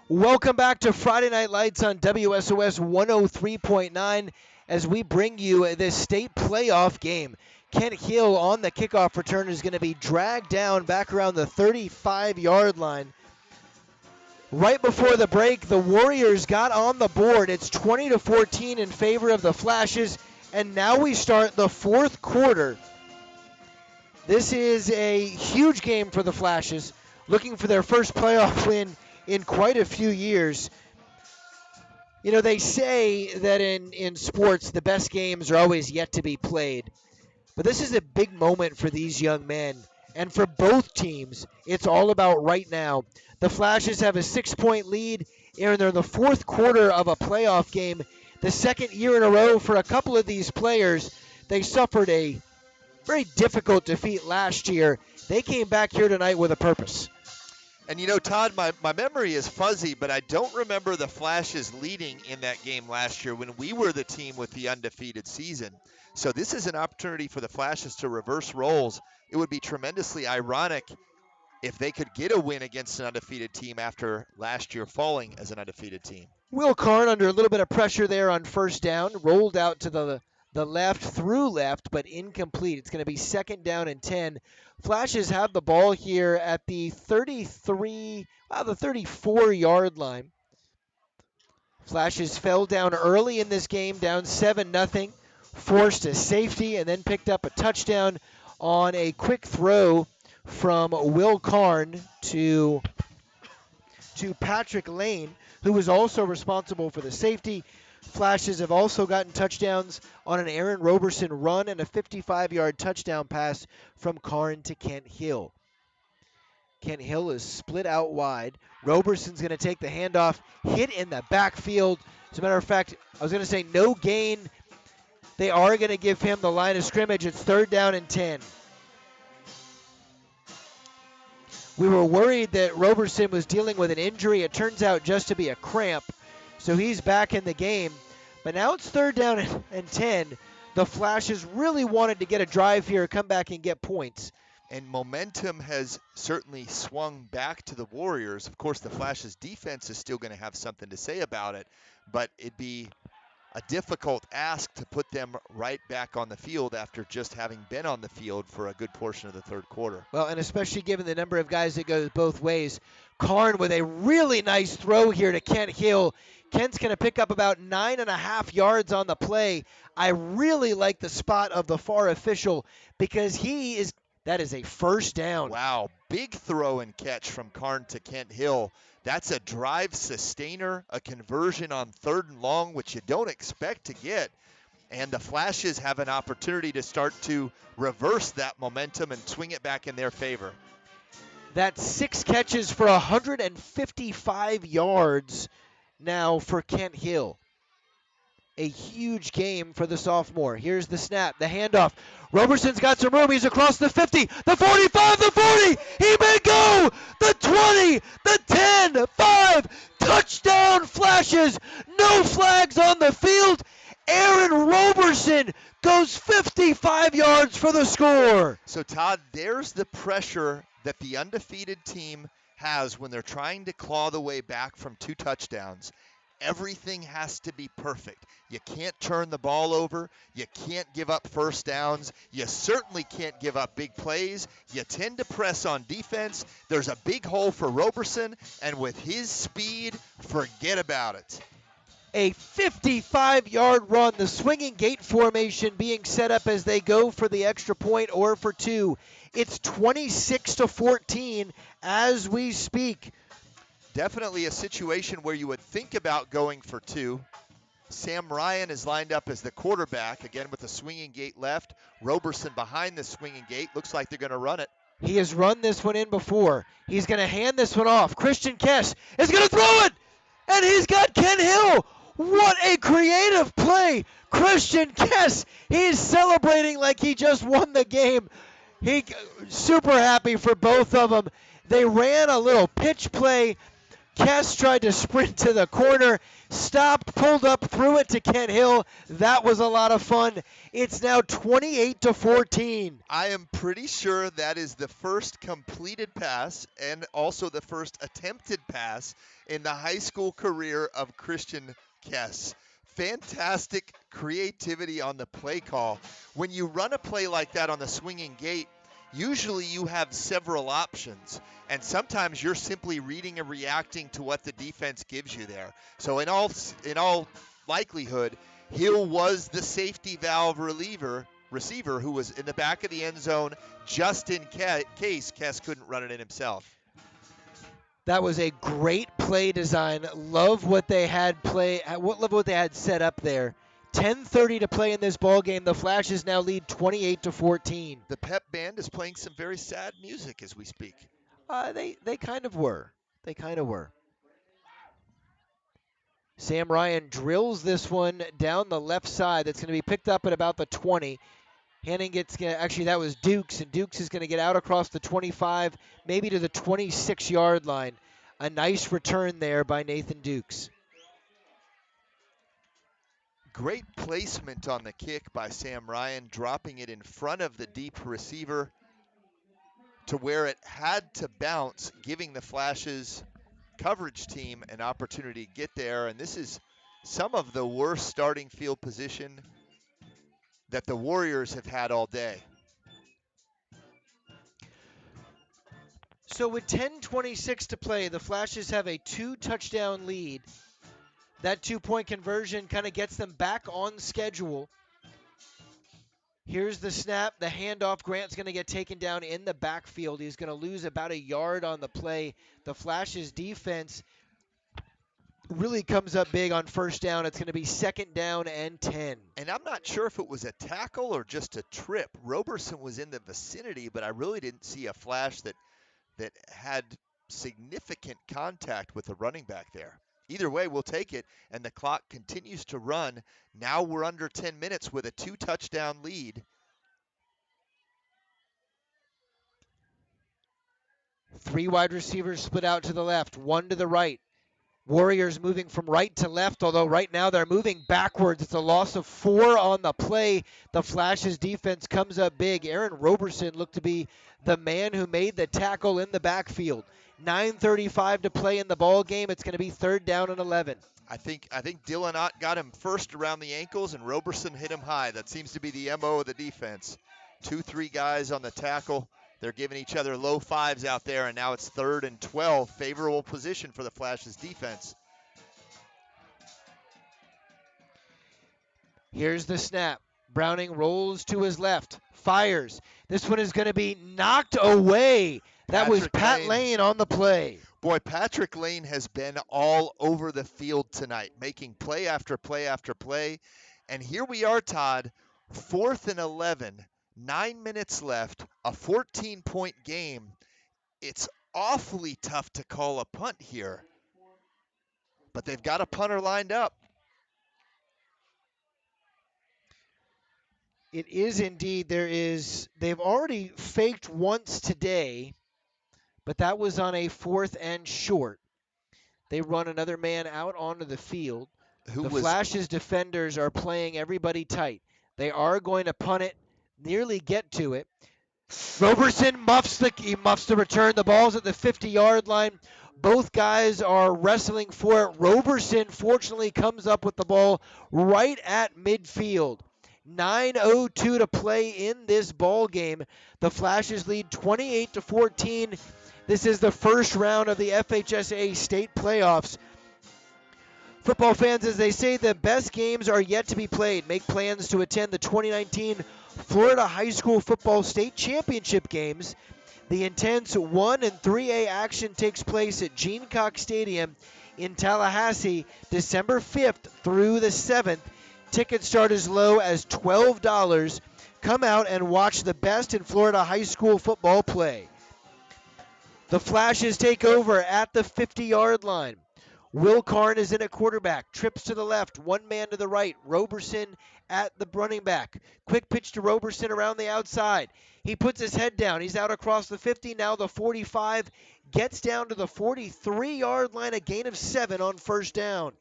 Welcome back to Friday Night Lights on WSOS 103.9 as we bring you this state playoff game. Kent Hill on the kickoff return is going to be dragged down back around the 35-yard line. Right before the break, the Warriors got on the board. It's 20-14 in favor of the Flashes, and now we start the fourth quarter. This is a huge game for the Flashes, looking for their first playoff win in quite a few years. You know, they say that in sports, the best games are always yet to be played. But this is a big moment for these young men. And for both teams, it's all about right now. The Flashes have a 6-point lead, and they're in the fourth quarter of a playoff game. The second year in a row for a couple of these players. They suffered a very difficult defeat last year. They came back here tonight with a purpose. And you know, Todd, my memory is fuzzy, but I don't remember the Flashes leading in that game last year when we were the team with the undefeated season. So this is an opportunity for the Flashes to reverse roles. It would be tremendously ironic if they could get a win against an undefeated team after last year falling as an undefeated team. Will Karn under a little bit of pressure there on first down, rolled out to the left, through left, but incomplete. It's going to be second down and 10. Flashes have the ball here at the 34-yard line. Flashes fell down early in this game, down 7-0, forced a safety, and then picked up a touchdown on a quick throw from Will Karn to Patrick Lane, who was also responsible for the safety. Flashes have also gotten touchdowns on an Aaron Roberson run and a 55-yard touchdown pass from Karn to Kent Hill. Kent Hill is split out wide. Roberson's going to take the handoff, hit in the backfield. As a matter of fact, I was going to say no gain. They are going to give him the line of scrimmage. It's third down and 10. We were worried that Roberson was dealing with an injury. It turns out just to be a cramp. So he's back in the game. But now it's third down and 10. The Flashes really wanted to get a drive here, come back and get points. And momentum has certainly swung back to the Warriors. Of course, the Flash's defense is still going to have something to say about it, but it'd be a difficult ask to put them right back on the field after just having been on the field for a good portion of the third quarter. Well, and especially given the number of guys that goes both ways. Karn with a really nice throw here to Kent Hill. Kent's going to pick up about 9.5 yards on the play. I really like the spot of the far official because that is a first down. Wow, big throw and catch from Karn to Kent Hill. That's a drive sustainer, a conversion on third and long, which you don't expect to get. And the Flashes have an opportunity to start to reverse that momentum and swing it back in their favor. That's 6 catches for 155 yards now for Kent Hill. a huge game for the sophomore. Here's the snap, the handoff. Roberson's got some room. He's across the 50, the 45, the 40. He may go. The 20, the 10, 5. Touchdown Flashes. No flags on the field. Aaron Roberson goes 55 yards for the score. So, Todd, there's the pressure that the undefeated team has when they're trying to claw the way back from 2 touchdowns. Everything has to be perfect. You can't turn the ball over. You can't give up first downs. You certainly can't give up big plays. You tend to press on defense. There's a big hole for Roberson, and with his speed, forget about it. A 55-yard run, the swinging gate formation being set up as they go for the extra point or for 2. It's 26-14 as we speak. Definitely a situation where you would think about going for 2. Sam Ryan is lined up as the quarterback, again with the swinging gate left. Roberson behind the swinging gate. Looks like they're going to run it. He has run this one in before. He's going to hand this one off. Christian Kess is going to throw it, and he's got Ken Hill. What a creative play. Christian Kess, he's celebrating like he just won the game. He super happy for both of them. They ran a little pitch play. Kess tried to sprint to the corner, stopped, pulled up, threw it to Kent Hill. That was a lot of fun. It's now 28-14. I am pretty sure that is the first completed pass and also the first attempted pass in the high school career of Christian Kess. Fantastic creativity on the play call. When you run a play like that on the swinging gate, usually you have several options, and sometimes you're simply reading and reacting to what the defense gives you there. So in all likelihood, Hill was the safety valve receiver who was in the back of the end zone just in case Kess couldn't run it in himself. That was a great play design. Love what they had set up there. 10:30 to play in this ball game. The Flashes now lead 28-14. The pep band is playing some very sad music as we speak. They kind of were. They kind of were. Sam Ryan drills this one down the left side. That's going to be picked up at about the 20. Actually, that was Dukes, and Dukes is going to get out across the 25, maybe to the 26-yard line. A nice return there by Nathan Dukes. Great placement on the kick by Sam Ryan, dropping it in front of the deep receiver to where it had to bounce, giving the Flashes coverage team an opportunity to get there. And this is some of the worst starting field position that the Warriors have had all day. So with 10:26 to play, the Flashes have a 2-touchdown lead. That 2-point conversion kind of gets them back on schedule. Here's the snap, the handoff. Grant's going to get taken down in the backfield. He's going to lose about a yard on the play. The Flashes defense really comes up big on first down. It's going to be 2nd down and 10. And I'm not sure if it was a tackle or just a trip. Roberson was in the vicinity, but I really didn't see a flash that had significant contact with the running back there. Either way, we'll take it, and the clock continues to run. Now we're under 10 minutes with a 2-touchdown lead. 3 wide receivers split out to the left, 1 to the right. Warriors moving from right to left, although right now they're moving backwards. It's a loss of 4 on the play. The Flashes defense comes up big. Aaron Roberson looked to be the man who made the tackle in the backfield. 9:35 to play in the ball game. It's going to be 3rd down and 11. I think Dylan Ott got him first around the ankles, and Roberson hit him high. That seems to be the MO of the defense. 2-3 guys on the tackle. They're giving each other low fives out there, and now it's 3rd and 12. Favorable position for the Flashes defense. Here's the snap. Browning rolls to his left, fires. This one is going to be knocked away. That was Pat Lane on the play. Boy, Patrick Lane has been all over the field tonight, making play after play after play. And here we are, Todd, 4th and 11, 9 minutes left, a 14-point game. It's awfully tough to call a punt here, but they've got a punter lined up. It is indeed. They've already faked once today, but that was on a 4th and short. They run another man out onto the field. Who The was Flash's defenders are playing everybody tight. They are going to punt it, nearly get to it. Roberson muffs the return. The ball's at the 50-yard line. Both guys are wrestling for it. Roberson fortunately comes up with the ball right at midfield. 9:02 to play in this ball game. The Flashes lead 28-14. This is the first round of the FHSA state playoffs. Football fans, as they say, the best games are yet to be played. Make plans to attend the 2019 Florida High School Football State Championship games. The intense 1 and 3A action takes place at Gene Cox Stadium in Tallahassee, December 5th through the 7th. Tickets start as low as $12. Come out and watch the best in Florida high school football play. The Flashes take over at the 50-yard line. Will Karn is in at quarterback. Trips to the left. One man to the right. Roberson at the running back. Quick pitch to Roberson around the outside. He puts his head down. He's out across the 50. Now the 45. Gets down to the 43-yard line. A gain of 7 on first down.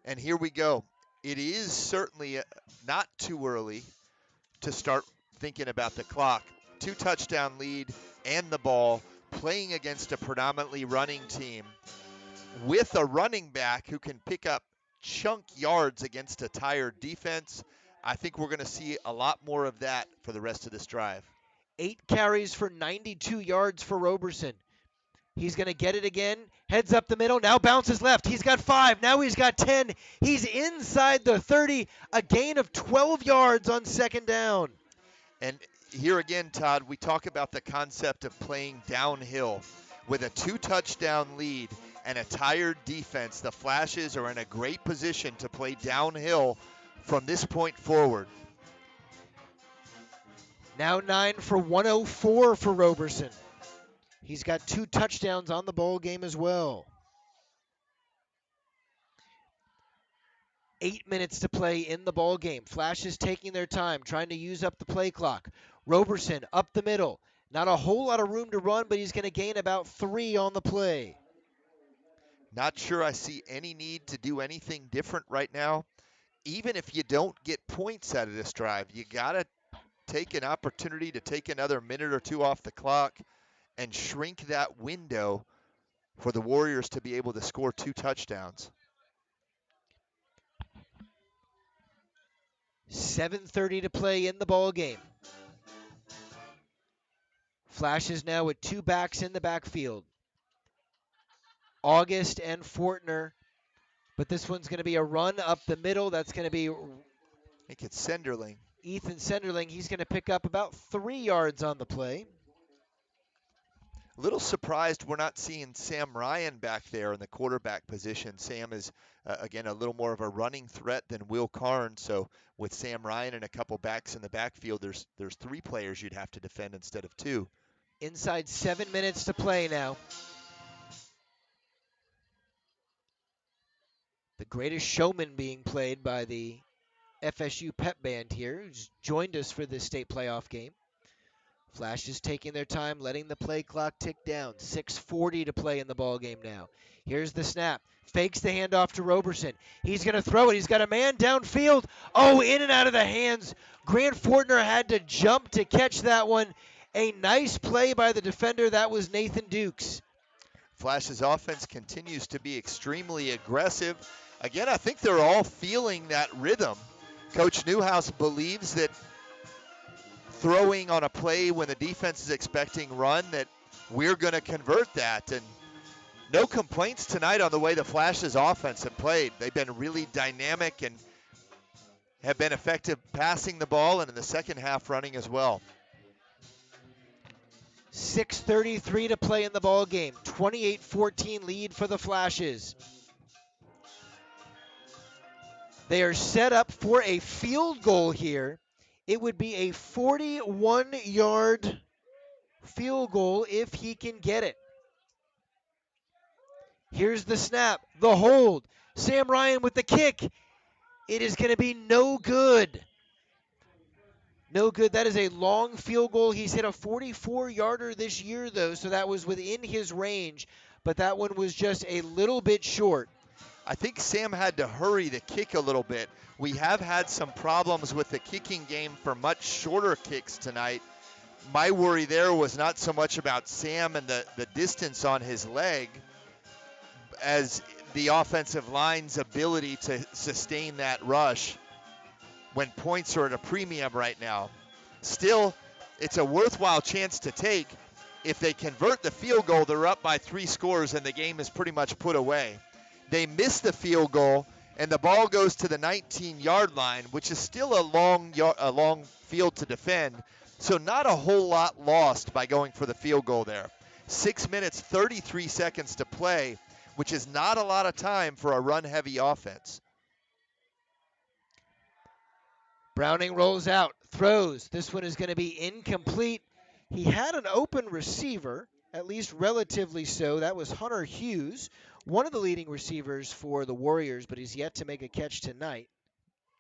And here we go. It is certainly not too early to start thinking about the clock. 2 touchdown lead and the ball, playing against a predominantly running team with a running back who can pick up chunk yards against a tired defense. I think we're going to see a lot more of that for the rest of this drive. 8 carries for 92 yards for Roberson. He's going to get it again. Heads up the middle. Now bounces left. He's got 5. Now he's got 10. He's inside the 30. A gain of 12 yards on second down. And here again, Todd, we talk about the concept of playing downhill. With a 2-touchdown lead and a tired defense, the Flashes are in a great position to play downhill from this point forward. Now 9 for 104 for Roberson. He's got 2 touchdowns on the ball game as well. 8 minutes to play in the ball game. Flashes taking their time, trying to use up the play clock. Roberson up the middle. Not a whole lot of room to run, but he's going to gain about 3 on the play. Not sure I see any need to do anything different right now. Even if you don't get points out of this drive, you got to take an opportunity to take another minute or 2 off the clock and shrink that window for the Warriors to be able to score 2 touchdowns. 7:30 to play in the ball game. Flashes now with 2 backs in the backfield. August and Fortner. But this one's going to be a run up the middle. That's going to be I think it's Senderling. Ethan Senderling. He's going to pick up about 3 yards on the play. A little surprised we're not seeing Sam Ryan back there in the quarterback position. Sam is, again, a little more of a running threat than Will Karn. So with Sam Ryan and a couple backs in the backfield, there's 3 players you'd have to defend instead of 2. Inside 7 minutes to play now. The Greatest Showman being played by the FSU pep band here, who's joined us for this state playoff game. Flashes taking their time, letting the play clock tick down. 6:40 to play in the ball game now. Here's the snap. Fakes the handoff to Roberson. He's going to throw it. He's got a man downfield. Oh, in and out of the hands. Grant Fortner had to jump to catch that one. A nice play by the defender. That was Nathan Dukes. Flash's offense continues to be extremely aggressive. Again, I think they're all feeling that rhythm. Coach Newhouse believes that throwing on a play when the defense is expecting run, that we're going to convert that. And no complaints tonight on the way the Flash's offense have played. They've been really dynamic and have been effective passing the ball and in the second half running as well. 6:33 to play in the ball game. 28-14 lead for the Flashes. They are set up for a field goal here. It would be a 41-yard field goal if he can get it. Here's the snap, the hold. Sam Ryan with the kick. It is going to be no good. No good. That is a long field goal. He's hit a 44-yarder this year, though, so that was within his range, but that one was just a little bit short. I think Sam had to hurry the kick a little bit. We have had some problems with the kicking game for much shorter kicks tonight. My worry there was not so much about Sam and the distance on his leg as the offensive line's ability to sustain that rush when points are at a premium right now. Still, it's a worthwhile chance to take. If they convert the field goal, they're up by 3 scores and the game is pretty much put away. They miss the field goal and the ball goes to the 19-yard line, which is still a long field to defend. So not a whole lot lost by going for the field goal there. 6 minutes, 33 seconds to play, which is not a lot of time for a run-heavy offense. Browning rolls out, throws. This one is going to be incomplete. He had an open receiver, at least relatively so. That was Hunter Hughes, one of the leading receivers for the Warriors, but he's yet to make a catch tonight.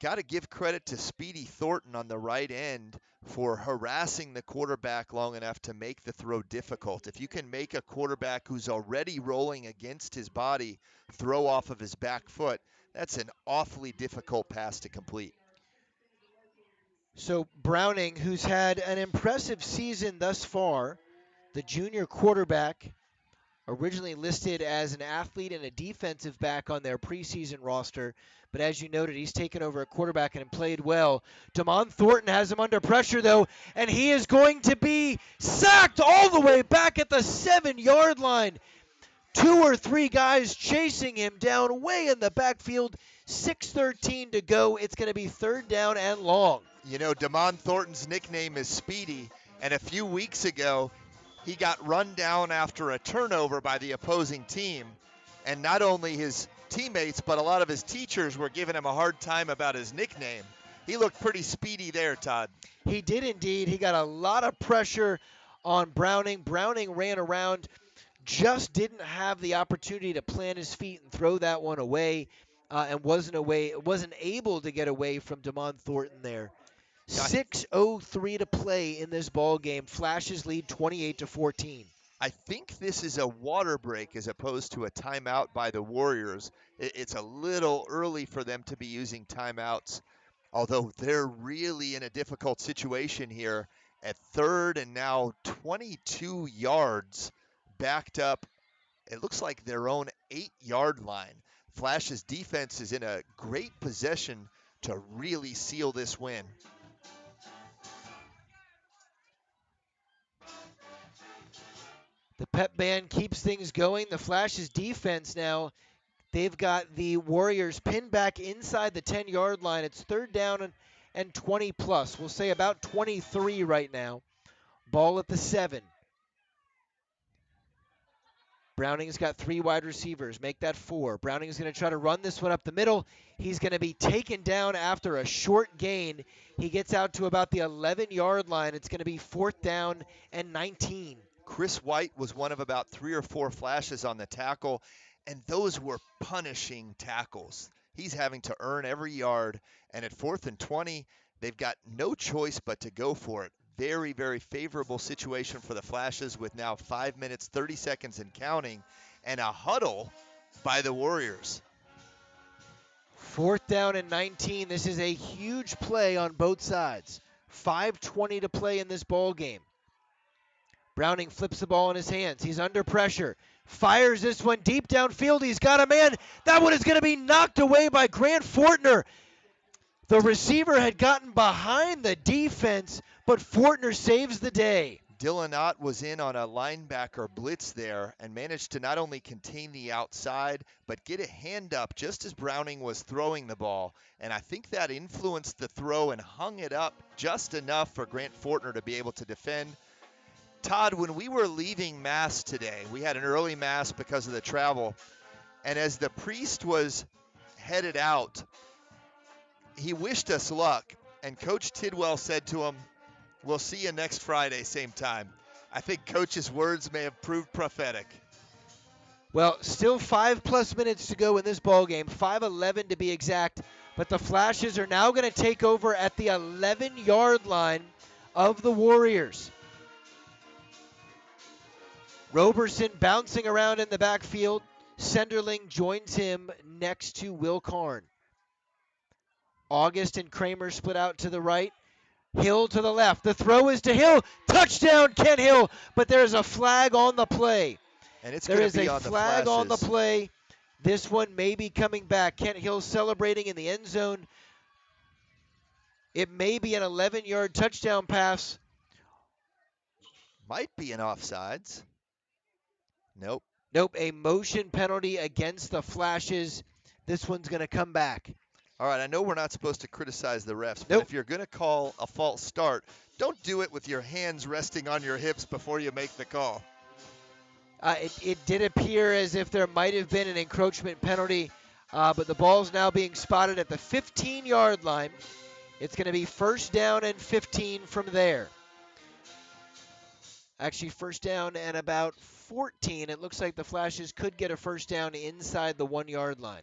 Got to give credit to Speedy Thornton on the right end for harassing the quarterback long enough to make the throw difficult. If you can make a quarterback who's already rolling against his body throw off of his back foot, that's an awfully difficult pass to complete. So Browning, who's had an impressive season thus far, the junior quarterback, originally listed as an athlete and a defensive back on their preseason roster, but as you noted, he's taken over a quarterback and played well. Damon Thornton has him under pressure, though, and he is going to be sacked all the way back at the 7-yard line. 2 or 3 guys chasing him down way in the backfield. 6:13 to go. It's going to be 3rd down and long. You know, Damon Thornton's nickname is Speedy, and a few weeks ago, he got run down after a turnover by the opposing team. And not only his teammates, but a lot of his teachers were giving him a hard time about his nickname. He looked pretty speedy there, Todd. He did indeed. He got a lot of pressure on Browning. Browning ran around, just didn't have the opportunity to plant his feet and throw that one away, and wasn't able to get away from Damon Thornton there. 6:03 to play in this ball game. Flashes lead 28-14. I think this is a water break as opposed to a timeout by the Warriors. It's a little early for them to be using timeouts, although they're really in a difficult situation here at 3rd and now 22 yards backed up. It looks like their own 8-yard line. Flash's defense is in a great possession to really seal this win. The pep band keeps things going. The Flash's defense now, they've got the Warriors pinned back inside the 10-yard line. It's 3rd down and 20 plus. We'll say about 23 right now. Ball at the 7. Browning's got 3 wide receivers. Make that 4. Browning's going to try to run this one up the middle. He's going to be taken down after a short gain. He gets out to about the 11-yard line. It's going to be 4th down and 19. Chris White was one of about 3 or 4 flashes on the tackle, and those were punishing tackles. He's having to earn every yard, and at 4th and 20, they've got no choice but to go for it. Very, very favorable situation for the Flashes with now 5 minutes, 30 seconds and counting, and a huddle by the Warriors. 4th down and 19. This is a huge play on both sides. 5:20 to play in this ball game. Browning flips the ball in his hands. He's under pressure. Fires this one deep downfield. He's got a man. That one is going to be knocked away by Grant Fortner. The receiver had gotten behind the defense, but Fortner saves the day. Dylan Ott was in on a linebacker blitz there and managed to not only contain the outside, but get a hand up just as Browning was throwing the ball. And I think that influenced the throw and hung it up just enough for Grant Fortner to be able to defend. Todd, when we were leaving Mass today, we had an early Mass because of the travel. And as the priest was headed out, he wished us luck. And Coach Tidwell said to him, "We'll see you next Friday, same time." I think Coach's words may have proved prophetic. Well, still 5+ minutes to go in this ball game, 5:11 to be exact. But the Flashes are now going to take over at the 11-yard line of the Warriors. Roberson bouncing around in the backfield. Senderling joins him next to Will Karn. August and Kramer split out to the right. Hill to the left. The throw is to Hill. Touchdown, Kent Hill. But there's a flag on the play. And it's There going to is be a on the flag on the Flashes. play. This one may be coming back. Kent Hill celebrating in the end zone. It may be an 11-yard touchdown pass. Might be an offsides. Nope. Nope, a motion penalty against the Flashes. This one's going to come back. All right, I know we're not supposed to criticize the refs, but Nope. if you're going to call a false start, don't do it with your hands resting on your hips before you make the call. It did appear as if there might have been an encroachment penalty, but the ball's now being spotted at the 15-yard line. It's going to be first down and 15 from there. Actually, first down and about 14. It looks like the Flashes could get a first down inside the 1-yard line.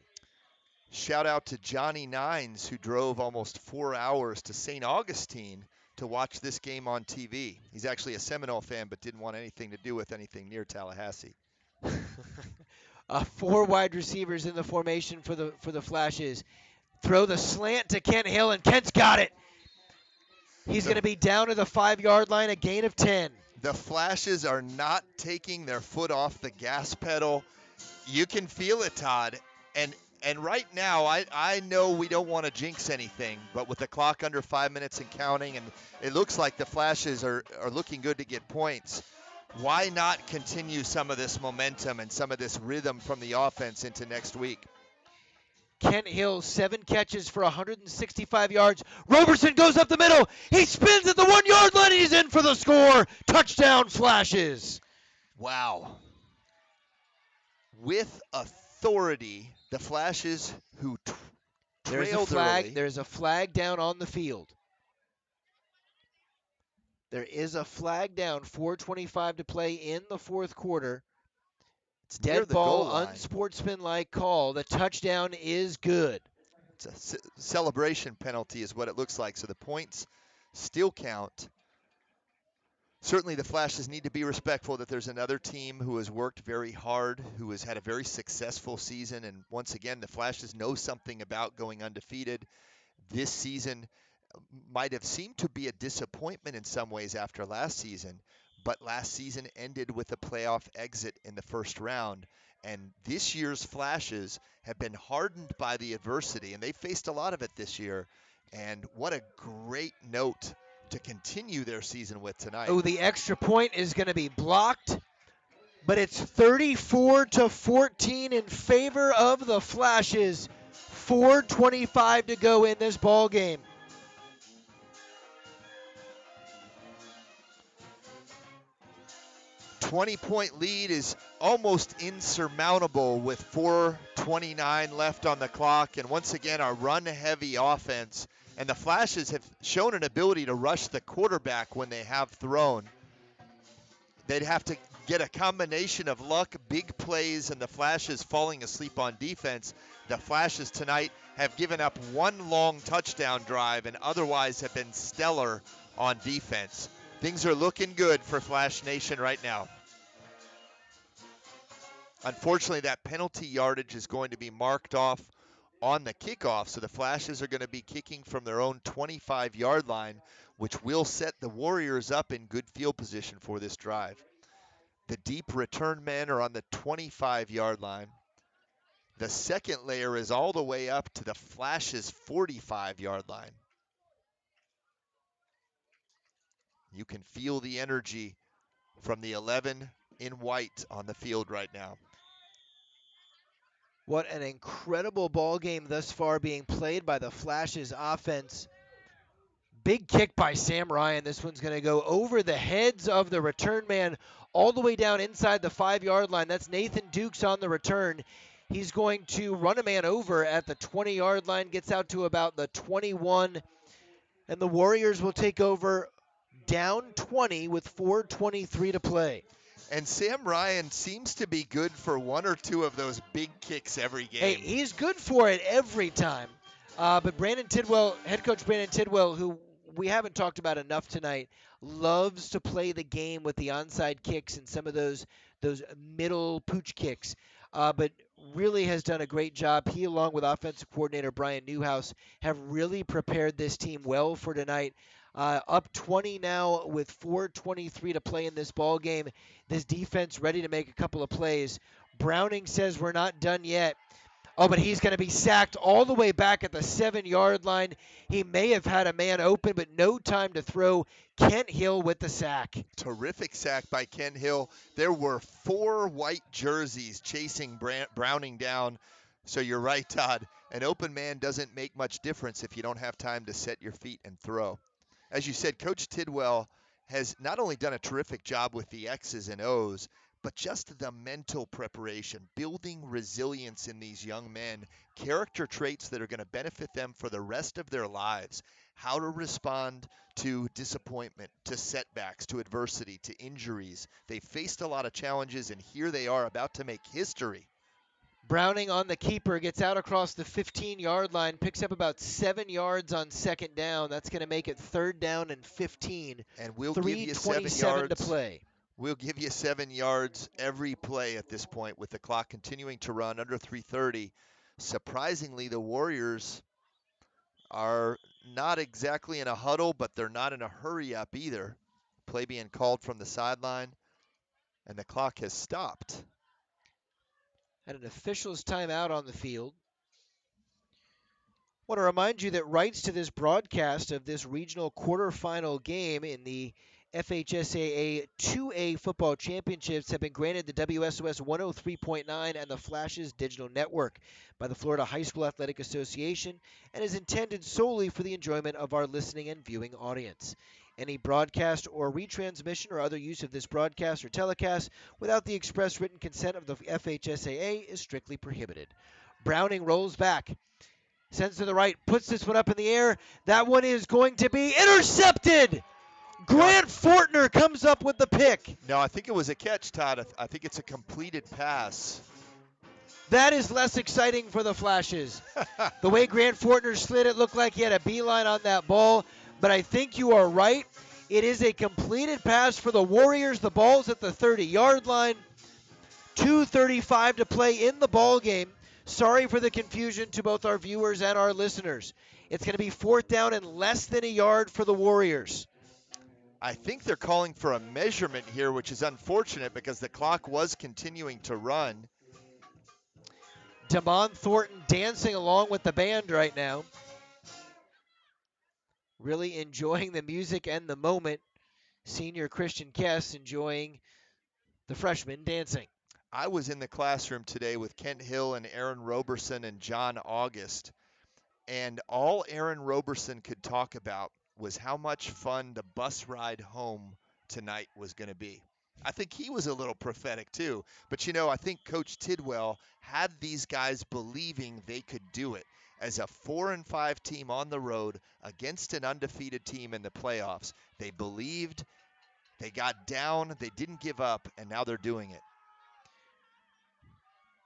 Shout out to Johnny Nines, who drove almost 4 hours to St. Augustine to watch this game on TV. He's actually a Seminole fan, but didn't want anything to do with anything near Tallahassee. 4 wide receivers in the formation for the Flashes. Throw the slant to Kent Hill, and Kent's got it. He's going to be down to the 5-yard line, a gain of 10. The Flashes are not taking their foot off the gas pedal. You can feel it, Todd. And right now, I know we don't want to jinx anything, but with the clock under 5 minutes and counting, and it looks like the Flashes are looking good to get points, why not continue some of this momentum and some of this rhythm from the offense into next week? Kent Hill, 7 catches for 165 yards. Roberson goes up the middle. He spins at the 1-yard line. He's in for the score. Touchdown, Flashes. Wow. With authority, the Flashes who trailed early. There's a flag down on the field. There is a flag down. 4:25 to play in the fourth quarter. It's near Dead the ball, goal line. unsportsmanlike call. The touchdown is good. It's a celebration penalty is what it looks like, so the points still count. Certainly the Flashes need to be respectful that there's another team who has worked very hard, who has had a very successful season, and once again, the Flashes know something about going undefeated. This season might have seemed to be a disappointment in some ways after last season, but last season ended with a playoff exit in the first round. And this year's Flashes have been hardened by the adversity, and they faced a lot of it this year. And what a great note to continue their season with tonight. Oh, the extra point is going to be blocked, but it's 34-14 in favor of the Flashes. 4:25 to go in this ball game. A 20-point lead is almost insurmountable with 4:29 left on the clock. And once again, our run-heavy offense. And the Flashes have shown an ability to rush the quarterback when they have thrown. They'd have to get a combination of luck, big plays, and the Flashes falling asleep on defense. The Flashes tonight have given up one long touchdown drive and otherwise have been stellar on defense. Things are looking good for Flash Nation right now. Unfortunately, that penalty yardage is going to be marked off on the kickoff, so the Flashes are going to be kicking from their own 25-yard line, which will set the Warriors up in good field position for this drive. The deep return men are on the 25-yard line. The second layer is all the way up to the Flashes' 45-yard line. You can feel the energy from the 11 in white on the field right now. What an incredible ball game thus far being played by the Flashes offense. Big kick by Sam Ryan. This one's going to go over the heads of the return man all the way down inside the 5-yard line. That's Nathan Dukes on the return. He's going to run a man over at the 20-yard line, gets out to about the 21, and the Warriors will take over down 20 with 4:23 to play. And Sam Ryan seems to be good for one or two of those big kicks every Hey, game. he's good for it every time. But Brandon Tidwell, head coach Brandon Tidwell, who we haven't talked about enough tonight, loves to play the game with the onside kicks and some of those middle pooch kicks. But really has done a great job. He, along with offensive coordinator Brian Newhouse, have really prepared this team well for tonight. Up 20 now with 4:23 to play in this ball game. This defense ready to make a couple of plays. Browning says we're not done yet. Oh, but he's going to be sacked all the way back at the 7-yard line. He may have had a man open, but no time to throw. Kent Hill with the sack. Terrific sack by Ken Hill. There were 4 white jerseys chasing Browning down. So you're right, Todd. An open man doesn't make much difference if you don't have time to set your feet and throw. As you said, Coach Tidwell has not only done a terrific job with the X's and O's, but just the mental preparation, building resilience in these young men, character traits that are going to benefit them for the rest of their lives. How to respond to disappointment, to setbacks, to adversity, to injuries. They faced a lot of challenges, and here they are about to make history. Browning on the keeper, gets out across the 15-yard line, picks up about 7 yards on second down. That's going to make it 3rd down and 15. And we'll give you 7 3:27 yards. to play. We'll give you 7 yards every play at this point with the clock continuing to run under 3:30. Surprisingly, the Warriors are not exactly in a huddle, but they're not in a hurry up either. Play being called from the sideline, and the clock has stopped. Had an official's timeout on the field. I want to remind you that rights to this broadcast of this regional quarterfinal game in the FHSAA 2A football championships have been granted to WSOS 103.9 and the Flashes Digital Network by the Florida High School Athletic Association and is intended solely for the enjoyment of our listening and viewing audience. Any broadcast or retransmission or other use of this broadcast or telecast without the express written consent of the FHSAA is strictly prohibited. Browning rolls back. Sends to the right, puts this one up in the air. That one is going to be intercepted. Grant Fortner comes up with the pick. No, I think it was a catch, Todd. I think it's a completed pass. That is less exciting for the Flashes. The way Grant Fortner slid, it looked like he had a beeline on that ball. But I think you are right. It is a completed pass for the Warriors. The ball's at the 30-yard line. 2:35 to play in the ball game. Sorry for the confusion to both our viewers and our listeners. It's going to be 4th down and less than a yard for the Warriors. I think they're calling for a measurement here, which is unfortunate because the clock was continuing to run. Damon Thornton dancing along with the band right now. Really enjoying the music and the moment. Senior Christian Kess enjoying the freshman dancing. I was in the classroom today with Kent Hill and Aaron Roberson and John August, and all Aaron Roberson could talk about was how much fun the bus ride home tonight was going to be. I think he was a little prophetic too, but I think Coach Tidwell had these guys believing they could do it as a 4-5 team on the road against an undefeated team in the playoffs. They believed, they got down, they didn't give up, and now they're doing it.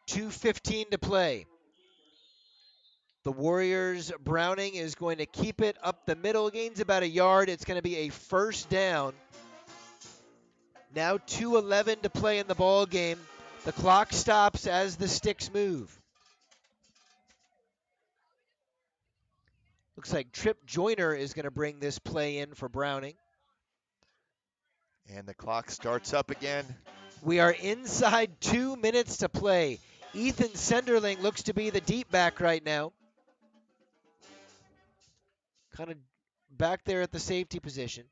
2:15 to play. The Warriors, Browning is going to keep it up the middle, gains about a yard. It's going to be a 1st down. Now 2:11 to play in the ball game. The clock stops as the sticks move. Looks like Trip Joyner is going to bring this play in for Browning. And the clock starts up again. We are inside 2 minutes to play. Ethan Senderling looks to be the deep back right now. Kind of back there at the safety position.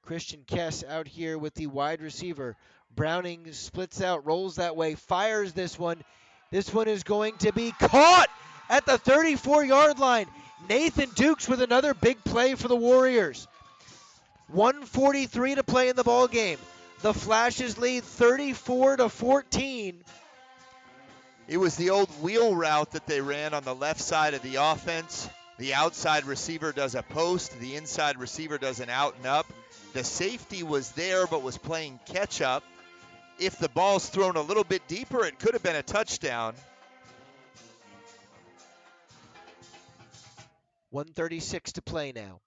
Christian Kess out here with the wide receiver. Browning splits out, rolls that way, fires this one. This one is going to be caught at the 34-yard line. Nathan Dukes with another big play for the Warriors. 1:43 to play in the ball game. The Flashes lead 34-14. It was the old wheel route that they ran on the left side of the offense. The outside receiver does a post. The inside receiver does an out and up. The safety was there but was playing catch up. if the ball's thrown a little bit deeper, it could have been a touchdown. 1:36 to play now.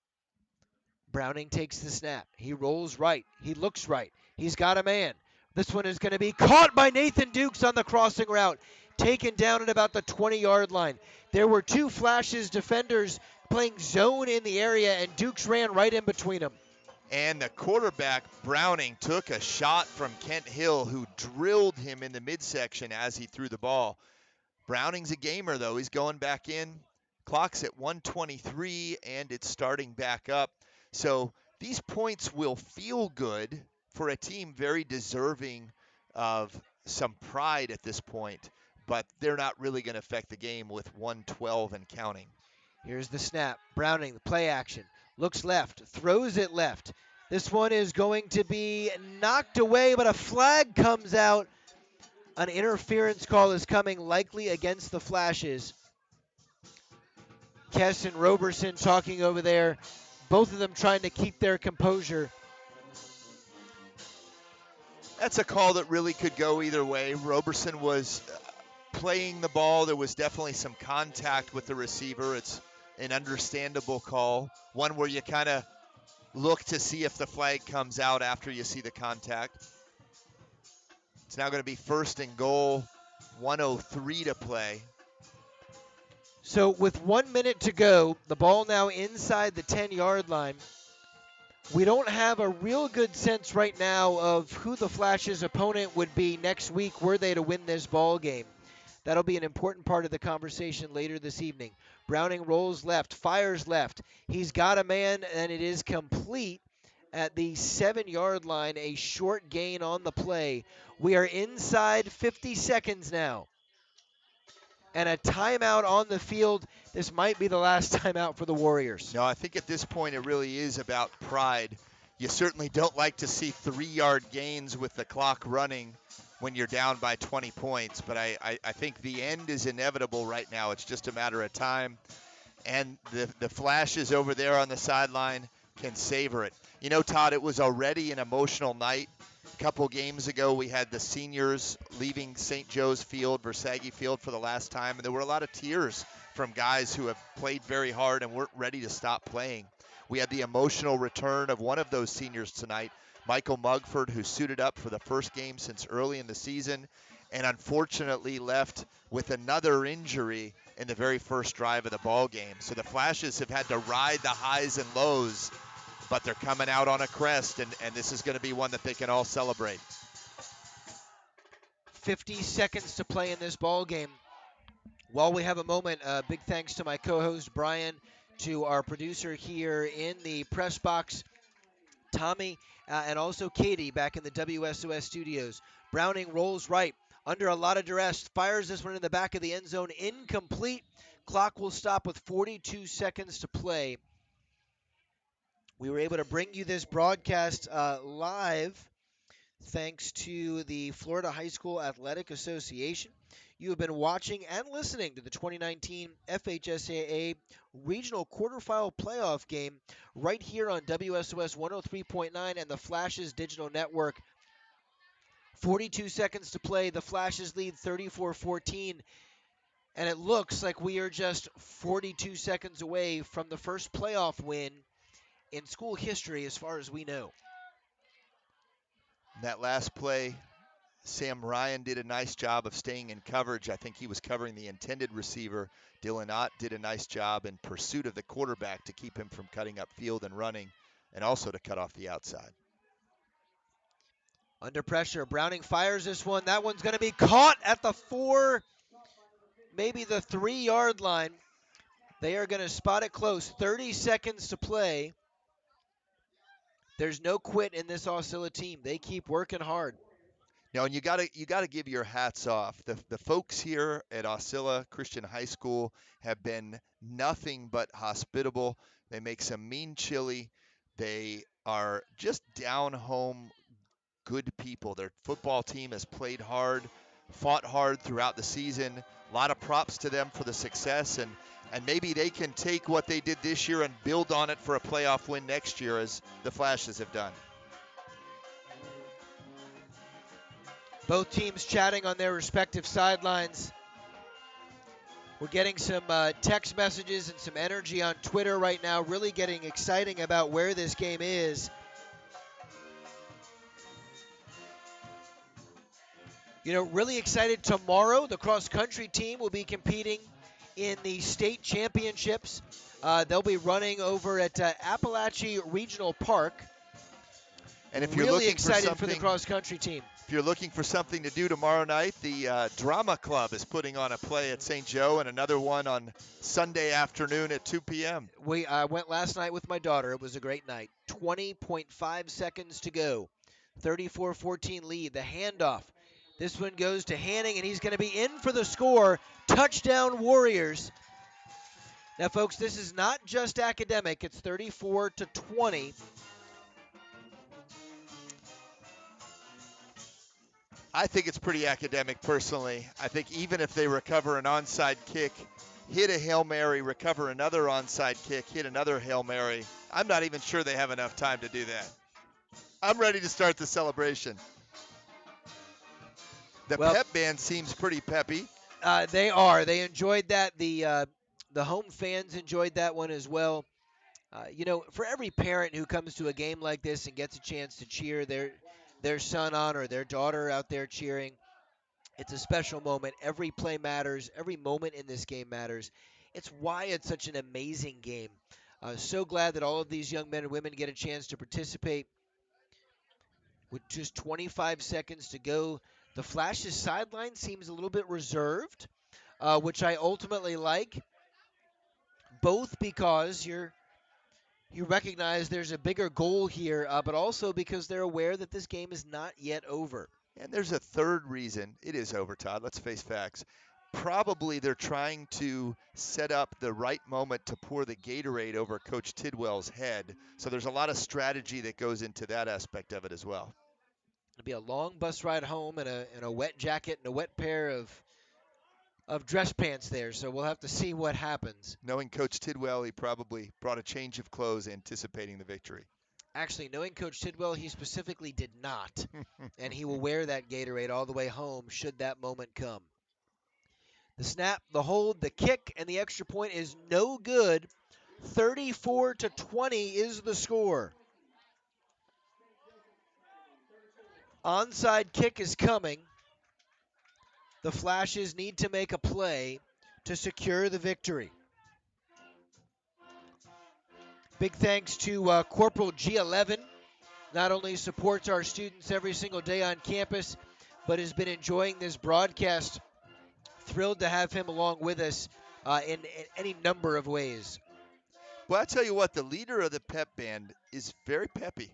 Browning takes the snap. He rolls right. He looks right. He's got a man. This one is going to be caught by Nathan Dukes on the crossing route. Taken down at about the 20-yard line. There were two flashes defenders playing zone in the area, and Dukes ran right in between them. And the quarterback, Browning, took a shot from Kent Hill, who drilled him in the midsection as he threw the ball. Browning's a gamer, though. He's going back in. Clock's at 1:23, and it's starting back up. So these points will feel good for a team very deserving of some pride at this point, but they're not really going to affect the game with 1:12 and counting. Here's the snap. Browning, the play action. Looks left, throws it left. This one is going to be knocked away, but a flag comes out. An interference call is coming, likely against the Flashes. Kess and Roberson talking over there, both of them trying to keep their composure. That's a call that really could go either way. Roberson was playing the ball. There was definitely some contact with the receiver. It's an understandable call, one where you kind of look to see if the flag comes out after you see the contact. It's now going to be 1st and goal, 1:03 to play. So with 1 minute to go, the ball now inside the 10-yard line. We don't have a real good sense right now of who the Flash's opponent would be next week were they to win this ball game. That'll be an important part of the conversation later this evening. Browning rolls left, fires left. He's got a man, and it is complete at the 7-yard line, a short gain on the play. We are inside 50 seconds now. And a timeout on the field. This might be the last timeout for the Warriors. No, I think at this point it really is about pride. You certainly don't like to see 3-yard gains with the clock running when you're down by 20 points, but I think the end is inevitable right now. It's just a matter of time, and the Flashes over there on the sideline can savor it. You know, Todd, it was already an emotional night. A couple games ago, we had the seniors leaving St. Joe's Field, Versailles Field for the last time, and there were a lot of tears from guys who have played very hard and weren't ready to stop playing. We had the emotional return of one of those seniors tonight, Michael Mugford, who suited up for the first game since early in the season and unfortunately left with another injury in the very first drive of the ball game. So the Flashes have had to ride the highs and lows, but they're coming out on a crest, and this is going to be one that they can all celebrate. 50 seconds to play in this ball game. While we have a moment, big thanks to my co-host Brian, to our producer here in the press box, Tommy, and also Katie back in the WSOS studios. Browning rolls right, under a lot of duress, fires this one in the back of the end zone, incomplete. Clock will stop with 42 seconds to play. We were able to bring you this broadcast live thanks to the Florida High School Athletic Association. You have been watching and listening to the 2019 FHSAA Regional Quarterfinal Playoff game right here on WSOS 103.9 and the Flashes Digital Network. 42 seconds to play. The Flashes lead 34-14. And it looks like we are just 42 seconds away from the first playoff win in school history as far as we know. That last play, Sam Ryan did a nice job of staying in coverage. I think he was covering the intended receiver. Dylan Ott did a nice job in pursuit of the quarterback to keep him from cutting upfield and running, and also to cut off the outside. Under pressure, Browning fires this one. That one's going to be caught at the 4, maybe the 3-yard line. They are going to spot it close. 30 seconds to play. There's no quit in this Aucilla team. They keep working hard. Now, and you gotta give your hats off. The folks here at Aucilla Christian High School have been nothing but hospitable. They make some mean chili. They are just down home good people. Their football team has played hard, fought hard throughout the season. A lot of props to them for the success, and maybe they can take what they did this year and build on it for a playoff win next year, as the Flashes have done. Both teams chatting on their respective sidelines. We're getting some text messages and some energy on Twitter right now, really getting exciting about where this game is. You know, really excited tomorrow. The cross-country team will be competing in the state championships. They'll be running over at Appalachia Regional Park. And if you're Really looking excited for the cross-country team. If you're looking for something to do tomorrow night, the Drama Club is putting on a play at St. Joe and another one on Sunday afternoon at 2 p.m. We went last night with my daughter. It was a great night. 20.5 seconds to go. 34-14 lead. The handoff. This one goes to Hanning, and he's going to be in for the score. Touchdown Warriors. Now, folks, this is not just academic. It's 34-20. I think it's pretty academic, personally. I think even if they recover an onside kick, hit a Hail Mary, recover another onside kick, hit another Hail Mary, I'm not even sure they have enough time to do that. I'm ready to start the celebration. The pep band seems pretty peppy. They are. They enjoyed that. The home fans enjoyed that one as well. You know, for every parent who comes to a game like this and gets a chance to cheer their son on or their daughter out there cheering, it's a special moment. Every play matters. Every moment in this game matters. It's why it's such an amazing game. So glad that all of these young men and women get a chance to participate. With just 25 seconds to go, the Flash's sideline seems a little bit reserved, which I ultimately like, both because you recognize there's a bigger goal here, but also because they're aware that this game is not yet over. And there's a third reason. It is over, Todd. Let's face facts. Probably they're trying to set up the right moment to pour the Gatorade over Coach Tidwell's head. So there's a lot of strategy that goes into that aspect of it as well. It'll be a long bus ride home and a wet jacket and a wet pair of dress pants there, so we'll have to see what happens. Knowing Coach Tidwell, he probably brought a change of clothes anticipating the victory. Actually, knowing Coach Tidwell, he specifically did not, and he will wear that Gatorade all the way home should that moment come. The snap, the hold, the kick, and the extra point is no good. 34-20 is the score. Onside kick is coming. The Flashes need to make a play to secure the victory. Big thanks to Corporal G11. Not only supports our students every single day on campus, but has been enjoying this broadcast. Thrilled to have him along with us in any number of ways. Well, I tell you what, the leader of the pep band is very peppy.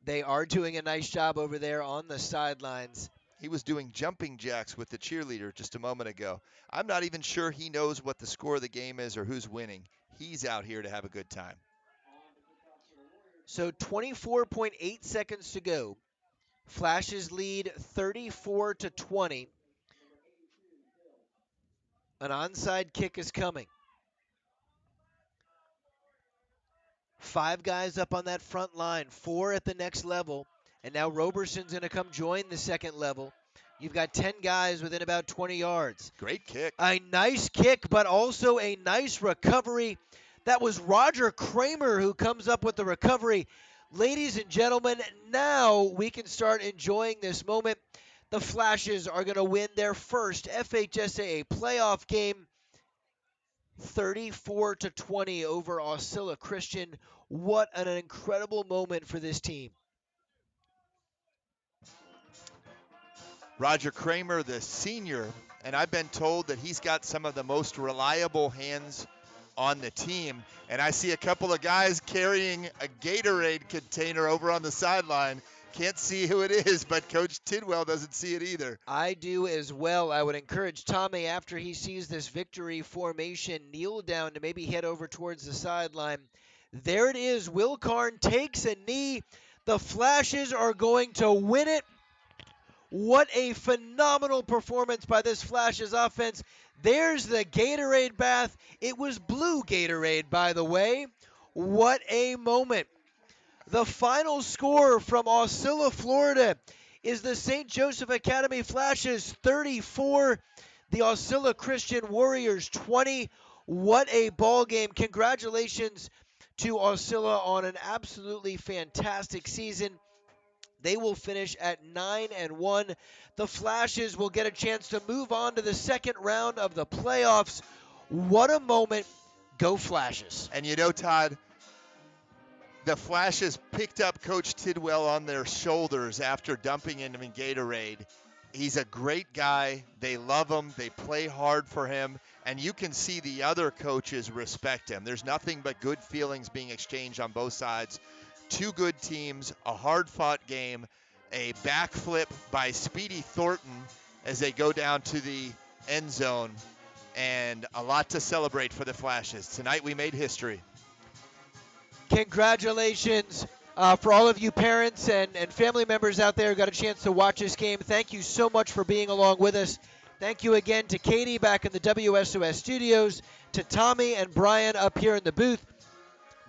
They are doing a nice job over there on the sidelines. He was doing jumping jacks with the cheerleader just a moment ago. I'm not even sure he knows what the score of the game is or who's winning. He's out here to have a good time. So 24.8 seconds to go. Flashes lead 34-20. An onside kick is coming. 5 guys up on that front line, 4 at the next level, and now Roberson's going to come join the second level. You've got 10 guys within about 20 yards. Great kick. A nice kick, but also a nice recovery. That was Roger Kramer who comes up with the recovery. Ladies and gentlemen, now we can start enjoying this moment. The Flashes are going to win their first FHSAA playoff game, 34-20 over Aucilla Christian. What an incredible moment for this team. Roger Kramer, the senior, and I've been told that he's got some of the most reliable hands on the team. And I see a couple of guys carrying a Gatorade container over on the sideline. Can't see who it is, but Coach Tidwell doesn't see it either. I do as well. I would encourage Tommy, after he sees this victory formation, kneel down to maybe head over towards the sideline. There it is. Will Karn takes a knee. The Flashes are going to win it. What a phenomenal performance by this Flashes offense. There's the Gatorade bath. It was blue Gatorade, by the way. What a moment. The final score from Aucilla, Florida is the St. Joseph Academy Flashes 34, the Aucilla Christian Warriors 20. What a ball game. Congratulations to Aucilla on an absolutely fantastic season. They will finish at 9-1. The Flashes will get a chance to move on to the second round of the playoffs. What a moment. Go Flashes. And you know, Todd, the Flashes picked up Coach Tidwell on their shoulders after dumping him in Gatorade. He's a great guy. They love him. They play hard for him. And you can see the other coaches respect him. There's nothing but good feelings being exchanged on both sides. Two good teams, a hard-fought game, a backflip by Speedy Thornton as they go down to the end zone, and a lot to celebrate for the Flashes. Tonight we made history. Congratulations for all of you parents and family members out there who got a chance to watch this game. Thank you so much for being along with us. Thank you again to Katie back in the WSOS studios, to Tommy and Brian up here in the booth.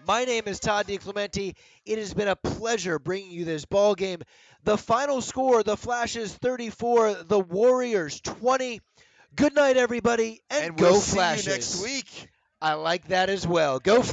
My name is Todd DiClemente. It has been a pleasure bringing you this ball game. The final score, the Flashes 34, the Warriors 20. Good night, everybody, and we'll go see Flashes. you next week. I like that as well. Go Flashes.